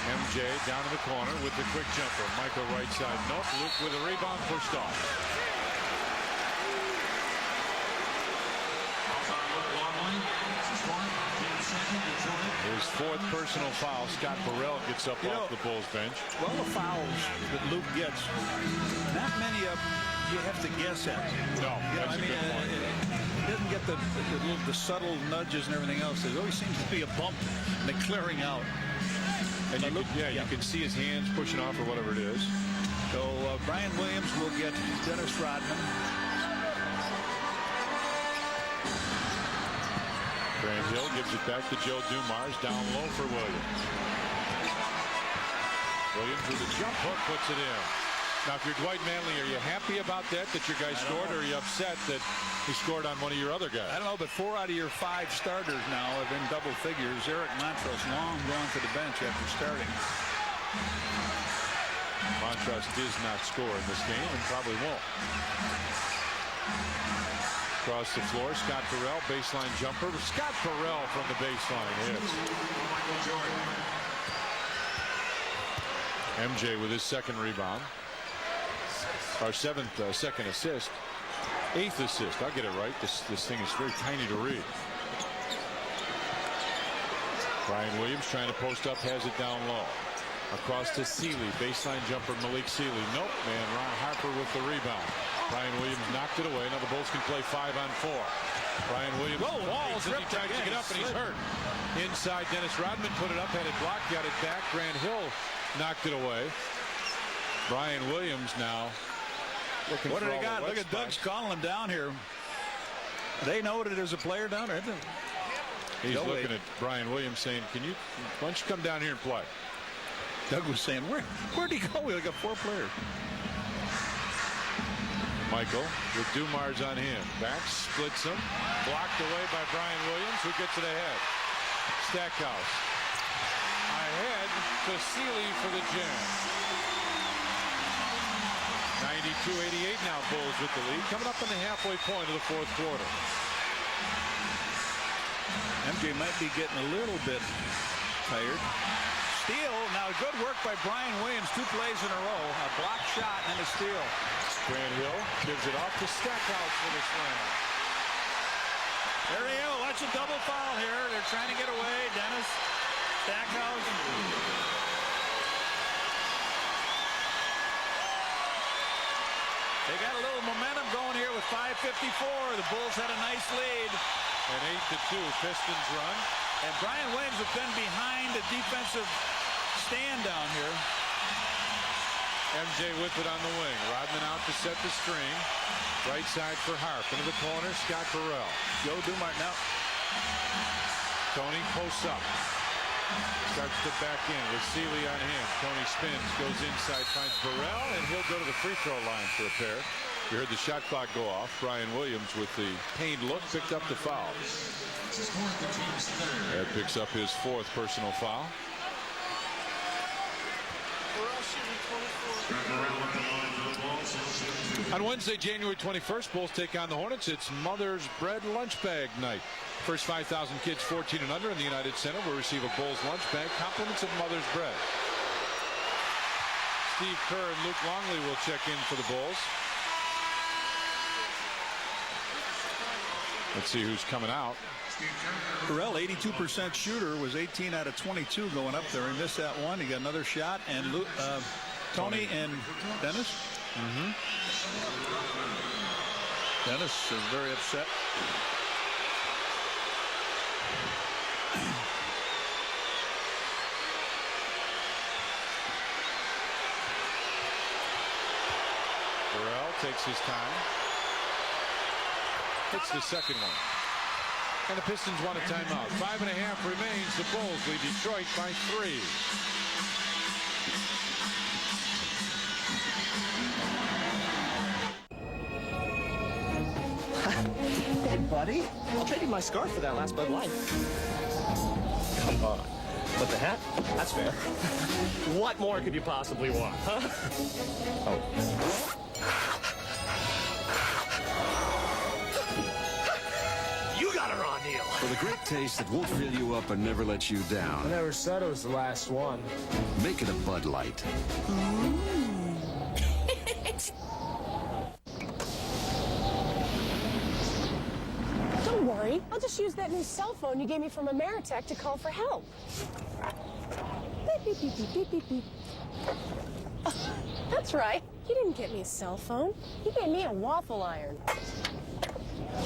[SPEAKER 1] MJ down in the corner with the quick jumper. Michael right side. Nope. Luke with a rebound, pushed off. His 4th personal foul. Scott Burrell gets up off the Bulls bench.
[SPEAKER 2] Well, the fouls that Luke gets, not many of them you have to guess at.
[SPEAKER 1] No, that's a good point.
[SPEAKER 2] He doesn't get the subtle nudges and everything else. There always seems to be a bump and a clearing out.
[SPEAKER 1] And you can see his hands pushing off or whatever it is.
[SPEAKER 2] So Brian Williams will get Dennis Rodman.
[SPEAKER 1] Grant Hill gives it back to Joe Dumars, down low for Williams. Williams with a jump hook puts it in. Now, if you're Dwight Manley, are you happy about that your guy scored, or are you upset that he scored on one of your other guys?
[SPEAKER 2] I don't know, but 4 out of your 5 starters now have been double figures. Eric Montross long gone to the bench after starting.
[SPEAKER 1] Montross does not score in this game and probably won't. Across the floor, Scott Burrell, baseline jumper. Scott Burrell from the baseline hits. MJ with his 2nd rebound. Our 2nd assist. 8th assist. I'll get it right. This thing is very tiny to read. Brian Williams trying to post up, has it down low. Across to Seeley. Baseline jumper, Malik Seeley. Nope, man. Ron Harper with the rebound. Brian Williams knocked it away. Now the Bulls can play 5-on-4. Brian Williams falls and he tries to get up and he's hurt. Inside, Dennis Rodman put it up, had it blocked, got it back. Grant Hill knocked it away. Brian Williams now looking
[SPEAKER 2] What do
[SPEAKER 1] for
[SPEAKER 2] they
[SPEAKER 1] all
[SPEAKER 2] got?
[SPEAKER 1] the
[SPEAKER 2] Look
[SPEAKER 1] wet
[SPEAKER 2] at Doug's
[SPEAKER 1] spots.
[SPEAKER 2] calling him down here. They know that there's a player down there.
[SPEAKER 1] He's looking at Brian Williams saying, why don't you come down here and play?
[SPEAKER 2] Doug was saying, where'd he go? We got 4 players.
[SPEAKER 1] Michael with Dumars on him. Back, splits him. Blocked away by Brian Williams, who gets it ahead. Stackhouse. Ahead to Seeley for the jam. 92-88 now, Bulls with the lead. Coming up on the halfway point of the 4th quarter.
[SPEAKER 2] MJ might be getting a little bit tired. Steal. Now good work by Brian Williams. 2 plays in a row. A block shot and a steal.
[SPEAKER 1] Grant Hill gives it off to Stackhouse for the slam.
[SPEAKER 2] There they go. That's a double foul here. They're trying to get away. Dennis, Stackhouse. They got a little momentum going here with 5:54. The Bulls had a nice lead.
[SPEAKER 1] An 8-2 Pistons run.
[SPEAKER 2] And Brian Williams has been behind the defensive stand down here.
[SPEAKER 1] MJ with it on the wing. Rodman out to set the string. Right side for Harp. Into the corner, Scott Burrell.
[SPEAKER 2] Joe Dumars now.
[SPEAKER 1] Tony posts up. Starts to back in with Seeley on him. Tony spins, goes inside, finds Burrell, and he'll go to the free throw line for a pair. You heard the shot clock go off. Brian Williams with the pained look picked up the foul. That picks up his 4th personal foul. On Wednesday, January 21st, Bulls take on the Hornets. It's Mother's Bread lunch bag night. First 5,000 kids 14 and under in the United Center will receive a Bulls lunch bag. Compliments of Mother's Bread. Steve Kerr and Luke Longley will check in for the Bulls. Let's see who's coming out.
[SPEAKER 2] Burrell, 82% shooter, was 18 out of 22 going up there. He missed that one. He got another shot. And Tony and Dennis. Dennis is very upset.
[SPEAKER 1] Burrell takes his time. Hits the second one. And the Pistons want a timeout. 5.5 remains. The Bulls lead Detroit by 3.
[SPEAKER 5] Hey, buddy. I'll trade you my scarf for that last Bud Light. Come on. But the hat? That's fair. What more could you possibly want, huh? Oh. You got a raw deal.
[SPEAKER 24] For the great taste that won't fill you up and never let you down.
[SPEAKER 7] I never said it was the last one.
[SPEAKER 24] Make it a Bud Light.
[SPEAKER 8] Don't worry. I'll just use that new cell phone you gave me from Ameritech to call for help. Beep, beep, beep, beep, beep, beep, beep. Oh, that's right. You didn't get me a cell phone. You gave me a waffle iron.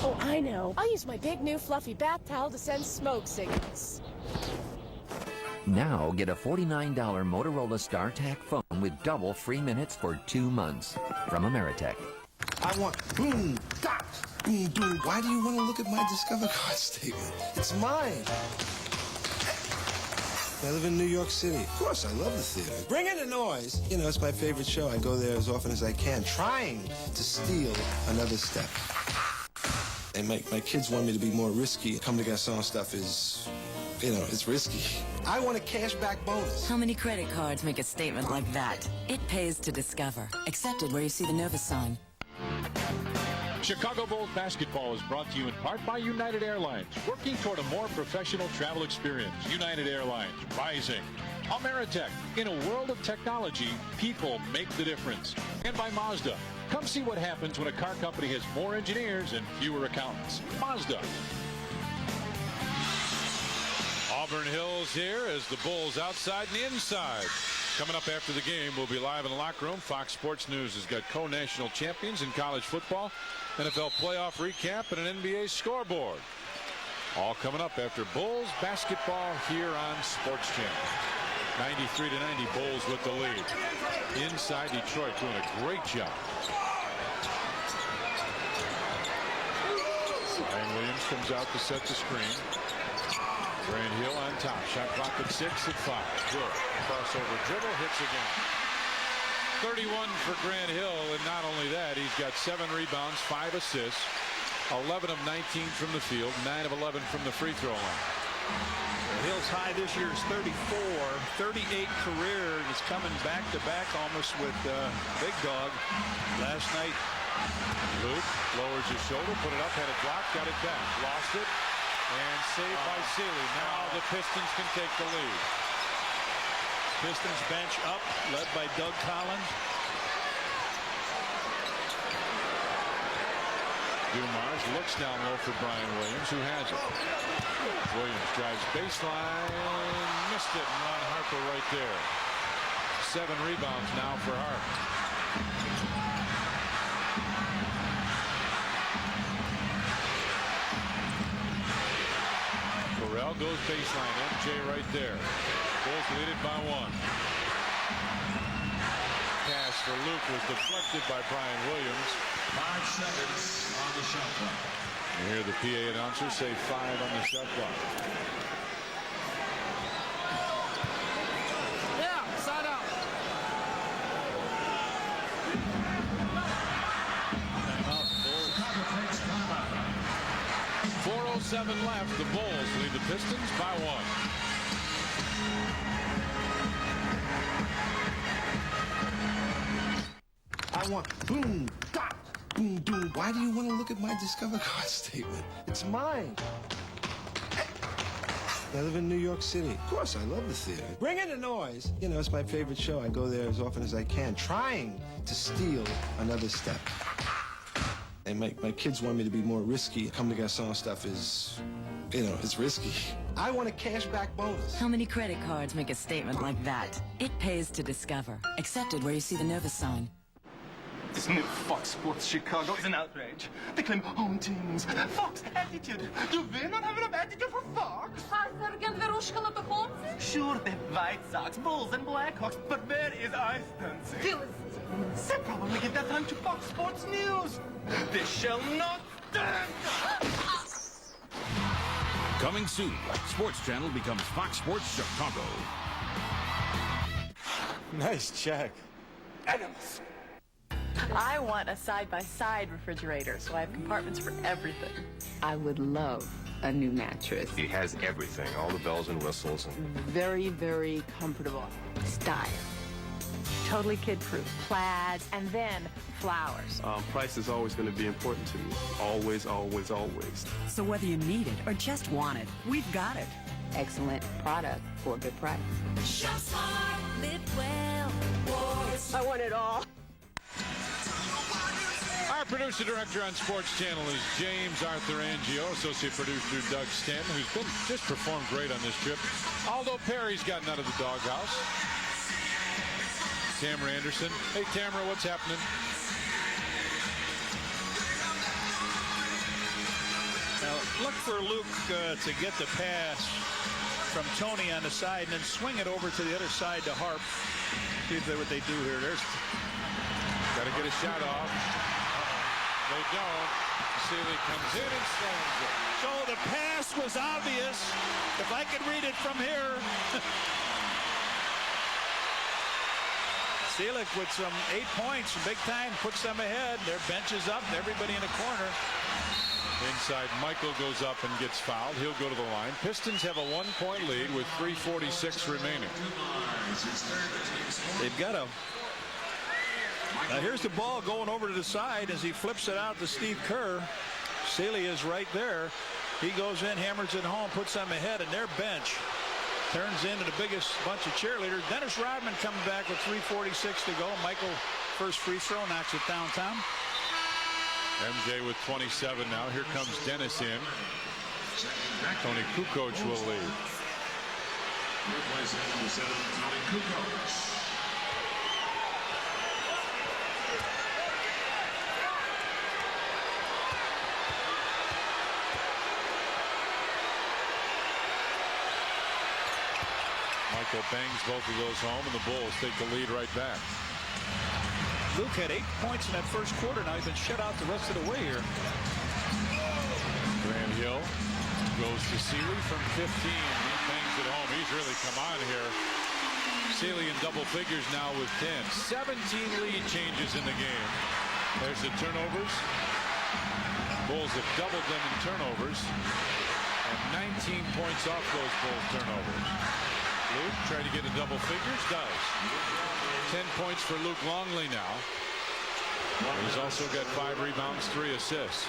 [SPEAKER 8] Oh, I know. I'll use my big new fluffy bath towel to send smoke signals.
[SPEAKER 16] Now get a $49 Motorola StarTAC phone with double free minutes for 2 months from Ameritech.
[SPEAKER 27] I want boom, dot, boom, boom. Why do you want to look at my Discover card statement? It's mine. I live in New York City. Of course, I love the theater. Bring in the noise. You know, it's my favorite show. I go there as often as I can, trying to steal another step. And my kids want me to be more risky. Come to Gaston stuff is, you know, it's risky. I want a cashback bonus.
[SPEAKER 17] How many credit cards make a statement like that? It pays to Discover. Accepted where you see the Novus sign.
[SPEAKER 1] Chicago Bulls basketball is brought to you in part by United Airlines, working toward a more professional travel experience. United Airlines, rising. Ameritech, in a world of technology, people make the difference. And by Mazda. Come see what happens when a car company has more engineers and fewer accountants. Mazda. Auburn Hills here as the Bulls outside and inside. Coming up after the game, we'll be live in the locker room. Fox Sports News has got co-national champions in college football, NFL playoff recap, and an NBA scoreboard. All coming up after Bulls basketball here on Sports Channel. 93-90, Bulls with the lead. Inside Detroit doing a great job. Brian Williams comes out to set the screen. Grant Hill on top. Shot clock at 6 at 5. Good. Crossover dribble. Hits again. 31 for Grant Hill, and not only that, he's got 7 rebounds, 5 assists, 11 of 19 from the field, 9 of 11 from the free throw line.
[SPEAKER 2] Hill's high this year is 34, 38 career. He's coming back to back almost with Big Dog last night.
[SPEAKER 1] Luke lowers his shoulder, put it up, had it blocked, got it back, lost it, and saved by Seeley. Now the Pistons can take the lead.
[SPEAKER 2] Pistons bench up, led by Doug Collins.
[SPEAKER 1] Dumars looks down low for Brian Williams, who has it. Williams drives baseline, missed it, and Ron Harper right there. 7 rebounds now for Harper. Burrell goes baseline, MJ right there. Bulls lead it by 1. Pass for Luke was deflected by Brian Williams.
[SPEAKER 3] 5 seconds on the shot clock.
[SPEAKER 1] You hear the PA announcer say 5 on the shot clock.
[SPEAKER 20] Yeah, side out.
[SPEAKER 1] 4:07 left. The Bulls lead the Pistons by 1.
[SPEAKER 27] I want boom, dot, boom, boom. Why do you want to look at my Discover card statement? It's mine. I live in New York City. Of course, I love the theater. Bring in the noise. You know, it's my favorite show. I go there as often as I can, trying to steal another step. And my kids want me to be more risky. Come to Garcon stuff is, you know, it's risky. I want a cashback bonus.
[SPEAKER 17] How many credit cards make a statement like that? It pays to Discover. Accepted where you see the Novus sign.
[SPEAKER 6] This new Fox Sports Chicago is an outrage. They claim home teams, Fox attitude. You will not have enough attitude for Fox. Sure, the White Sox, Bulls, and Blackhawks, but where is ice dancing? They probably give that time to Fox Sports News. This shall not stand.
[SPEAKER 9] Coming soon, Sports Channel becomes Fox Sports Chicago.
[SPEAKER 27] Nice check.
[SPEAKER 6] Adams.
[SPEAKER 4] I want a side-by-side refrigerator, so I have compartments for everything.
[SPEAKER 10] I would love a new mattress.
[SPEAKER 11] It has everything, all the bells and whistles.
[SPEAKER 10] Very, very comfortable. Style.
[SPEAKER 4] Totally kid-proof. Plaids, and then flowers.
[SPEAKER 12] Price is always going to be important to me. Always, always, always.
[SPEAKER 17] So whether you need it or just want it, we've got it.
[SPEAKER 10] Excellent product for a good price.
[SPEAKER 14] Shop smart, live well, Wards.
[SPEAKER 8] I want it all.
[SPEAKER 1] Our producer director on Sports Channel is James Arthur Angio, associate producer Doug Stanton, who's just performed great on this trip. Aldo Perry's gotten out of the doghouse. Tamara Anderson. Hey, Tamara, what's happening?
[SPEAKER 2] Now, look for Luke to get the pass from Tony on the side and then swing it over to the other side to Harp. See what they do here.
[SPEAKER 1] Got to get a shot off. They don't. Seeley comes in and slams it.
[SPEAKER 2] So the pass was obvious. If I could read it from here. Seelig with some 8 points, big time, puts them ahead. Their bench is up, everybody in the corner.
[SPEAKER 1] Inside, Michael goes up and gets fouled. He'll go to the line. Pistons have a 1-point lead with 3:46 remaining.
[SPEAKER 2] They've got a... Now here's the ball going over to the side as he flips it out to Steve Kerr. Seeley is right there. He goes in, hammers it home, puts them ahead, and their bench turns into the biggest bunch of cheerleaders. Dennis Rodman coming back with 3:46 to go. Michael, first free throw, knocks it downtown.
[SPEAKER 1] MJ with 27 now. Here comes Dennis in. Tony Kukoc will lead.
[SPEAKER 3] Replacing number 7, Tony Kukoc.
[SPEAKER 1] Michael bangs both of those home, and the Bulls take the lead right back.
[SPEAKER 2] Luke had 8 points in that first quarter. Now he's been shut out the rest of the way here.
[SPEAKER 1] Hill goes to Seeley from 15. He bangs it home. He's really come on here. Seeley in double figures now with 10. 17 lead changes in the game. There's the turnovers. Bulls have doubled them in turnovers. And 19 points off those Bulls turnovers. Luke tried to get a double figures. Does. 10 points for Luke Longley now. He's also got 5 rebounds, 3 assists.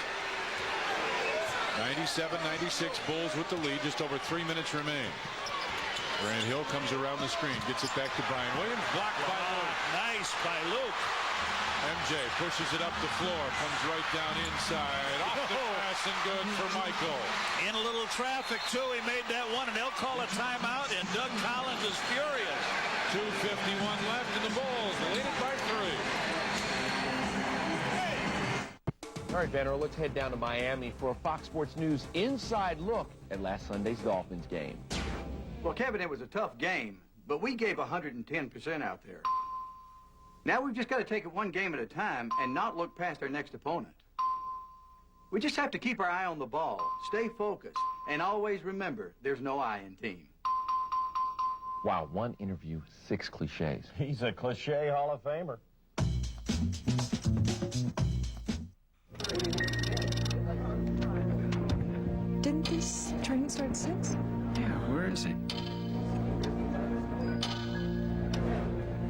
[SPEAKER 1] 97-96 Bulls with the lead. Just over 3 minutes remain. Grant Hill comes around the screen, gets it back to Brian Williams, blocked by Luke.
[SPEAKER 2] Nice by Luke.
[SPEAKER 1] MJ pushes it up the floor, comes right down inside, off the pass and good for Michael.
[SPEAKER 2] In a little traffic too, he made that one, and they'll call a timeout, and Doug Collins is furious.
[SPEAKER 1] 2:51 left, and the Bulls lead it by 3.
[SPEAKER 13] All right, Banner, let's head down to Miami for a Fox Sports News inside look at last Sunday's Dolphins game.
[SPEAKER 19] Well, Kevin, it was a tough game, but we gave 110% out there. Now we've just got to take it one game at a time and not look past our next opponent. We just have to keep our eye on the ball, stay focused, and always remember there's no I in team.
[SPEAKER 13] Wow, one interview, 6 cliches.
[SPEAKER 11] He's a cliche Hall of Famer.
[SPEAKER 21] Didn't this train start at 6?
[SPEAKER 22] Yeah, where is it?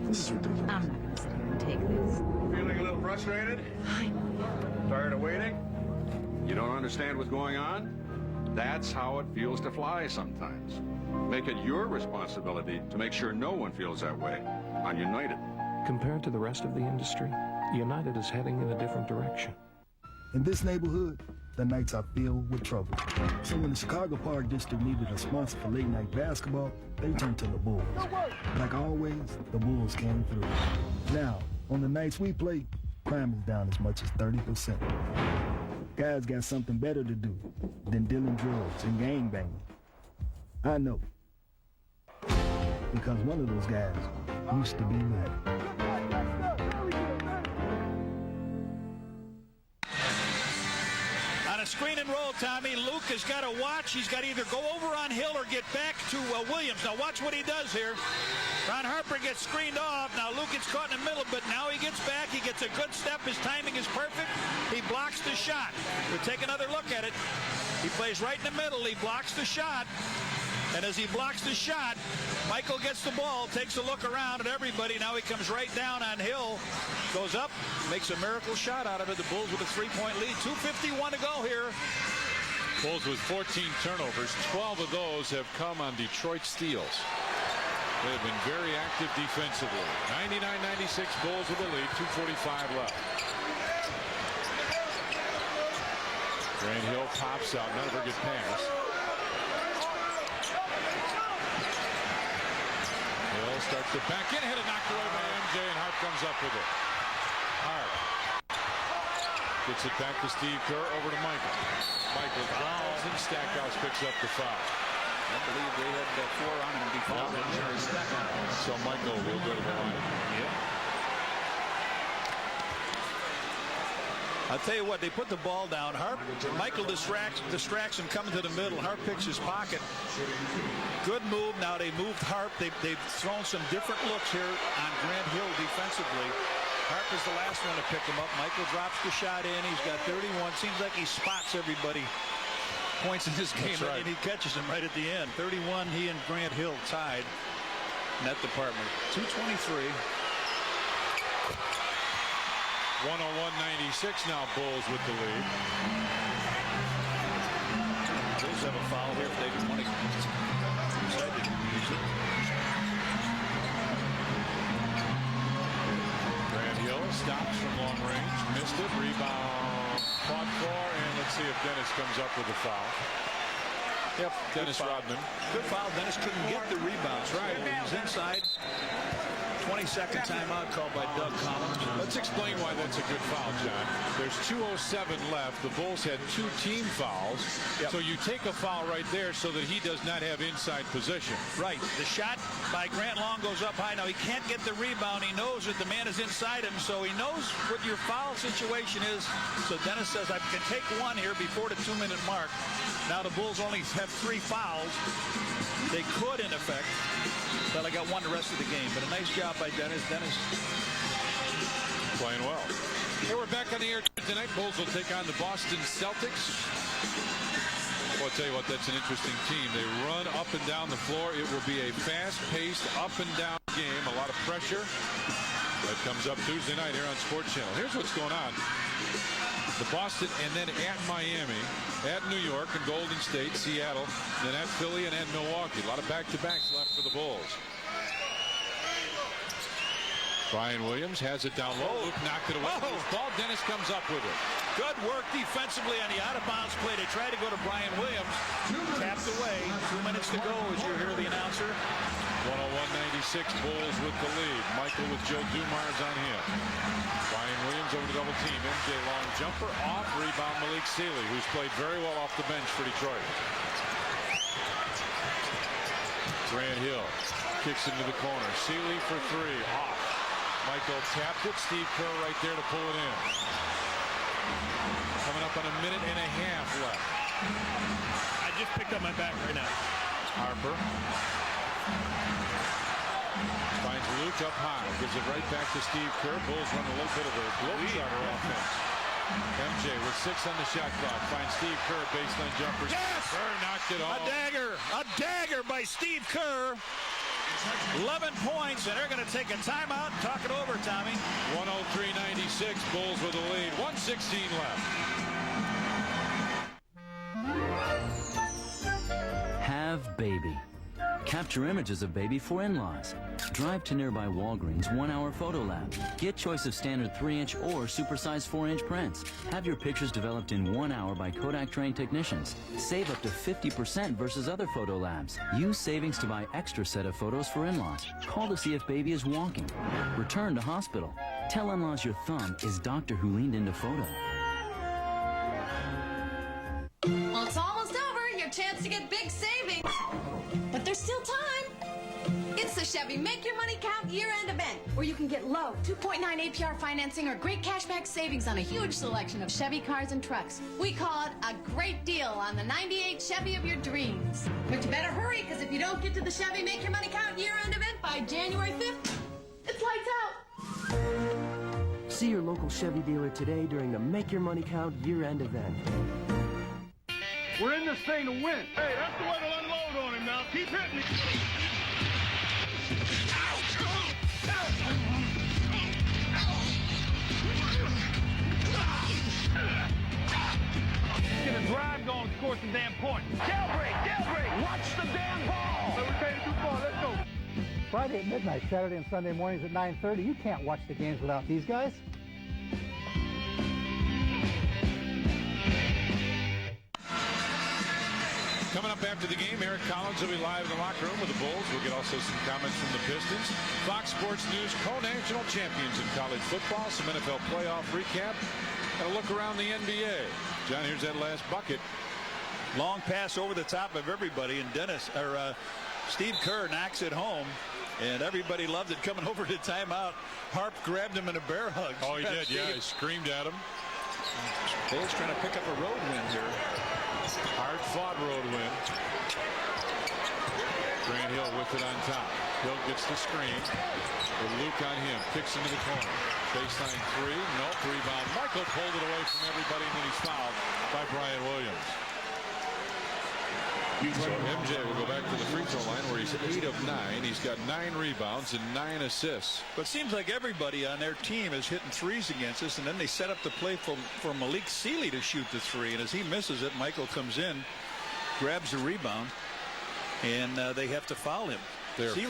[SPEAKER 12] This is ridiculous.
[SPEAKER 21] I'm not going to sit here and take this.
[SPEAKER 12] Feeling a little frustrated?
[SPEAKER 21] I know.
[SPEAKER 12] Tired of waiting? You don't understand what's going on? That's how it feels to fly sometimes. Make it your responsibility to make sure no one feels that way on United.
[SPEAKER 23] Compared to the rest of the industry, United is heading in a different direction.
[SPEAKER 25] In this neighborhood, the nights are filled with trouble. So when the Chicago Park District needed a sponsor for late night basketball, they turned to the Bulls. Like always, the Bulls came through. Now, on the nights we play, crime is down as much as 30%. Guys got something better to do than dealing drugs and gangbanging. I know. Because one of those guys used to be ready.
[SPEAKER 2] On a screen and roll, Tommy, Luke has got to watch. He's got to either go over on Hill or get back to Williams. Now watch what he does here. Ron Harper gets screened off. Now Luke gets caught in the middle, but now he gets back. He gets a good step. His timing is perfect. He blocks the shot. We'll take another look at it. He plays right in the middle. He blocks the shot. And as he blocks the shot, Michael gets the ball, takes a look around at everybody. Now he comes right down on Hill, goes up, makes a miracle shot out of it. The Bulls with a 3-point lead. 2:51 to go here.
[SPEAKER 1] Bulls with 14 turnovers. 12 of those have come on Detroit steals. They have been very active defensively. 99-96 Bulls with the lead. 2:45 left. Grant Hill pops out. Not a very good pass. Hill starts to back in. Hit it knocked away by MJ, and Hart comes up with it. Hart gets it back to Steve Kerr. Over to Michael. Michael fouls, and Stackhouse picks up the foul.
[SPEAKER 2] I believe they had 4 on him before.
[SPEAKER 1] So Michael will go to the line.
[SPEAKER 2] Yeah. I'll tell you what, they put the ball down. Harp, Michael distracts him coming to the middle. Harp picks his pocket. Good move. Now they moved Harp. They've thrown some different looks here on Grant Hill defensively. Harp is the last one to pick him up. Michael drops the shot in. He's got 31. Seems like he spots everybody. Points in this game, right. And he catches him right at the end. 31, he and Grant Hill tied in that department. 2:23.
[SPEAKER 1] 101-96 now Bulls with the lead.
[SPEAKER 2] Bulls have a foul here if they want to decide to use it.
[SPEAKER 1] Grant Hill stops from long range, missed it, rebound, fought for, and let's see if Dennis comes up with a foul. Yep, Dennis Rodman.
[SPEAKER 2] Good foul. Dennis couldn't get the rebounds. Right. He's inside. 20-second timeout called by Doug Collins.
[SPEAKER 1] Let's explain why that's a good foul, John. There's 2:07 left. The Bulls had 2 team fouls. Yep. So you take a foul right there so that he does not have inside position.
[SPEAKER 2] Right. The shot by Grant Long goes up high. Now he can't get the rebound. He knows that the man is inside him, so he knows what your foul situation is. So Dennis says, I can take one here before the 2-minute mark. Now the Bulls only have 3 fouls. They could, in effect, but I got 1 the rest of the game. But a nice job by Dennis. Dennis
[SPEAKER 1] playing well. Hey, we're back on the air tonight. Bulls will take on the Boston Celtics. Well, I'll tell you what, that's an interesting team. They run up and down the floor. It will be a fast-paced, up-and-down game. A lot of pressure. That comes up Tuesday night here on Sports Channel. Here's what's going on. The Boston, and then at Miami, at New York and Golden State, Seattle, then at Philly and at Milwaukee. A lot of back-to-backs left for the Bulls. Brian Williams has it down low. Luke knocked it away. Ball. Dennis comes up with it.
[SPEAKER 2] Good work defensively on the out-of-bounds play. They tried to go to Brian Williams. Tapped away. 2 minutes to go as you hear the announcer.
[SPEAKER 1] 101-96, Bulls with the lead. Michael with Joe Dumars on him. Brian Williams over the double team. MJ long jumper off. Rebound Malik Sealy, who's played very well off the bench for Detroit. Grant Hill kicks into the corner. Sealy for 3. Off. Michael tapped it. Steve Kerr right there to pull it in. Coming up on a minute and a half left.
[SPEAKER 20] I just picked up my back right now.
[SPEAKER 1] Harper finds Luke up high. Gives it right back to Steve Kerr. Bulls run a little bit of a globetrotter offense. MJ with 6 on the shot clock. Finds Steve Kerr, baseline jumper.
[SPEAKER 2] Yes!
[SPEAKER 1] Kerr knocked it off.
[SPEAKER 2] A dagger by Steve Kerr. 11 points, and they're going to take a timeout and talk it over, Tommy.
[SPEAKER 1] 103-96, Bulls with the lead. 1:16 left.
[SPEAKER 5] Have baby. Capture images of baby for in-laws. Drive to nearby Walgreens 1-hour photo lab. Get choice of standard 3-inch or supersized 4-inch prints. Have your pictures developed in 1 hour by Kodak-trained technicians. Save up to 50% versus other photo labs. Use savings to buy extra set of photos for in-laws. Call to see if baby is walking. Return to hospital. Tell in-laws your thumb is doctor who leaned into photo.
[SPEAKER 14] Well, it's almost over. Your chance to get big savings. But there's still time. It's the Chevy Make Your Money Count year-end event, where you can get low 2.9 APR financing or great cashback savings on a huge selection of Chevy cars and trucks. We call it a great deal on the 98 Chevy of your dreams. But you better hurry, because if you don't get to the Chevy Make Your Money Count year-end event by January 5th, it's lights out.
[SPEAKER 7] See your local Chevy dealer today during the Make Your Money Count year-end event.
[SPEAKER 6] We're in this thing to win. Hey, that's the way to unload on him now. Keep hitting it. Get a drive going, score some damn points. Jailbreak! Watch the damn ball! So we're paying too far. Let's go.
[SPEAKER 15] Friday at midnight, Saturday and Sunday mornings at 9:30. You can't watch the games without these guys.
[SPEAKER 1] Coming up after the game, Eric Collins will be live in the locker room with the Bulls. We'll get also some comments from the Pistons. Fox Sports News, co-national champions in college football, some NFL playoff recap, and a look around the NBA. John, here's that last bucket.
[SPEAKER 2] Long pass over the top of everybody, and Steve Kerr knocks it home, and everybody loved it coming over to timeout. Harp grabbed him in a bear hug.
[SPEAKER 1] Oh, he did, yeah. He screamed at him.
[SPEAKER 2] Bulls trying to pick up a road win here.
[SPEAKER 1] Hard-fought road win. Grant Hill with it on top. Hill gets the screen. With Luke on him. Kicks into the corner. Baseline 3. Nope. Rebound. Michael pulled it away from everybody, and then he's fouled by Brian Williams. So MJ will go back to the free throw line where he's 8 of 9. He's got 9 rebounds and 9 assists.
[SPEAKER 2] But it seems like everybody on their team is hitting threes against us, and then they set up the play for Malik Sealy to shoot the 3. And as he misses it, Michael comes in, grabs the rebound, and they have to foul him.
[SPEAKER 1] Sealy,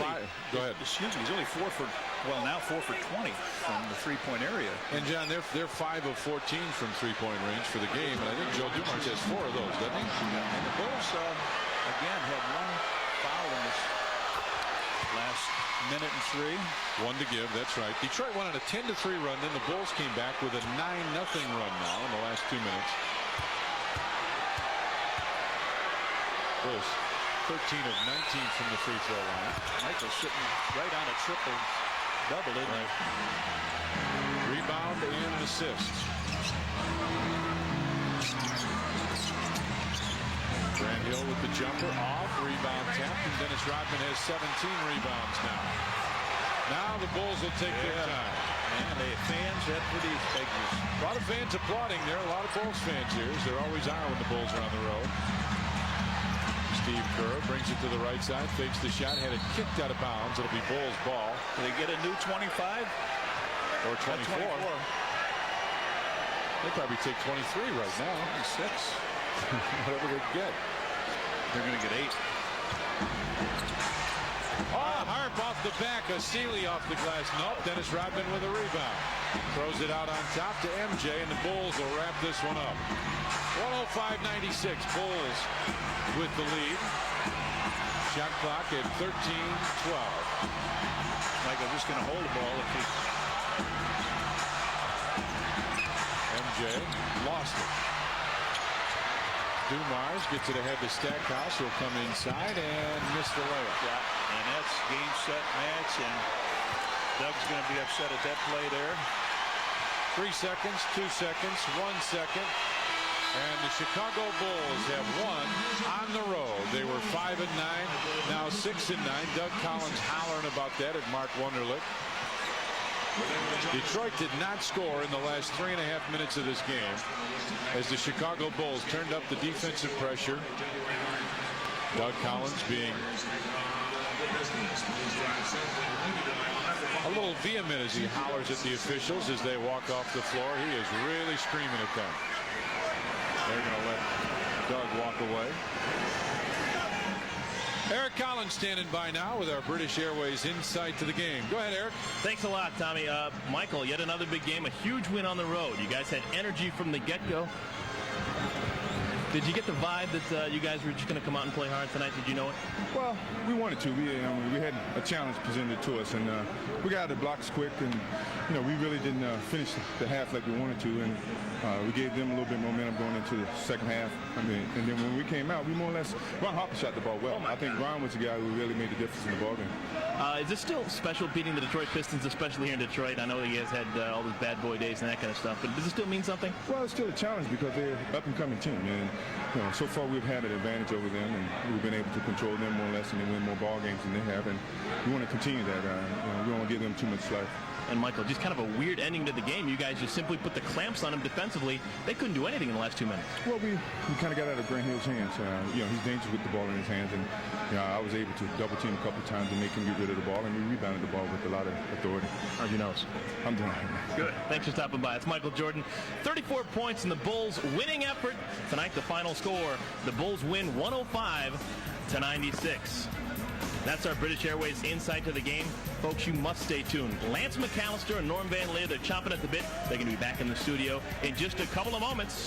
[SPEAKER 1] go ahead.
[SPEAKER 2] Excuse me. He's only 4 for 20 from the three-point area.
[SPEAKER 1] And John, they're 5 of 14 from three-point range for the game, and I think Joe Dumars has 4 of those, doesn't he?
[SPEAKER 2] Yeah. And the Bulls again had 1 foul in this last minute and 3.
[SPEAKER 1] 1 to give. That's right. Detroit went on a 10-3 run. Then the Bulls came back with a 9-0 run now in the last 2 minutes. Bulls 13 of 19 from the free throw line.
[SPEAKER 2] Michael's sitting right on a triple-double, isn't he?
[SPEAKER 1] Rebound and an assist. Grant Hill with the jumper off, rebound tapped, and Dennis Rodman has 17 rebounds now. Now the Bulls will take their time.
[SPEAKER 2] And the fans head for these figures.
[SPEAKER 1] A lot of fans applauding. There are a lot of Bulls fans here, as there always are when the Bulls are on the road. Steve Kerr brings it to the right side, fakes the shot, had it kicked out of bounds. It'll be Bulls ball.
[SPEAKER 2] Do they get a new 25?
[SPEAKER 1] Or 24. They probably take 23 right now.
[SPEAKER 2] 6.
[SPEAKER 1] Whatever they get.
[SPEAKER 2] They're going to get 8.
[SPEAKER 1] Oh, Harp off the back. Sealy off the glass. Nope. Dennis Rodman with a rebound. Throws it out on top to MJ, and the Bulls will wrap this one up. 105-96. Bulls with the lead. Shot clock at 13-12.
[SPEAKER 2] Michael just going to hold the ball if he...
[SPEAKER 1] MJ lost it. Dumars gets it ahead to Stackhouse, who'll come inside and miss the layup.
[SPEAKER 2] Yeah, and that's game, set, match, and Doug's going to be upset at that play there.
[SPEAKER 1] 3 seconds, 2 seconds, 1 second. And the Chicago Bulls have won on the road. They were 5-9, now 6-9. Doug Collins hollering about that at Mark Wunderlich. Detroit did not score in the last 3.5 minutes of this game as the Chicago Bulls turned up the defensive pressure. Doug Collins being a little vehement as he hollers at the officials as they walk off the floor. He is really screaming at them. They're going to let Doug walk away. Eric Collins standing by now with our British Airways insight to the game. Go ahead, Eric.
[SPEAKER 9] Thanks a lot, Tommy. Michael, yet another big game, a huge win on the road. You guys had energy from the get-go. Did you get the vibe that you guys were just going to come out and play hard tonight? Did you know it?
[SPEAKER 16] Well, we wanted to. We had a challenge presented to us, and we got out of the blocks quick, and we really didn't finish the half like we wanted to, and we gave them a little bit more momentum going into the second half. And then when we came out, we more or less, Ron Harper shot the ball well. I think Ron was the guy who really made the difference in the ball game.
[SPEAKER 9] Is this still special beating the Detroit Pistons, especially here in Detroit? I know you guys had all those bad boy days and that kind of stuff, but does it still mean something?
[SPEAKER 16] Well, it's still a challenge because they're an up-and-coming team, and so far we've had an advantage over them, and we've been able to control them more or less, and they win more ball games than they have, and we want to continue that. We don't want to give them too much slack.
[SPEAKER 9] And Michael, just kind of a weird ending to the game. You guys just simply put the clamps on them defensively. They couldn't do anything in the last 2 minutes.
[SPEAKER 16] Well, we kind of got out of Grant Hill's hands. He's dangerous with the ball in his hands, and I was able to double team a couple of times to make him get rid of the ball, and we rebounded the ball with a lot of authority.
[SPEAKER 9] How's your nose?
[SPEAKER 16] I'm doing
[SPEAKER 9] good. Thanks for stopping by. It's Michael Jordan. 34 points in the Bulls' winning effort. Tonight, the final score. The Bulls win 105-96. That's our British Airways insight to the game. Folks, you must stay tuned. Lance McAllister and Norm Van Leer, they're chomping at the bit. They're going to be back in the studio in just a couple of moments.